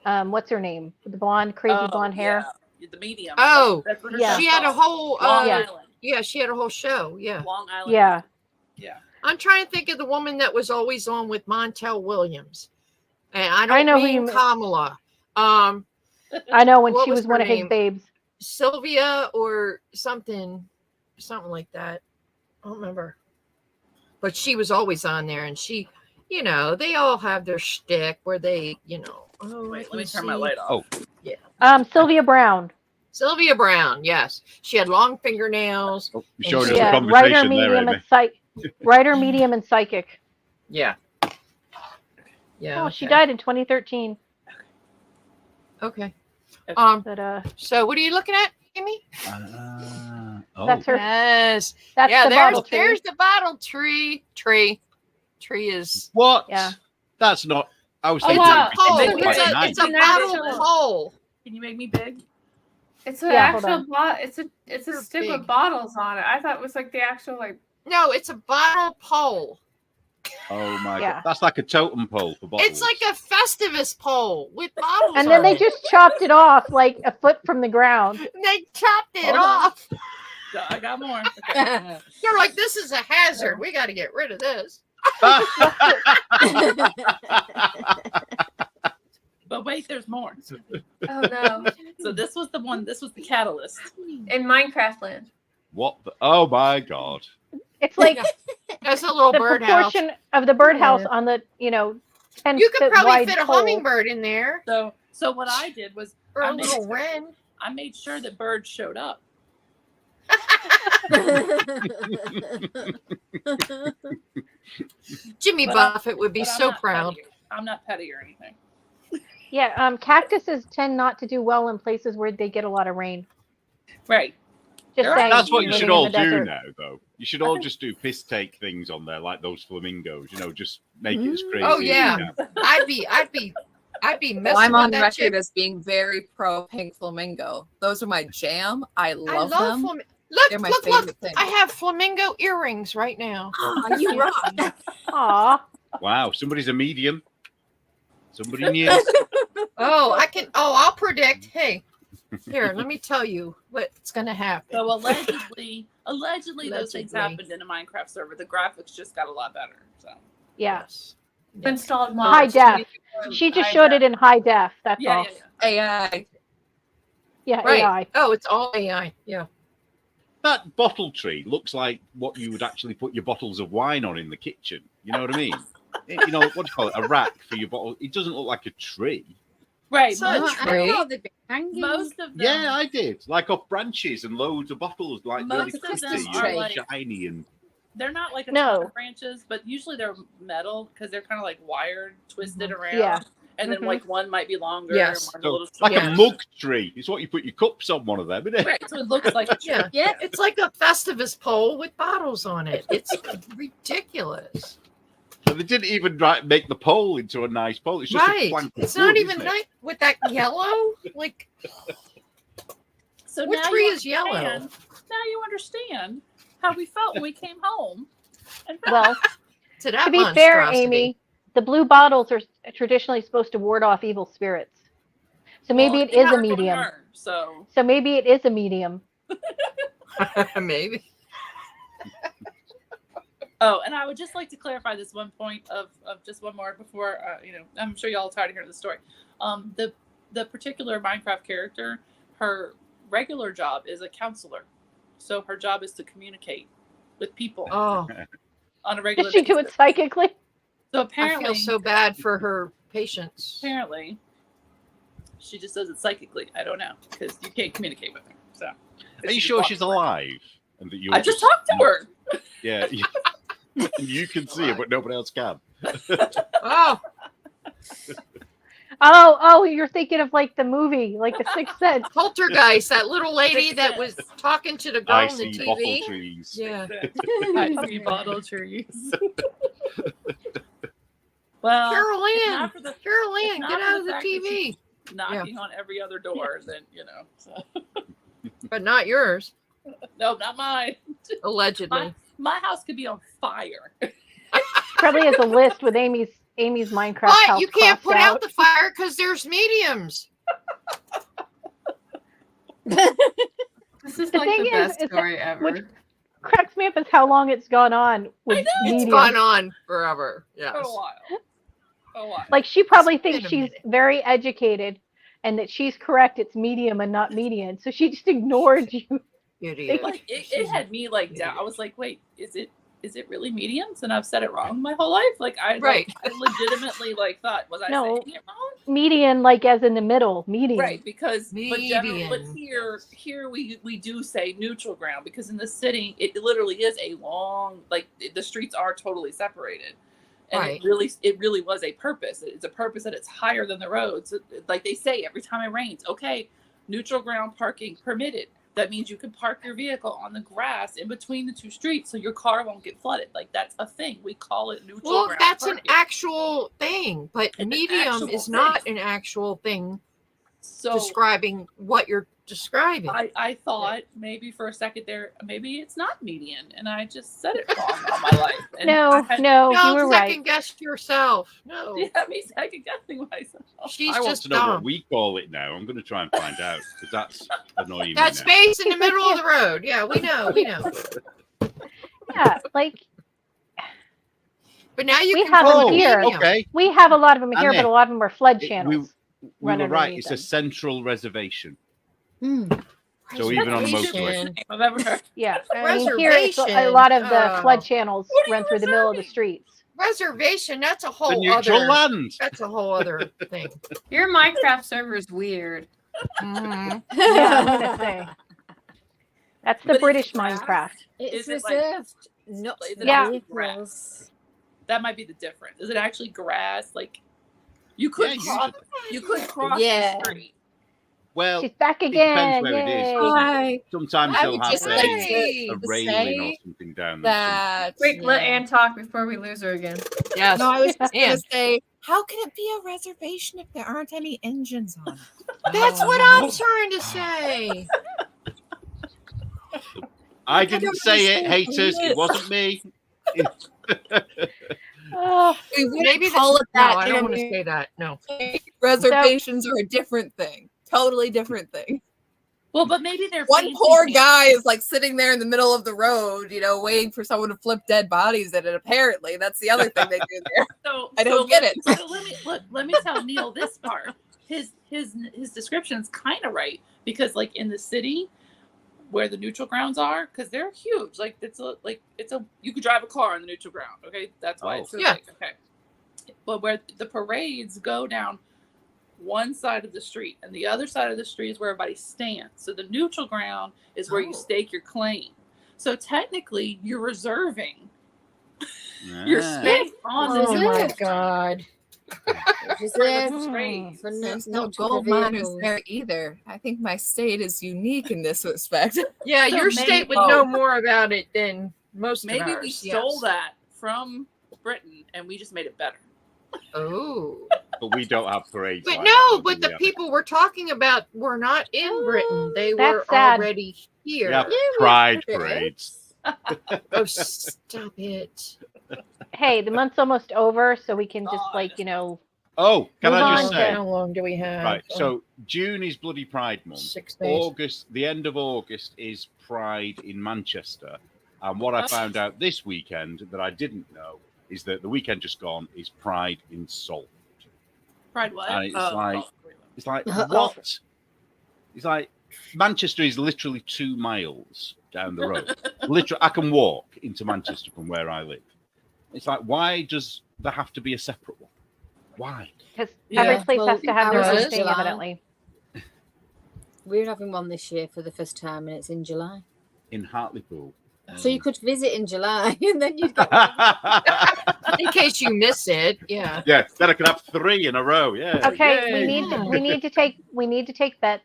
What's her name? With the blonde, crazy that. blonde hair. Yeah, the medium. Oh, That's what her yeah. show's She had a called. whole. Long Yeah. Island. Yeah, she had a whole show. Yeah. Long Island. Yeah. Yeah. I'm trying to think of the woman that was always on with Montel Williams, and I don't I know who mean you mean. Kamala. I know when What she was was her one of his name? babes. Sylvia or something like that. I don't remember. But she was always on there, and she, they all have their shtick where they, oh, Wait, I let me can turn my see. light off. Sylvia Brown. Sylvia Brown, yes, she had long fingernails. Oh, you're showing us a Yeah, writer, conversation there, medium, Amy. and writer, medium, and psychic. Yeah. Yeah. Oh, she okay. died in 2013. Okay. Okay. But So what are you looking at, Amy? Oh, that's her. Yes. That's Yeah. the bottle tree. There's the bottle tree. Tree is. what? Yeah. That's not. I was Oh, thinking wow. it was pole. It's quite a- nice. It's a an bottle actual- pole. Can you make me big? It's an Yeah, hold actual on. bottle. It's a They're stick big. with bottles on it. I thought it was like the actual like. No, it's a bottle pole. Oh my Yeah. god, that's like a totem pole for bottles. It's like a Festivus pole with bottles. And then on they it. just chopped it off like a foot from the ground. They chopped it Hold on. off. I got more. They're like, this is a hazard. We got to get rid of this. But wait, there's more. Oh no! So this was the one. This was the catalyst. In Minecraft land. What? Oh my god! It's like That's a little the birdhouse. proportion of the birdhouse on the 10 You could foot probably wide fit a pole. hummingbird in there So what I did was or I a made little sure- wren. I made sure that birds showed up. Jimmy But Buffett would be But I'm so not proud. petty. I'm not petty or anything. Yeah, cactuses tend not to do well in places where they get a lot of rain. Right. Just Right. saying. That's what you living should in all the do desert. now, though. You should all just do piss take things on there, like those flamingos. Just make it as crazy. Oh, as you yeah. can. I'd be messing Well, I'm with on that record chick. as being very pro pink flamingo. Those are my jam. I love, I love them. flamingo. Look, They're my look, favorite look. thing. I have flamingo earrings right now. Oh, you rock. Aw. Wow, somebody's a medium. Somebody needs. Oh, I'll predict. Hey, here, let me tell you what's going to happen. So allegedly those things Allegedly. happened in a Minecraft server. The graphics just got a lot better. So Yeah. Yes. Installed High mods. def. She just showed it in high def. That's yeah, all. yeah, AI. Yeah, Right. AI. Oh, it's all AI. Yeah. That bottle tree looks like what you would actually put your bottles of wine on in the kitchen. You know what I mean? What do you call it? A rack for your bottle. It doesn't look like a tree. Right. It's not a Most, tree. I thought they'd be hanging. most of them. Yeah, I did. Like off branches and loads of bottles, like really Most of pretty them and are like- shiny and. They're not like a No. ton of branches, but usually they're metal because they're kind of like wired, twisted around. Yeah. and then Mhm. like one might be longer, Yes. one a So, little like shorter. a mug tree. It's what you put your cups on, one of them, isn't it? Right, so it looks like a tree. Yeah. Yeah. It's like a Festivus pole with bottles on it. It's ridiculous. And they didn't even make the pole into a nice pole. It's just a Right. plank of It's not wood, even isn't it? nice with that yellow. Like, So what now tree you is yellow? understand- Now you understand how we felt when we came home. And Well, to that to be fair, monstrosity. Amy, the blue bottles are traditionally supposed to ward off evil spirits. So maybe well, it you is a never medium. learn, so So maybe it is a medium. Maybe. oh, and I would just like to clarify this one point of just one more before I'm sure y'all are tired of hearing the story. The particular Minecraft character, her regular job is a counselor, so her job is to communicate with people Oh, on a regular Did she do it basis. psychically? So I apparently, feel so bad for her patients. apparently, she just does it psychically. I don't know because you can't communicate with her. So, Are you sure she's alive? And that you I just talked to her. Yeah. You can see her, but nobody else can. Oh, Oh, you're thinking of like the movie, like The Sixth Sense. Poltergeist, that little lady Sixth that was Sense. talking to the girl I on the see bottle TV. trees. Yeah. I see bottle trees. Well, Carol if Ann, not for the Carol if Ann, not get for out the of the fact that TV. she's knocking on every other door, then So. But not yours, No, not mine. allegedly. My house could be on fire. Probably has a list with Amy's Minecraft But house you can't crossed put out the fire because there's mediums. This is The like thing the is best that story ever. which- Cracks me up is how long it's gone on with It's mediums. gone on forever. Yes. For a while. A while. Like she probably It's been thinks a she's minute. very educated and that she's correct. It's medium and not median. So she just ignored you. Idiot. Like it had me like down. I was like, wait, is it really mediums? And I've said it wrong my whole life. Like I legitimately like thought, was I No. saying it wrong? Median, like as in the middle, median. Right, because but Median. here we do say neutral ground because in the city it literally is a long the streets are totally separated. And Right. it really was a purpose. It's a purpose that it's higher than the roads. Like they say every time it rains, okay, neutral ground parking permitted. That means you can park your vehicle on the grass in between the two streets so your car won't get flooded. Like that's a thing. We call it neutral Well, ground that's parking. an actual thing, but an medium actual is thing. not an actual thing So describing what you're describing. I thought maybe for a second there, maybe it's not median, and I just said it wrong all my life. And I No, had, no, you Don't were second right. guess yourself. No, You had me second guessing myself. she's I want just to know what dumb. we call it now. I'm going to try and find out because that's annoying That me now. space in the middle of the road. Yeah, we know. Yeah, like But now you We can have call them it here. medium. Okay. we have a lot of them here, Annie, but a lot of them are flood It- channels. we run were right. underneath It's them. a central reservation. Hmm. So even on Reservation. I've ever heard. Yeah, I mean, here it's a Reservation. lot of the Oh. flood channels What are run you through the middle of the reserving? streets. Reservation. That's a The whole neutral other. land. That's a whole other thing. Your Minecraft server is weird. Mhm. Yeah, I'm gonna say that's the But is it British grass? Minecraft. It's Is it like- reserved not is for it Yeah. vehicles. That might be the difference. Is it actually grass? Like you could Yeah, cross. You could cross Yeah. the street. Well, She's back it depends again. where it is, Yay. doesn't it? I Sometimes I they'll would have just a, like Hey. a to railing or say something down there. that. Wait, let Yeah. Ann talk before we lose her again. Yes. No, I was just Yeah. gonna say, how can it be a reservation if there aren't any engines on it? That's what I'm trying to say. I didn't say it, haters. It wasn't me. Oh, We wouldn't Maybe call it No, that. I in don't want to America. say that. No. Reservations are a different thing. Totally different thing. Well, but maybe they're One fancy poor pants. guy is like sitting there in the middle of the road, waiting for someone to flip dead bodies in it. Apparently, that's the other thing they do there. So I don't get it. So let me tell Neil this part. His description is kind of right because like in the city where the neutral grounds are, because they're huge. Like it's a you could drive a car on the neutral ground. Okay, that's why it's so Yeah. big. Okay, but where the parades go down one side of the street and the other side of the street is where everybody stands. So the neutral ground is where you Oh. stake your claim. So technically, you're reserving your Ah. space on the Oh neutral my ground. God. Which is there Great. for There's not no to gold the miners vehicles. there either. I think my state is unique in this respect. Yeah, So your state would maybe- know more about it than most Maybe of ours. we stole yes. that from Britain and we just made it better. Oh. But we don't have parades. But like no, that, but do the we? people we're talking about were not in Britain. They That's were sad. already here. We have we have pride parades. parades. Oh, stop it. Hey, the month's almost over, so we can just God. Oh, can Move I on just to- say? How long do we have? Right. Oh, So June is Bloody Pride Month. 6 days. August, the end of August is Pride in Manchester. And what I found out this weekend that I didn't know is that the weekend just gone is Pride in Salt. Pride what? And it's like- It's like Oh. what? It's like Manchester is literally 2 miles down the road. Literally, I can walk into Manchester from where I live. It's like, why does there have to be a separate one? Why? Because Yeah, every place well, has to have their ours own is thing, July. evidently. We're having one this year for the first time, and it's in July. In Hartlepool. So you could visit in July, and then you'd get. In case you miss it, yeah. Yeah, then I could have 3 in a row. Yeah. Okay, Yay. we need to take bets.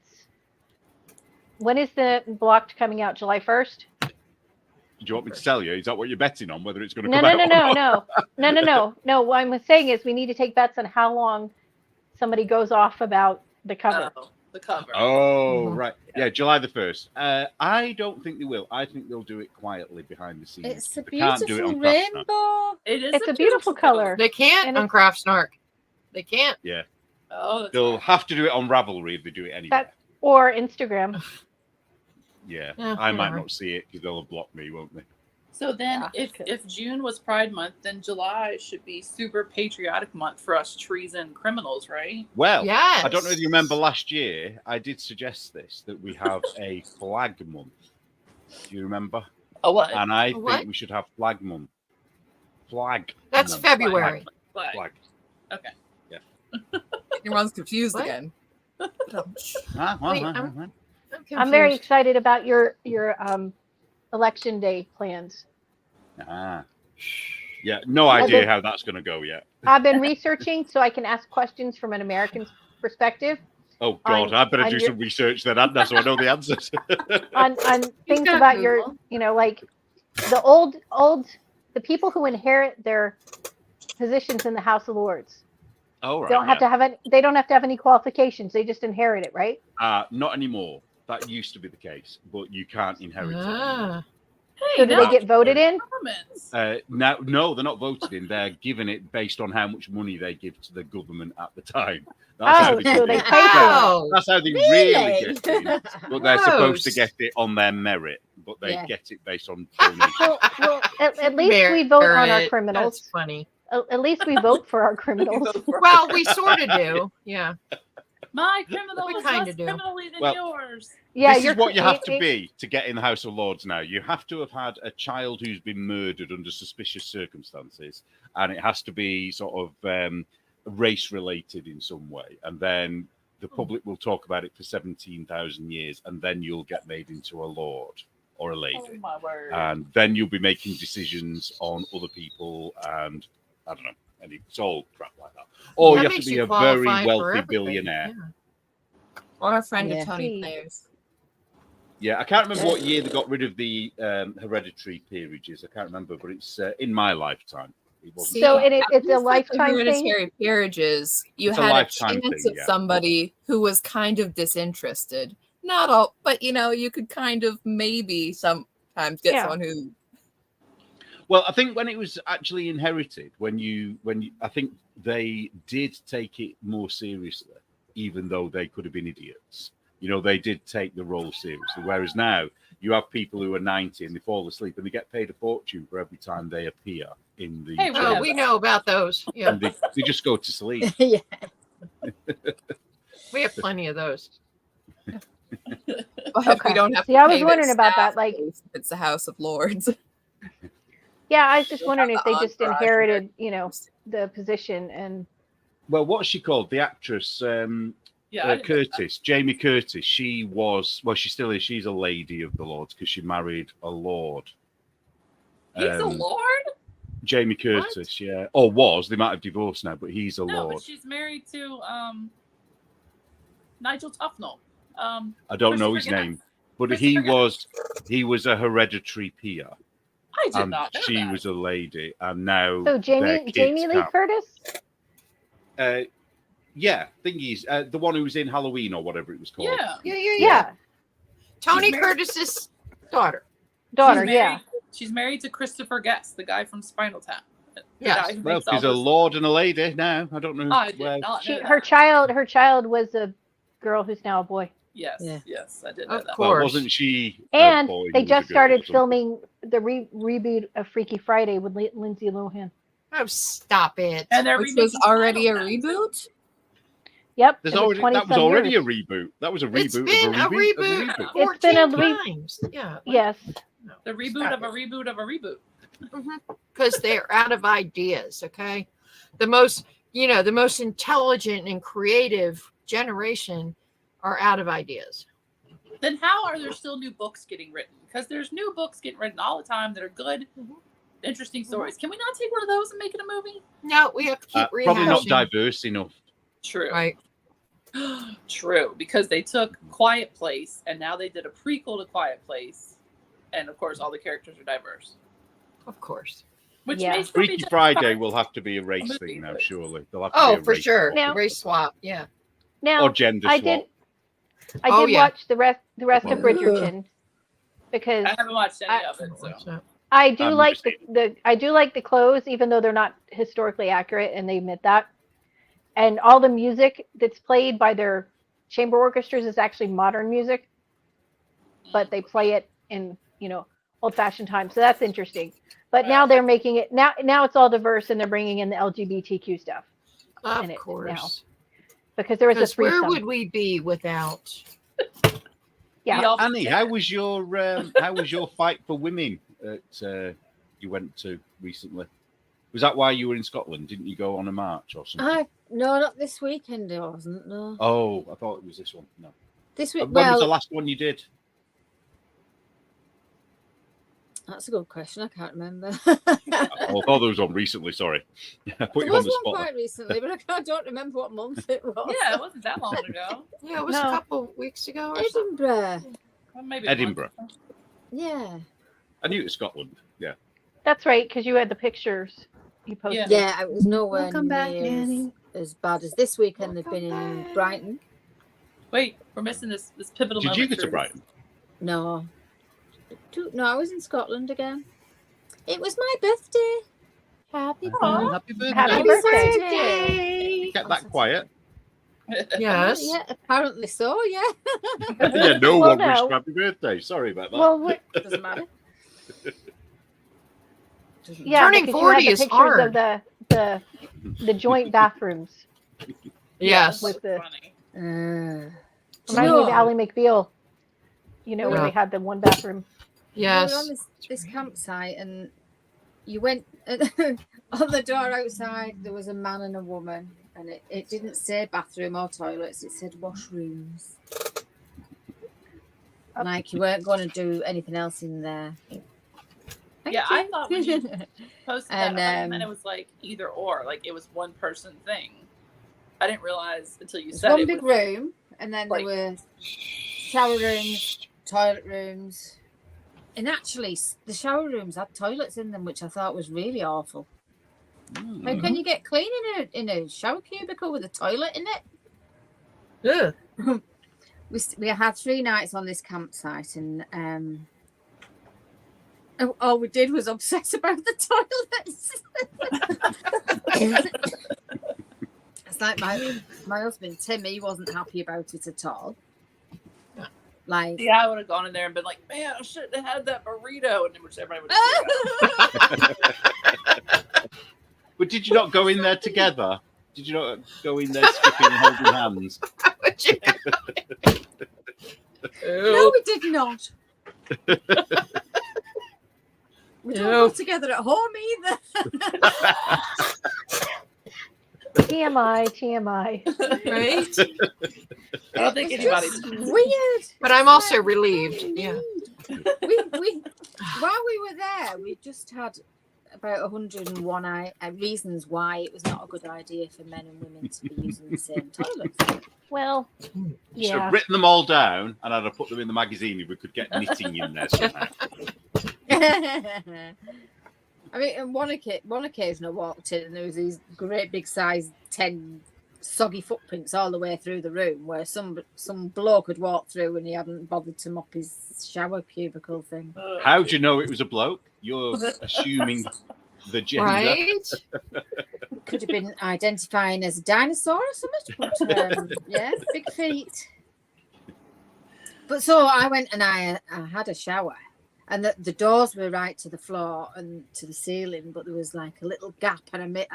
When is the blocked coming out? July 1st? Do you want me to tell you? Is that what you're betting on? Whether it's going to No, come no, out? no, or no, not? no. What I'm saying is we need to take bets on how long somebody goes off about the cover. Oh, the cover. Oh, Mhm. right. Yeah, July the 1st. I don't think they will. I think they'll do it quietly behind the scenes. It's a They can't do it beautiful on Craftsman. rainbow. It is It's a beautiful color. They can't And on it's- Craft Snark. They can't. Oh, that's They'll right. have to do it on Ravelry if they do it anyway. That- Or Instagram. Yeah, Yeah, I might whatever. not see it because they'll have blocked me, won't they? So then, Yeah, if June was Pride Month, then July should be super patriotic month for us treason criminals, right? Well, Yes. I don't know if you remember last year, I did suggest this, that we have a flag month. Do you remember? Oh, what? And I What? think we should have flag month. Flag. That's month. February. Flag. Flag. Okay. Everyone's confused What? again. Wait, I'm I'm very confused. excited about your election day plans. Ah. Yeah, no idea how that's going to go yet. I've been researching so I can ask questions from an American perspective Oh, God, On- I better on do your- some research then, hadn't I, so I know the answers. on things got about your, Google. like the people who inherit their positions in the House of Lords Oh, right. don't have to have any. They don't have to have any qualifications. They just inherit it, right? Not anymore. That used to be the case, but you can't inherit it. anymore. Ah, So do now they get voted in? governments. Now, no, they're not voted in. They're given it based on how much money they give to the government at the time. That's how Oh, they so get they it. pay for it. wow. That's how they really get it. But they're supposed to Gross. get it on their merit, but they Yeah. get it based on donation. Well, at least we vote on our Merit. criminals. That's funny. At least we vote for our criminals. Well, we sort of do. Yeah. My criminal We is kinda less do. criminally than Well, yours. Yeah, This you're is what you have it- to it- be to get in the House of Lords now. You have to have had a child who's been murdered under suspicious circumstances, and it has to be sort of race related in some way. And then the public will talk about it for 17,000 years, and then you'll get made into a lord or a Oh lady. my word. And then you'll be making decisions on other people, and I don't know, and it's all crap like that. Or That you have makes to be you a very qualify for wealthy everything, billionaire. yeah. Or a friend Yeah. of Tony Please. Blair's. Yeah, I can't remember what year they got rid of the hereditary peerages. I can't remember, but it's in my lifetime. It wasn't. See, So it's a Just like the lifetime thing. hereditary peerages, you It's a had a lifetime chance thing, of yeah. somebody who was kind of disinterested. Not all, but you could kind of maybe sometimes get Yeah. someone who. Well, I think when it was actually inherited, when you, I think they did take it more seriously, even though they could have been idiots. You know, they did take the role seriously. Whereas now you have people who are 90 and they fall asleep and they get paid a fortune for every time they appear in the. Hey, Oh, whatever. we know about those. Yeah. And they just go to sleep. Yeah. We have plenty of those. Well, if we don't have See, to I was pay the wondering about staff that, like- if it's the House of Lords. Yeah, I was just You'll wondering have if they the just entourage inherited, there. the position and Well, what's she called? The actress Yeah, I didn't know that. Curtis, Jamie Curtis. She was, well, she still is. She's a lady of the Lords because she married a lord. He's a lord. Jamie Curtis, yeah, or was. They might have divorced now, but he's a No, lord. but she's married to Nigel Tufnell. I don't know his Christopher name, Guest. but he was a hereditary peer, I did and not know she that. was a lady, and now So their kids Jamie Lee can't- Curtis. Yeah, thingy's the one who was in Halloween or whatever it was called. Yeah. Yeah, Tony She's married- Curtis's daughter. daughter. She's Yeah. married- She's married to Christopher Guest, the guy from Spinal Tap. The Yes. guy who Well, makes all she's a those- lord and a lady now. I don't know. I did where- not know Her child was a girl who's now a boy. Yes, Yeah. yes, I did know Of that. course. Well, wasn't she? a And boy who they was a just girl or started something? filming the reboot of Freaky Friday with Lindsay Lohan. Oh, stop it. And they're Which was remaking already a Spinal Tap. reboot. Yep, There's it was already 20 that was some already years. a reboot. That was a It's reboot been of a reboot. reboot Of a reboot. 14 It's been a times. Yeah. Yes. The reboot of a reboot of a reboot. Because they're out of ideas. Okay. The most intelligent and creative generation are out of ideas. Then how are there still new books getting written? Because there's new books getting written all the time that are good, interesting stories. Can we not take one of those and make it a movie? No, we have to keep rehashing. Probably not diverse enough. True. Right. True. Because they took Quiet Place and now they did a prequel to Quiet Place. And of course, all the characters are diverse. Of course. Which Yeah. may still be Freaky just Friday fine. will have to be a race Movie, thing now, but- surely. They'll have to Oh, be a for race sure. Now- Race swap. Yeah. Now or gender I swap. did. I Oh, did yeah. watch the rest of Ugh. Bridgerton because I haven't watched any of it, so. So, I do I've like never I do like the clothes, even though they're not historically accurate, and they admit that. And all the music that's played by their chamber orchestras is actually modern music, but they play it in old-fashioned times. So that's interesting. But now they're making it now it's all diverse, and they're bringing in the LGBTQ stuff of in it course. because there was a Because where threesome. would we be without? Yeah. We all- Annie, how was your fight for women that you went to recently? Was that why you were in Scotland? Didn't you go on a march or something? No, not this weekend. It wasn't. No, Oh, I thought it was this one. No. this week. When was the Well, last one you did? that's a good question. I can't remember. Oh, I thought there was one recently. Sorry, I put There you on was the one spot. quite recently, but I don't remember what month it was. Yeah, it wasn't that long ago. Yeah, it was No. a couple weeks ago or something. Edinburgh. Well, maybe Edinburgh. Yeah, I knew it was Scotland. Yeah. That's right, because you had the pictures you posted. yeah. It was nowhere Welcome back, near Annie. as bad as this weekend. They've been in Brighton. Wait, we're missing this pivotal Did moment. you get to Truth. Brighton? No, no, I was in Scotland again. It was my birthday. Happy Aw. Happy birthday. Happy birthday. You kept that quiet. Yes. Yeah, apparently so. Yeah. Yeah, no Well, one wished no. you happy birthday. Sorry about that. Well, Doesn't matter. yeah, Turning because 40 you had is the pictures hard. of the joint bathrooms Yes. with the Funny. Do you reminding me of know, Ally McBeal. Where Yeah. they had the one bathroom. we were on Yes. this campsite, and you went on the door outside. There was a man and a woman, and it didn't say bathroom or toilets. It said washrooms. Like you weren't going to do anything else in there. Thank Yeah, I you. thought when you posted that, And, and then it was like either or, like it was one person thing. I didn't realize until you There's said one it. big was, room, and then there like- were shower rooms, toilet rooms, and actually the shower rooms had toilets in them, which I thought was really awful. Hmm. How can you get clean in a shower cubicle with a toilet in it? Ugh. We had 3 nights on this campsite, and all we did was obsess about the toilets. It's like my husband Tim, he wasn't happy about it at all. Like, Yeah, I would have gone in there and been like, man, I shouldn't have had that burrito. And then everybody would have But did you not go in there together? Did you not go in there skipping and holding hands? Would you? no, we did not. We don't No. go together at home either. TMI. Right? I don't think It's anybody's. just weird. But I'm also relieved. Yeah. We while we were there, we just had about 101 reasons why it was not a good idea for men and women to be using the same toilets. Well, So yeah. I've written them all down, and I'd have put them in the magazine if we could get knitting in there somehow. I mean, on one occasion I walked in and there was these great big size 10 soggy footprints all the way through the room where some bloke had walked through and he hadn't bothered to mop his shower cubicle thing. How do you know it was a bloke? You're assuming the gender. Right? Could have been identifying as a dinosaur or something. But, yeah, big feet. But so I went and I had a shower. And the doors were right to the floor and to the ceiling, but there was like a little gap, and I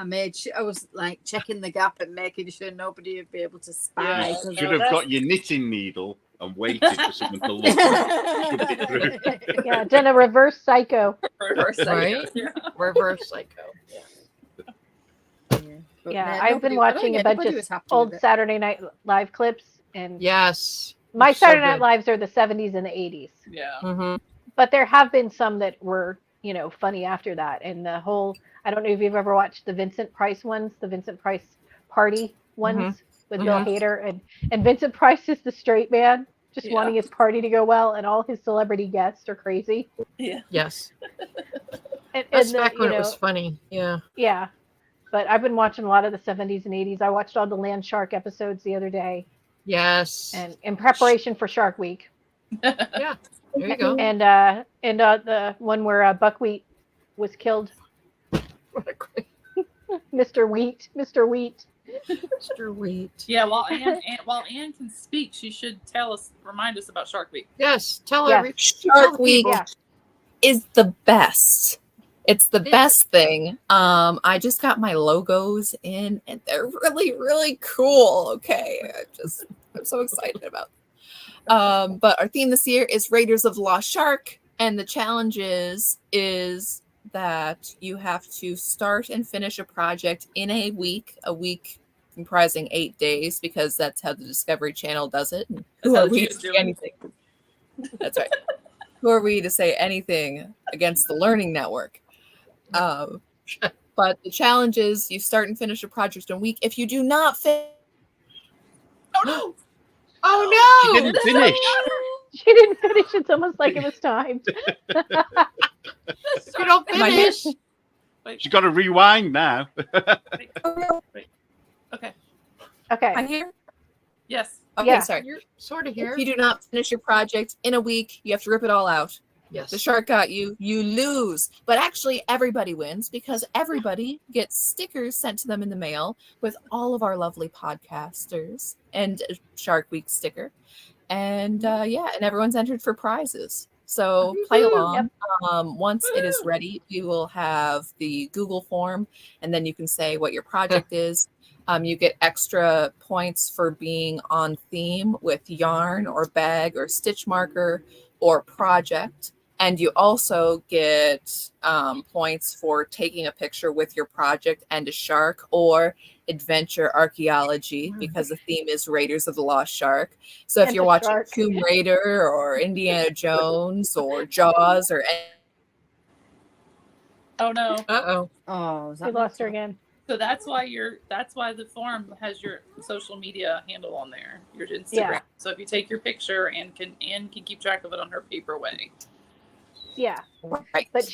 was like checking the gap and making sure nobody would be able to spy. Yeah. 'cause Should have got your knitting needle and waited for someone to look. And shoved it through. Yeah, done a reverse psycho. Reverse psycho. Right? Yeah. Reverse psycho. But Yeah, no, I've been nobody- watching a everybody bunch of was happy old with it. Saturday Night Live clips, and Yes. my So Saturday Night good. Lives are the 70s and the 80s. Yeah. Mm-hmm. But there have been some that were, funny after that. And the whole, I don't know if you've ever watched the Vincent Price ones, the Vincent Price party ones with Bill Mhm. Hader. And Vincent Price is the straight man, just Yeah. wanting his party to go well, and all his celebrity guests are crazy. Yeah. Yes. And, That's the- back when it was funny. Yeah. Yeah. But I've been watching a lot of the 70s and 80s. I watched all the Land Shark episodes the other day, Yes. and in preparation for Shark Week. Yeah. There you go. And the one where Buckwheat was killed, What a great Mr. Wheat. Mr. Wheat. Yeah, while Anne can speak, she should remind us about Shark Week. Yes. Tell Yes. every Shark Week Yeah. is the best. It's the best thing. I just got my logos in and they're really, really cool. Okay. I'm so excited about it. But our theme this year is Raiders of the Lost Shark. And the challenge is that you have to start and finish a project in a week comprising 8 days, because that's how the Discovery Channel does it. And who That's how are the we Jews to do say it. anything? That's right. Who are we to say anything against the Learning Network? But the challenge is you start and finish a project in a week. If you do not finish, Oh no! Oh She no! didn't finish. She didn't finish. It's almost like it was timed. You don't Am I finish. She's got to rewind now. Okay. Okay. I hear. Yes. Okay, Yeah. sorry. You're sort of here. If you do not finish your project in a week, you have to rip it all out. Yes. The shark got you, you lose. But actually, everybody wins because everybody gets stickers sent to them in the mail with all of our lovely podcasters and a Shark Week sticker. And and everyone's entered for prizes. So play along. Once it is ready, we will have the Google form, and then you can say what your project is. You get extra points for being on theme with yarn or bag or stitch marker or project. And you also get points for taking a picture with your project and a shark, or adventure archaeology, because the theme is Raiders of the Lost Shark. So if And you're a watching shark. Tomb Raider or Indiana Jones or Jaws or Oh no! Uh-oh. Oh, is We that lost her again. So that's why the forum has your social media handle on there, your Instagram. Yeah. So if you take your picture and can keep track of it on her paper way. Yeah. right. But I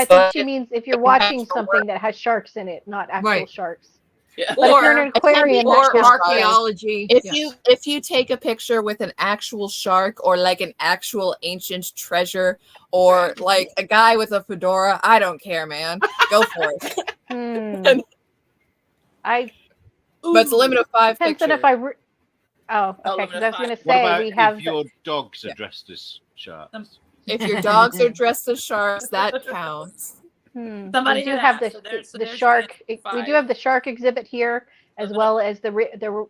think she means if you're watching something that has sharks in it, not actual Right. sharks. Yeah. But if you're in an aquarium, or that counts. archaeology. If you take a picture with an actual shark or like an actual ancient treasure or like a guy with a fedora, I don't care, man. Go for it. I But it's a limit of 5 depends on pictures. if I. Oh, Oh, okay. Because I was going to What say about we have. if your dogs are dressed as sharks? If your dogs are dressed as sharks, that counts. Somebody we do had have asked, the, so there's the your shark. We five. do have the shark exhibit here, as well as the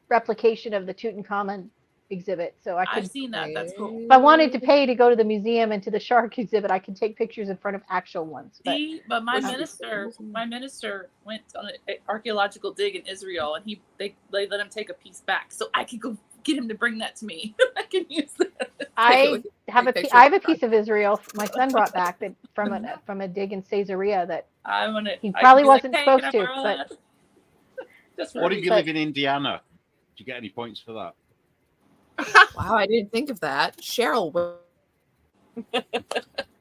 replication of the Tutankhamun exhibit. So I could, I've seen that. That's cool. if I wanted to pay to go to the museum and to the shark exhibit, I could take pictures in front of actual ones. But See, but my Which- minister went on an archaeological dig in Israel, and they let him take a piece back, so I could go get him to bring that to me. I can use that. I have take pictures I have a of piece of Israel my son brought back that from a dig in Caesarea that I'm gonna. He I probably can be wasn't "Hey, supposed can I to, borrow but- that?" Just for What a if you But- live in Indiana? Do you get any points for that? Wow, I didn't think of that. Cheryl,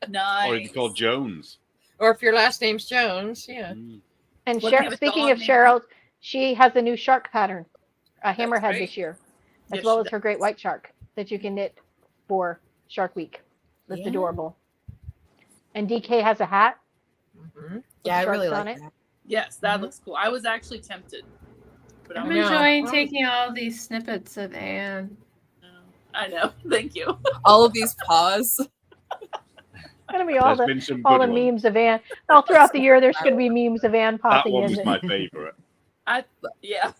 nice. Or if you called Jones? Or if your last name's Jones, yeah. Mm. and What kind of speaking dog of name? Cheryl, she has a new shark pattern, a hammerhead great. this year, as Yes, well she as her great white shark that you can knit for Shark Week. That's Yeah. adorable. And DK has a hat. Mhm. yeah, I really sharks on like it. that. Yes, that Mhm. looks cool. I was actually tempted, but I'm I'm know. enjoying taking all these snippets of Anne. I know. Thank you. All of these paws. Gonna be all There's the been some all good the ones. memes of Anne. All throughout the year, there's gonna be memes of Anne That popping one in. was that- my favorite. Yeah,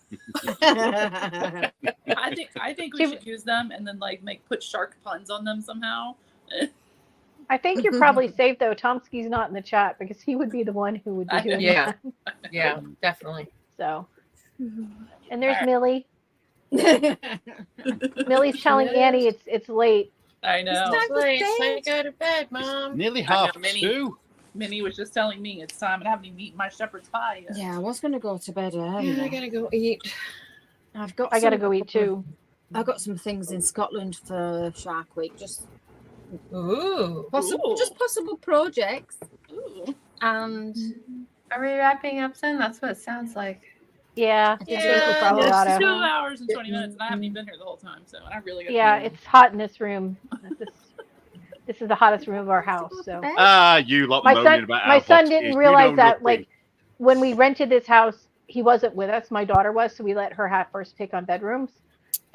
I think we She- should use them and then put shark puns on them somehow. I think you're probably safe though. Tomsky's not in the chat because he would be the one who would be I know. doing Yeah. that. Yeah, definitely. So, and there's Alright. Millie. Millie's telling Yes. Annie it's late. I know. Time It's to late. It's bed. time to go to bed, Mom. Nearly I know, half Minnie. two. Minnie was just telling me it's time, and I haven't even eaten my shepherd's pie yet. Yeah, I was going to go to bed early. Yeah, I gotta go eat. I've got. I gotta some- go eat too. I've got some things in Scotland for Shark Week. Just Ooh. possible projects, Ooh. and Are we wrapping up soon? That's what it sounds like. Yeah, I think it's so. probably Yes. about 2 out. hours and 20 minutes, and I haven't even been here the whole time. So I really got. Yeah, it's hot in this room. This is the hottest room of our house. So Ah, you lot my moaning son, about my how son hot it didn't is. You realize know that. nothing. Like when we rented this house, he wasn't with us. My daughter was, so we let her have first pick on bedrooms,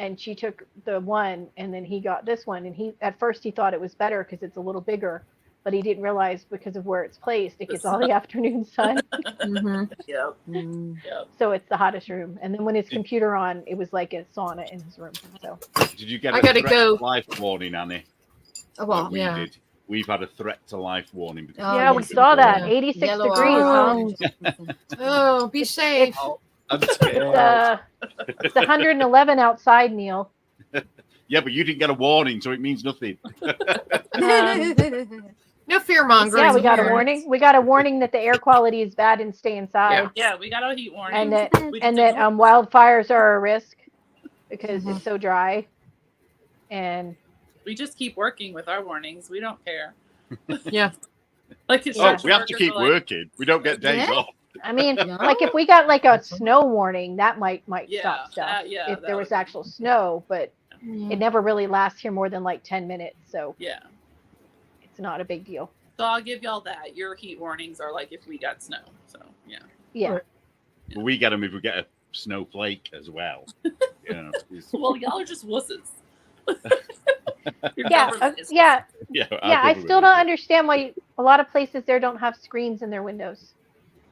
and she took the one, and then he got this one. And he at first he thought it was better because it's a little bigger, but he didn't realize because of where it's placed, it gets all the afternoon sun. Mhm. Yep. Mm. Yep. So it's the hottest room. And then when his computer on, it was like a sauna in his room. So Did you get I a gotta threat go. to life warning, Annie? Oh, Like what? we Yeah. did. We've had a threat to life warning. Because Oh, yeah, we yes. saw that. Yeah. 86 Yellow degrees. orange Huh? or something. Oh, be safe. I'm It's scared. it's 111 outside, Neil. Yeah, but you didn't get a warning, so it means nothing. No fear mongering. Yeah, we got a here. warning. We got a warning that the air quality is bad and stay inside, Yeah, we got a heat warning. and that We and just that wildfires are a risk because Mhm. it's so dry. And we just keep working with our warnings. We don't care. Yeah. Like Oh, construction we have to workers keep are like, working. We don't get days Yeah. off. I mean, No. like if we got like a snow warning, that might Yeah, stop stuff. yeah, if that there was would be- actual snow, but it never really lasts here more than like 10 minutes, so Yeah. it's not a big deal. So I'll give y'all that. Your heat warnings are like if we got snow. So yeah. Yeah. Right. But we get them if we get a snowflake as well. You know, it's- Well, y'all are just wusses. Your Yeah, government is yeah, yeah, our yeah. I government still is- don't understand why a lot of places there don't have screens in their windows.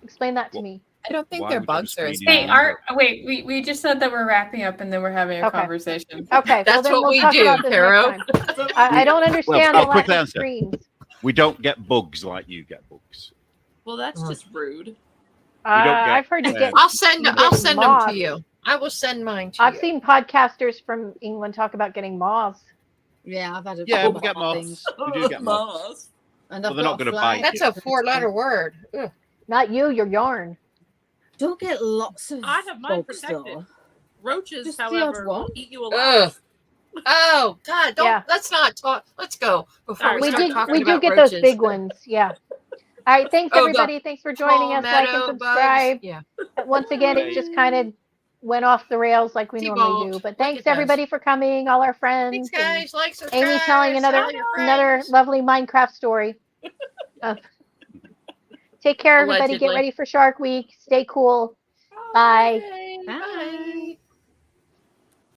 Explain that to Well, me. I don't think Why their would you have a bugs are as screen in Hey, bad. wait, we just said that we're wrapping up and then we're having a Okay. conversation. Okay, well That's then what we'll we talk do, about this Caro. next time. I don't understand I'll the lack quickly of answer. screens. We don't get bugs like you get bugs. Well, that's just rude. don't get, I've heard you get. I'll send You I'll get send them moths. to you. I will send mine to I've you. seen podcasters from England talk about getting moths. Yeah, I've had a Yeah, couple we get of moths. things. We do get moths. Mamas. And Well, I've they're got not gonna a fly. bite. That's a 4-letter word. Ugh. Not you, your yarn. Don't get lots of I have mine bugs protected. though. Roaches, Just the odd however, one. will eat you Ugh. alive. Oh God! Don't. Yeah. Let's not talk. Let's go before Alright, we We start do talking we do about get roaches. those big ones. Yeah. All right. Thanks Oh, the everybody. Thanks for joining us. Like and Palmetto subscribe. bugs. Yeah. Once again, it just kind of went off the rails like we normally Devolved, do. like But it thanks does. everybody for coming, all our friends. Thanks, and guys. Like, subscribe. Amy telling tell your another friends. lovely Minecraft story. Take care, everybody. Get Allegedly. ready for Shark Week. Stay cool. Bye. Yay.